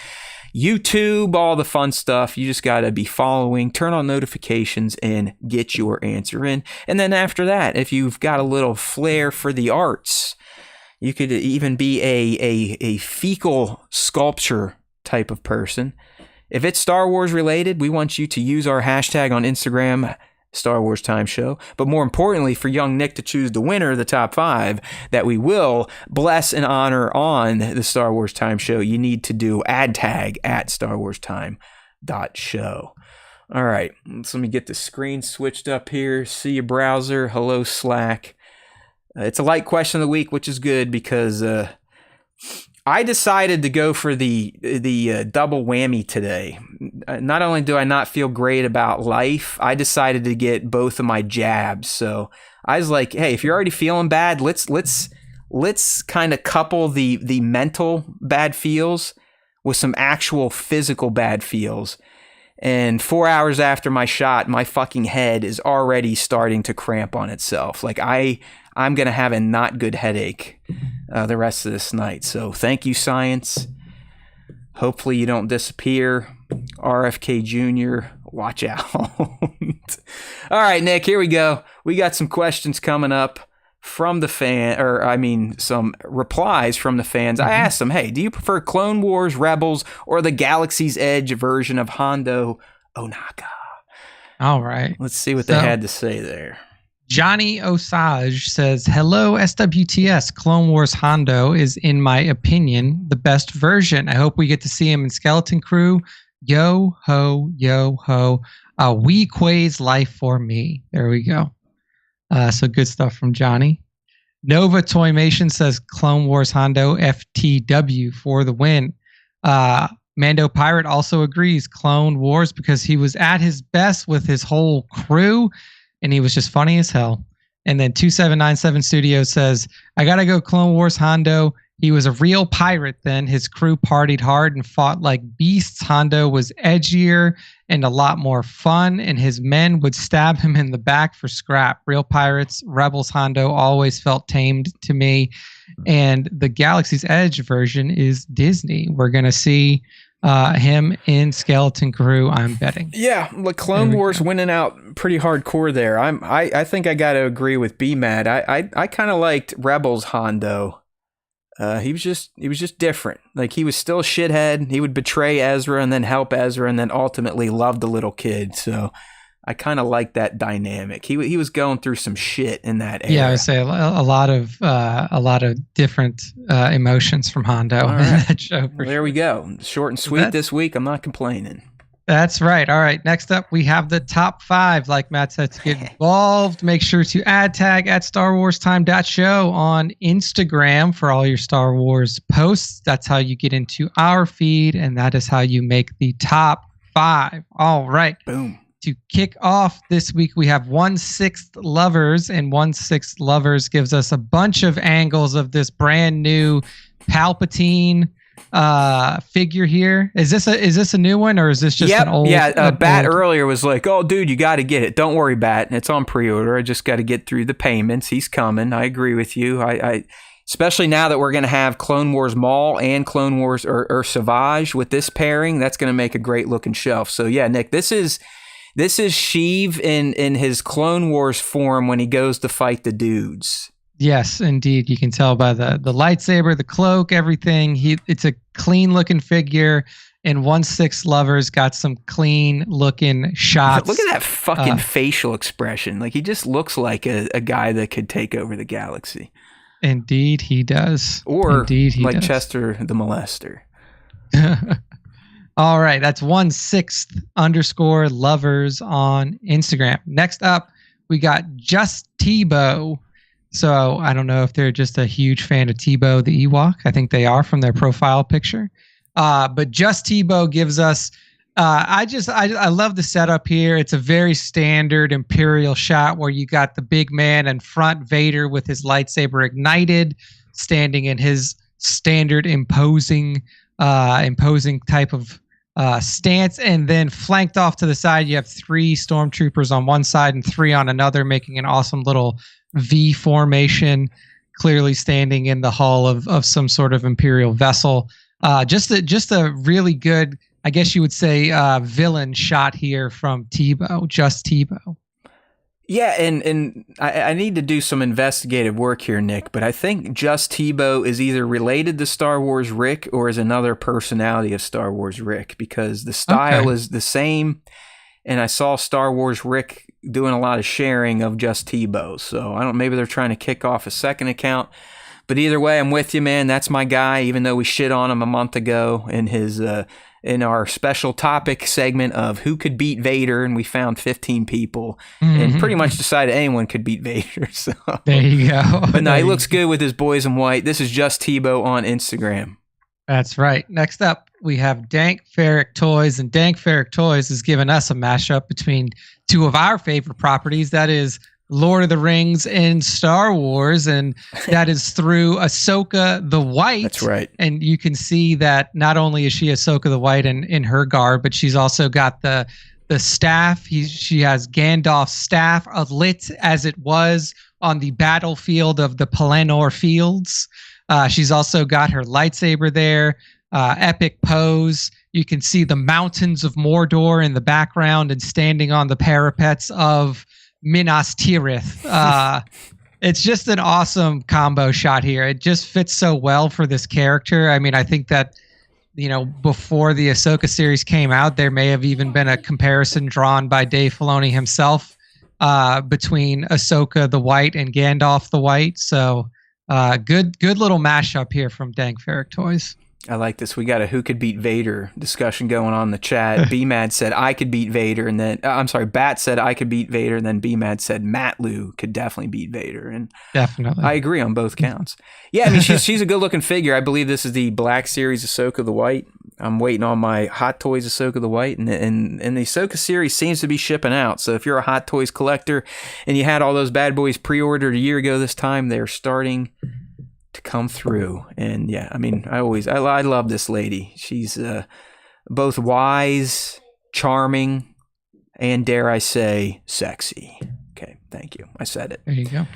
Speaker 2: YouTube, all the fun stuff. You just got to be following, turn on notifications, and get your answer in. And then after that, if you've got a little flair for the arts, you could even be a fecal sculpture type of person. If it's Star Wars related, we want you to use our hashtag on Instagram, Star Wars Time Show. But more importantly, for young Nick to choose the winner of the top 5 that we will bless and honor on the Star Wars Time Show, you need to do ad tag at StarWarsTime.show. All right, let me get the screen switched up here. See your browser. Hello, Slack. It's a light question of the week, which is good because I decided to go for the double whammy today. Not only do I not feel great about life, I decided to get both of my jabs. So I was like, hey, if you're already feeling bad, let's kind of couple the mental bad feels with some actual physical bad feels. And 4 hours after my shot, my fucking head is already starting to cramp on itself. Like I'm going to have a not good headache the rest of this night. So thank you, science. Hopefully you don't disappear. RFK Jr., watch out. All right, Nick, here we go. We got some questions coming up from the some replies from the fans. I asked them, hey, do you prefer Clone Wars, Rebels, or the Galaxy's Edge version of Hondo Ohnaka?
Speaker 3: All right.
Speaker 2: Let's see what they had to say there.
Speaker 3: Johnny Osage says, hello, SWTS. Clone Wars Hondo is, in my opinion, the best version. I hope we get to see him in Skeleton Crew. Yo ho, yo ho. Wee Quay's life for me. There we go. So good stuff from Johnny. Nova Toymation says Clone Wars Hondo FTW for the win. Mando Pirate also agrees Clone Wars because he was at his best with his whole crew and he was just funny as hell. And then 2797 Studios says, I gotta go Clone Wars Hondo. He was a real pirate then. His crew partied hard and fought like beasts. Hondo was edgier and a lot more fun, and his men would stab him in the back for scrap. Real pirates, Rebels Hondo always felt tamed to me. And the Galaxy's Edge version is Disney. We're going to see him in Skeleton Crew, I'm betting.
Speaker 2: Yeah, like Clone Wars winning out pretty hardcore there. I think I got to agree with B-Mad. I kind of liked Rebels Hondo. He was just different. Like, he was still a shithead. He would betray Ezra and then help Ezra and then ultimately love the little kid. So I kind of like that dynamic. He was going through some shit in that era.
Speaker 3: Yeah, I would say a lot of different emotions from Hondo in that show.
Speaker 2: Well, there we go. Short and sweet this week. I'm not complaining.
Speaker 3: That's right. All right. Next up, we have the top 5. Like Matt said, to get involved, make sure to tag at StarWarsTime.show on Instagram for all your Star Wars posts. That's how you get into our feed, and that is how you make the top 5. All right.
Speaker 2: Boom.
Speaker 3: To kick off this week, we have 1/6 Lovers, and 1/6 Lovers gives us a bunch of angles of this brand new Palpatine figure here. Is this a new one, or is this just an old?
Speaker 2: Yeah, Bat earlier was like, "Oh, dude, you got to get it. Don't worry, Bat. It's on pre-order. I just got to get through the payments. He's coming." I agree with you. I especially now that we're going to have Clone Wars Maul and Clone Wars or Savage with this pairing. That's going to make a great looking shelf. So yeah, Nick, this is Sheev in his Clone Wars form when he goes to fight the dudes.
Speaker 3: Yes, indeed. You can tell by the lightsaber, the cloak, everything. It's a clean looking figure, and 1/6 Lovers got some clean looking shots.
Speaker 2: Look at that fucking facial expression. Like, he just looks like a guy that could take over the galaxy.
Speaker 3: Indeed, he does.
Speaker 2: Or
Speaker 3: indeed, he
Speaker 2: like
Speaker 3: does.
Speaker 2: Chester the Molester.
Speaker 3: All right, that's 1/6 _lovers on Instagram. Next up, we got Just Tebow. So I don't know if they're just a huge fan of Tebow the Ewok. I think they are from their profile picture. But Just Tebow gives us. I love the setup here. It's a very standard Imperial shot where you got the big man in front, Vader with his lightsaber ignited, standing in his standard imposing type of stance, and then flanked off to the side, you have 3 stormtroopers on one side and 3 on another, making an awesome little V formation, clearly standing in the hull of some sort of Imperial vessel. Just a really good, I guess you would say, villain shot here from Tebow, Just Tebow.
Speaker 2: Yeah, and I need to do some investigative work here, Nick, but I think Just Tebow is either related to Star Wars Rick or is another personality of Star Wars Rick, because the style is the same, and I saw Star Wars Rick doing a lot of sharing of Just Tebow, so maybe they're trying to kick off a second account, but either way, I'm with you, man. That's my guy, even though we shit on him a month ago in his in our special topic segment of who could beat Vader, and we found 15 people and pretty much decided anyone could beat Vader. So
Speaker 3: there you go.
Speaker 2: But no, he looks good with his boys in white. This is Just Tebow on Instagram.
Speaker 3: That's right. Next up, we have Dank Ferric Toys, and Dank Ferric Toys has given us a mashup between 2 of our favorite properties. That is Lord of the Rings and Star Wars, and that is through Ahsoka the White.
Speaker 2: That's right.
Speaker 3: And you can see that not only is she Ahsoka the White in her garb, but she's also got the staff. She has Gandalf's staff, lit as it was on the battlefield of the Pelennor Fields. She's also got her lightsaber there. Epic pose. You can see the mountains of Mordor in the background and standing on the parapets of Minas Tirith. It's just an awesome combo shot here. It just fits so well for this character. I mean, I think that, before the Ahsoka series came out, there may have even been a comparison drawn by Dave Filoni himself between Ahsoka the White and Gandalf the White. So good little mashup here from Dank Ferric Toys.
Speaker 2: I like this. We got a who could beat Vader discussion going on in the chat. B-Mad said I could beat Vader, and then Bat said I could beat Vader, and then B-Mad said Matt Lou could definitely beat Vader, and
Speaker 3: definitely
Speaker 2: I agree on both counts. Yeah, I mean she's a good looking figure. I believe this is the Black Series Ahsoka the White. I'm waiting on my Hot Toys Ahsoka the White, and the Ahsoka series seems to be shipping out. So if you're a Hot Toys collector and you had all those bad boys pre-ordered a year ago this time, they're starting to come through. And yeah, I mean, I love this lady. She's both wise, charming, and dare I say, sexy. Okay, thank you. I said it.
Speaker 3: There you go.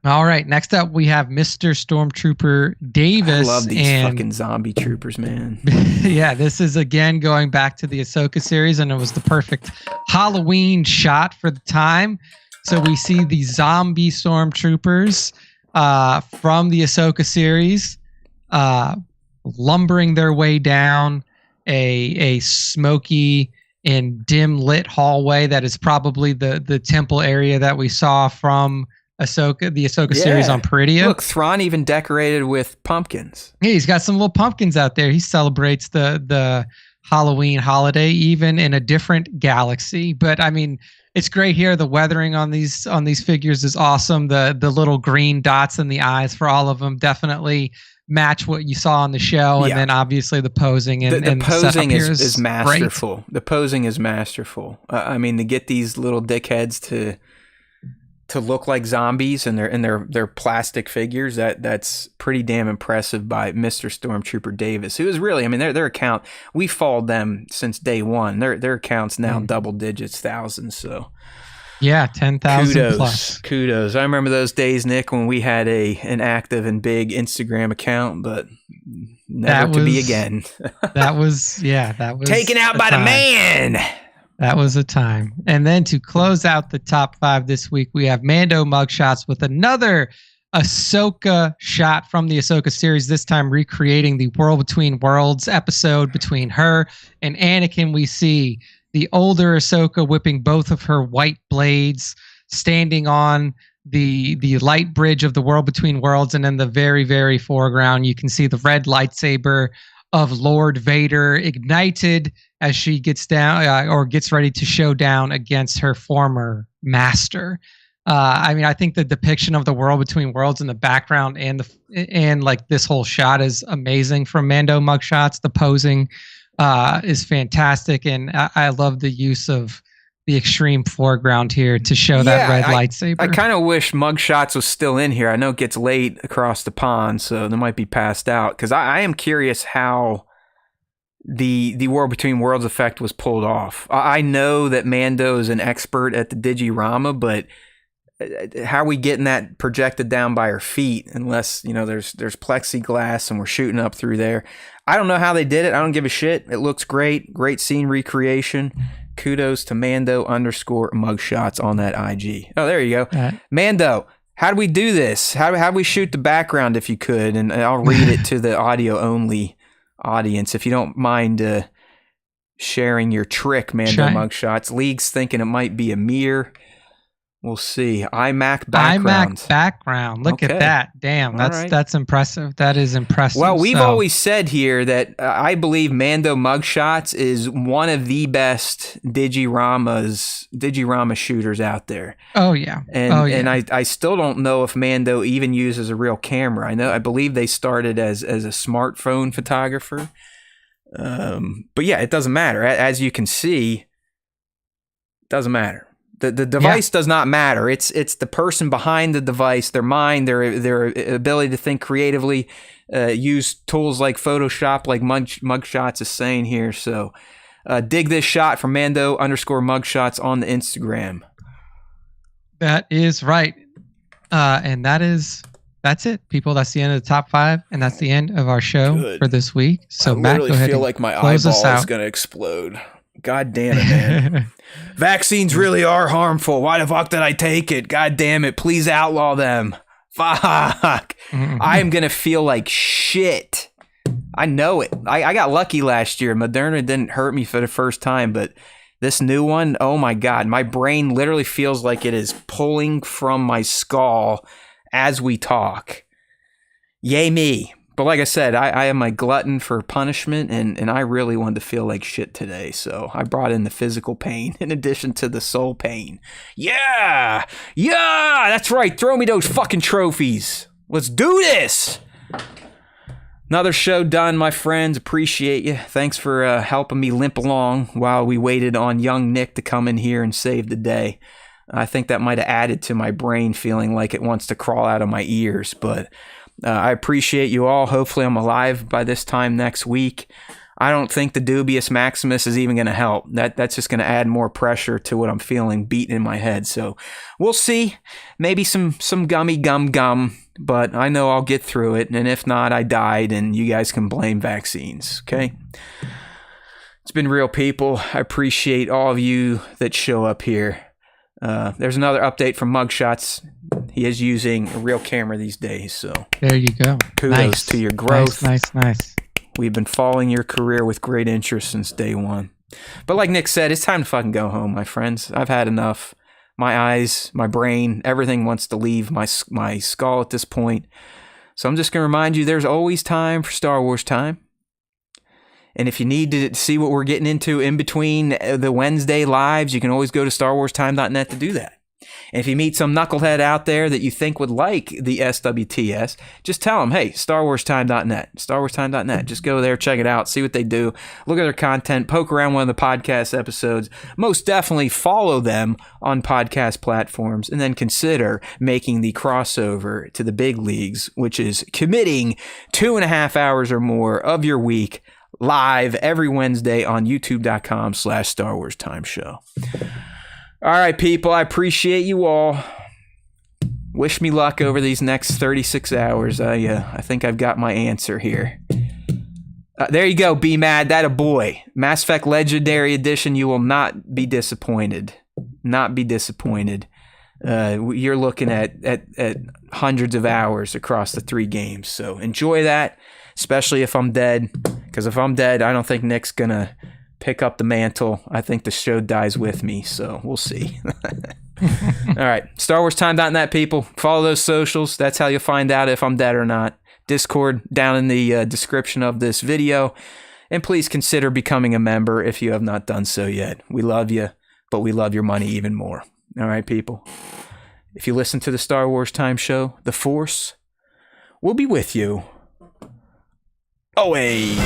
Speaker 3: All right, next up we have Mr. Stormtrooper Davis.
Speaker 2: I love these fucking zombie troopers, man.
Speaker 3: Yeah, this is again going back to the Ahsoka series, and it was the perfect Halloween shot for the time. So we see the zombie stormtroopers from the Ahsoka series lumbering their way down a smoky and dim lit hallway that is probably the temple area that we saw from the Ahsoka series on Peridia.
Speaker 2: Look, Thrawn even decorated with pumpkins.
Speaker 3: Yeah, he's got some little pumpkins out there. He celebrates the Halloween holiday even in a different galaxy. But I mean, it's great here. The weathering on these figures is awesome. The little green dots in the eyes for all of them definitely match what you saw on the show. And then obviously the posing and
Speaker 2: the posing
Speaker 3: is
Speaker 2: masterful.
Speaker 3: Great.
Speaker 2: The posing is masterful. I mean, to get these little dickheads to look like zombies and they're plastic figures, that's pretty damn impressive by Mr. Stormtrooper Davis, who is really, I mean, their account, we followed them since day one. Their account's now double digits, thousands. So
Speaker 3: yeah, 10,000 plus.
Speaker 2: Kudos. I remember those days, Nick, when we had an active and big Instagram account, but never to be again.
Speaker 3: that was
Speaker 2: taken out by the man.
Speaker 3: That was a time. And then to close out the top 5 this week, we have Mando mugshots with another Ahsoka shot from the Ahsoka series, this time recreating the World Between Worlds episode between her and Anakin. We see the older Ahsoka whipping both of her white blades, standing on the light bridge of the World Between Worlds, and in the very, very foreground, you can see the red lightsaber of Lord Vader ignited as she gets down or gets ready to show down against her former master. I mean, I think the depiction of the World Between Worlds in the background and like this whole shot is amazing from Mando mugshots. The posing is fantastic, and I love the use of the extreme foreground here to show that red lightsaber.
Speaker 2: I kind of wish mugshots was still in here. I know it gets late across the pond, so they might be passed out, because I am curious how the World Between Worlds effect was pulled off. I know that Mando is an expert at the Digirama, but how are we getting that projected down by her feet unless, there's plexiglass and we're shooting up through there? I don't know how they did it. I don't give a shit. It looks great. Great scene recreation. Kudos to Mando_mugshots on that IG. Oh, there you go. Mando, how do we do this? How do we shoot the background if you could? And I'll read it to the audio only audience if you don't mind sharing your trick, Mando mugshots. League's thinking it might be a mirror. We'll see. iMac background.
Speaker 3: Look at that. Damn, that's impressive. That is impressive.
Speaker 2: Well, we've always said here that I believe Mando mugshots is one of the best Digirama shooters out there.
Speaker 3: Oh yeah.
Speaker 2: And I still don't know if Mando even uses a real camera. I believe they started as a smartphone photographer. But yeah, it doesn't matter. As you can see, it doesn't matter. The device does not matter. It's the person behind the device, their mind, their ability to think creatively, use tools like Photoshop, like Mugshots is saying here. So dig this shot from Mando_Mugshots on the Instagram.
Speaker 3: That is right. And that's it, people. That's the end of the top 5, and that's the end of our show for this week. So Matt, go ahead. I
Speaker 2: feel like my eyeball is going to explode. God damn it, man. Vaccines really are harmful. Why the fuck did I take it? God damn it. Please outlaw them. Fuck. I am going to feel like shit. I know it. I got lucky last year. Moderna didn't hurt me for the first time, but this new one, oh my God. My brain literally feels like it is pulling from my skull as we talk. Yay me. But like I said, I am a glutton for punishment, and I really wanted to feel like shit today. So I brought in the physical pain in addition to the soul pain. Yeah! Yeah! That's right. Throw me those fucking trophies. Let's do this! Another show done, my friends. Appreciate you. Thanks for helping me limp along while we waited on young Nick to come in here and save the day. I think that might have added to my brain feeling like it wants to crawl out of my ears, but I appreciate you all. Hopefully I'm alive by this time next week. I don't think the Dubious Maximus is even going to help. That's just going to add more pressure to what I'm feeling beating in my head. So we'll see. Maybe some gummy gum, but I know I'll get through it. And if not, I died, and you guys can blame vaccines. Okay? It's been real, people. I appreciate all of you that show up here. There's another update from Mugshots. He is using a real camera these days, so
Speaker 3: there you go.
Speaker 2: Kudos to your growth.
Speaker 3: Nice.
Speaker 2: We've been following your career with great interest since day one. But like Nick said, it's time to fucking go home, my friends. I've had enough. My eyes, my brain, everything wants to leave my skull at this point. So I'm just going to remind you, there's always time for Star Wars time. And if you need to see what we're getting into in between the Wednesday lives, you can always go to StarWarsTime.net to do that. And if you meet some knucklehead out there that you think would like the SWTS, just tell them, hey, StarWarsTime.net, StarWarsTime.net. Just go there, check it out, see what they do, look at their content, poke around one of the podcast episodes. Most definitely follow them on podcast platforms, and then consider making the crossover to the big leagues, which is committing 2.5 hours or more of your week live every Wednesday on youtube.com/Star Wars Time Show. All right, people, I appreciate you all. Wish me luck over these next 36 hours. I think I've got my answer here. There you go, Be Mad, that a boy. Mass Effect Legendary Edition, you will not be disappointed. Not be disappointed. You're looking at hundreds of hours across the 3 games, so enjoy that, especially if I'm dead, because if I'm dead, I don't think Nick's going to pick up the mantle. I think the show dies with me, so we'll see. All right, StarWarsTime.net, people. Follow those socials. That's how you'll find out if I'm dead or not. Discord down in the description of this video. And please consider becoming a member if you have not done so yet. We love you, but we love your money even more. All right, people. If you listen to the Star Wars Time Show, the Force will be with you always.